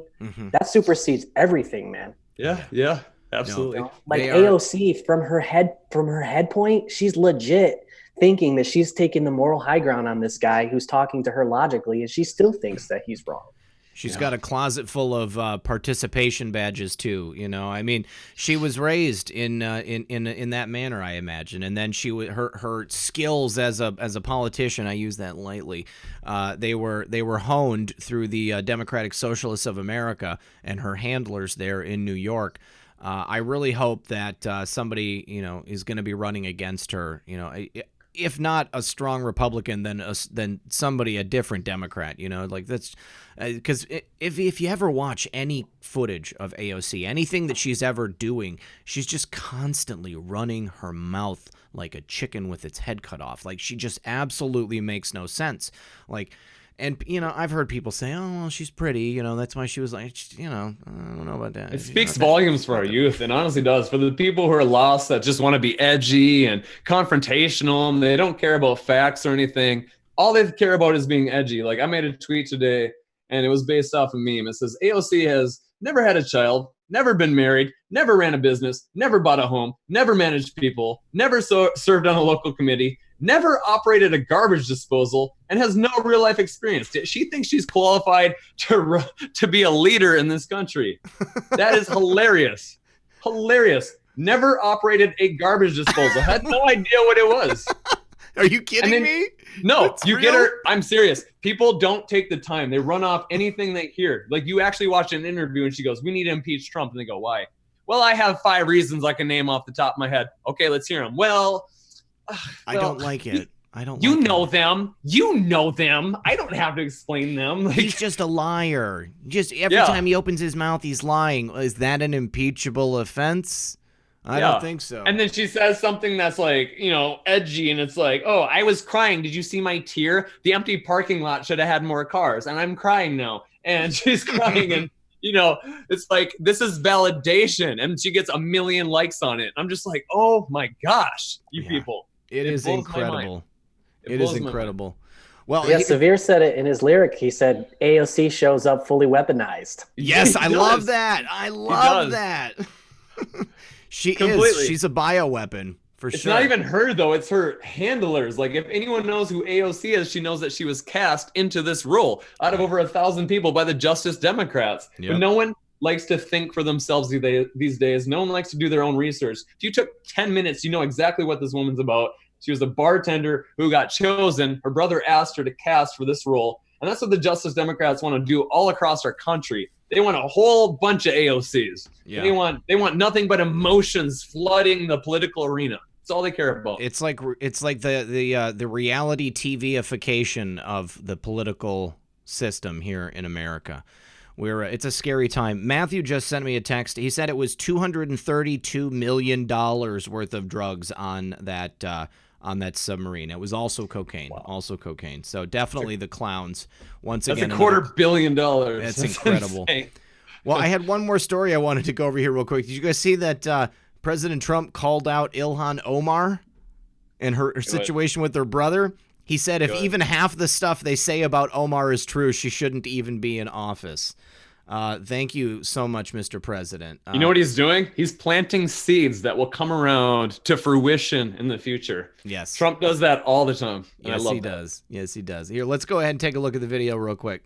that supersedes everything, man. Yeah, absolutely. Like AOC from her head point, she's legit thinking that she's taking the moral high ground on this guy who's talking to her logically, and she still thinks that he's wrong. She's got a closet full of participation badges too. You know, I mean, she was raised in that manner, I imagine, and then her skills as a politician, I use that lightly, they were honed through the Democratic Socialists of America and her handlers there in New York. I really hope that somebody is going to be running against her. If not a strong Republican, then somebody, a different Democrat, like that's because if you ever watch any footage of AOC, anything that she's ever doing, she's just constantly running her mouth like a chicken with its head cut off. Like she just absolutely makes no sense. And, I've heard people say, oh, well, she's pretty, that's why she was like, I don't know about that. It speaks volumes for our youth. It honestly does. For the people who are lost that just want to be edgy and confrontational, and they don't care about facts or anything. All they care about is being edgy. Like I made a tweet today, and it was based off a meme. It says, AOC has never had a child, never been married, never ran a business, never bought a home, never managed people, never served on a local committee, never operated a garbage disposal, and has no real life experience. She thinks she's qualified to be a leader in this country. That is hilarious. Hilarious. Never operated a garbage disposal. Had no idea what it was. Are you kidding me? No, That's you real? get her. I'm serious. People don't take the time. They run off anything they hear. Like you actually watch an interview and she goes, we need to impeach Trump. And they go, why? Well, I have 5 reasons I can name off the top of my head. Okay, let's hear them. Well, I don't like it. I don't. You know them. You know them. I don't have to explain them. Like, he's just a liar. Just every time he opens his mouth, he's lying. Is that an impeachable offense? I don't think so. And then she says something that's like, edgy, and it's like, oh, I was crying. Did you see my tear? The empty parking lot should have had more cars, and I'm crying now. And she's crying, and it's like, this is validation, and she gets 1 million likes on it. I'm just like, oh my gosh, you people. It is incredible. It is incredible. Well, yeah, Severe said it in his lyric. He said AOC shows up fully weaponized. Yes, I love that. I love that. She is. She's a bioweapon for sure. It's not even her though. It's her handlers. Like if anyone knows who AOC is, she knows that she was cast into this role out of over 1,000 people by the Justice Democrats. Yep. But no one likes to think for themselves these days. No one likes to do their own research. If you took 10 minutes, you know exactly what this woman's about. She was a bartender who got chosen. Her brother asked her to cast for this role. And that's what the Justice Democrats want to do all across our country. They want a whole bunch of AOCs. Yeah. They want nothing but emotions flooding the political arena. That's all they care about. It's like the reality TV-ification of the political system here in America. It's a scary time. Matthew just sent me a text. He said it was $232 million worth of drugs on on that submarine. It was also cocaine, also cocaine. So definitely the clowns. Once That's again, a $250 million. That's incredible. Insane. Well, I had one more story I wanted to go over here real quick. Did you guys see that President Trump called out Ilhan Omar and her situation with her brother? He said if even half the stuff they say about Omar is true, she shouldn't even be in office. Thank you so much, Mr. President. You know what he's doing? He's planting seeds that will come around to fruition in the future. Yes. Trump does that all the time. And Yes, I love he does. Yes, he does. Here, let's go ahead and take a look at the video real quick.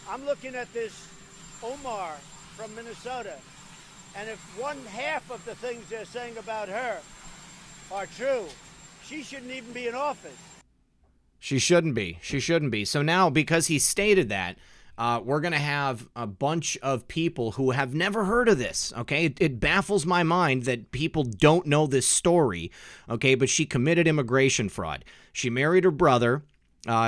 I'm looking at this Omar from Minnesota, and if one half of the things they're saying about her are true, she shouldn't even be in office. She shouldn't be. She shouldn't be. So now, because he stated that, we're going to have a bunch of people who have never heard of this, okay? It baffles my mind that people don't know this story, okay? But she committed immigration fraud. She married her brother.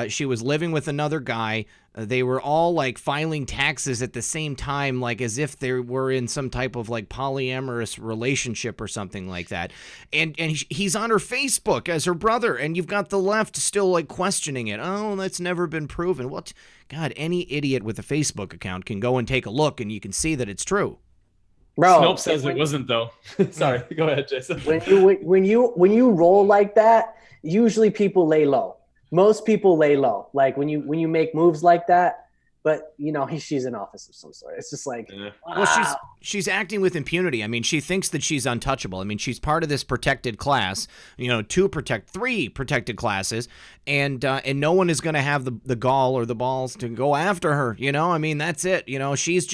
She was living with another guy. They were all like filing taxes at the same time, like as if they were in some type of like polyamorous relationship or something like that. And he's on her Facebook as her brother, and you've got the left still like questioning it. Oh, that's never been proven. What? God, any idiot with a Facebook account can go and take a look, and you can see that it's true. Bro, Snopes says it wasn't though. Sorry, go ahead, Jason. When you roll like that, usually people lay low. Most people lay low, like when you make moves like that. But you know, she's in office of some sort. It's just like, wow. Well, she's acting with impunity. I mean, she thinks that she's untouchable. I mean, she's part of this protected class. You know, three protected classes, and no one is going to have the gall or the balls to go after her. You know, I mean, that's it. You know, she's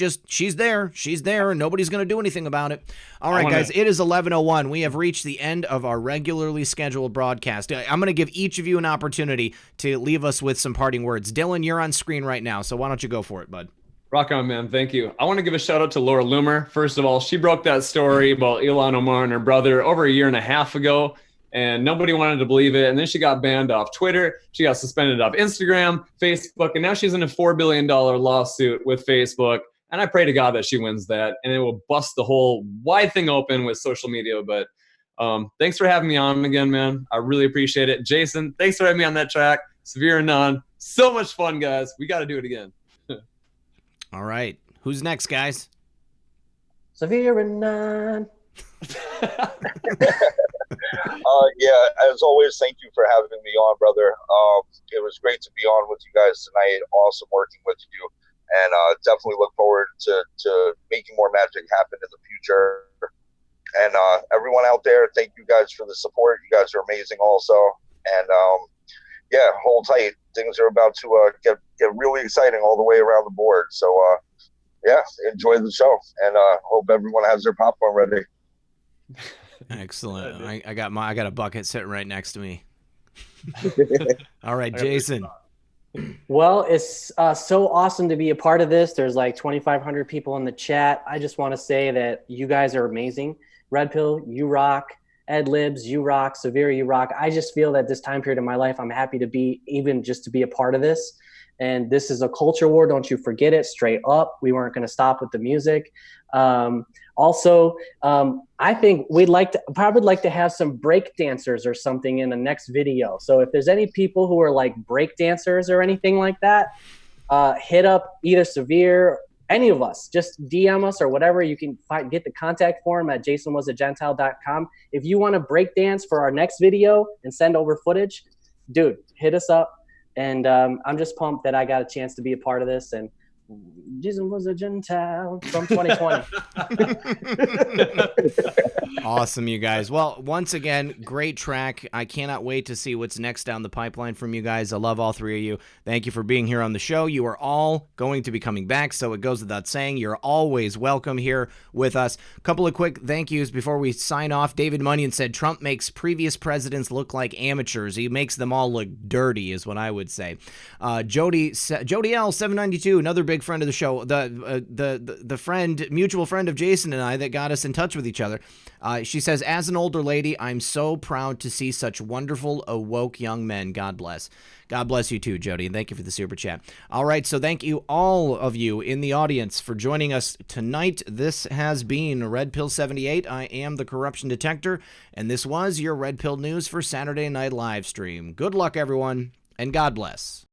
there, and nobody's going to do anything about it. All right, guys, it is 11:01. We have reached the end of our regularly scheduled broadcast. I'm going to give each of you an opportunity to leave us with some parting words. Dylan, you're on screen right now, so why don't you go for it, bud? Rock on, man. Thank you. I want to give a shout out to Laura Loomer. First of all, she broke that story about Ilhan Omar and her brother over a year and a half ago, and nobody wanted to believe it. And then she got banned off Twitter. She got suspended off Instagram, Facebook, and now she's in a $4 billion lawsuit with Facebook. And I pray to God that she wins that, and it will bust the whole wide thing open with social media. But thanks for having me on again, man. I really appreciate it. Jason, thanks for having me on that track. Severe and None. So much fun, guys. We got to do it again. All right. Who's next, guys? Severe and None. Yeah, as always, thank you for having me on, brother. It was great to be on with you guys tonight. Awesome working with you. And definitely look forward to making more magic happen in the future. And everyone out there, thank you guys for the support. You guys are amazing also. And yeah, hold tight. Things are about to get really exciting all the way around the board. So yeah, enjoy the show. And hope everyone has their popcorn ready. Excellent. I got a bucket sitting right next to me. All right, Jason. Well, it's so awesome to be a part of this. There's like 2,500 people in the chat. I just want to say that you guys are amazing. Red Pill, you rock. Ed Libs, you rock. Severe, you rock. I just feel that this time period of my life, I'm happy to be, even just to be a part of this. And this is a culture war. Don't you forget it. Straight up. We weren't going to stop with the music. Also, I think we'd probably like to have some break dancers or something in the next video. So if there's any people who are like break dancers or anything like that, hit up either Severe, any of us, just DM us or whatever. You can get the contact form at jasonwasagentile.com. If you want to break dance for our next video and send over footage, dude, hit us up. And I'm just pumped that I got a chance to be a part of this. And Jason was a Gentile from 2020. Awesome, you guys. Well, once again, great track. I cannot wait to see what's next down the pipeline from you guys. I love all three of you. Thank you for being here on the show. You are all going to be coming back, so it goes without saying. You're always welcome here with us. A couple of quick thank yous before we sign off. David Munyon said, Trump makes previous presidents look like amateurs. He makes them all look dirty, is what I would say. Jody L. 792, another big friend of the show, the friend, mutual friend of Jason and I that got us in touch with each other. She says, as an older lady, I'm so proud to see such wonderful, awoke young men. God bless. God bless you too, Jody, and thank you for the super chat. All right, so thank you all of you in the audience for joining us tonight. This has been Red Pill 78. I am the Corruption Detector, and this was your Red Pill News for Saturday Night Livestream. Good luck, everyone, and God bless.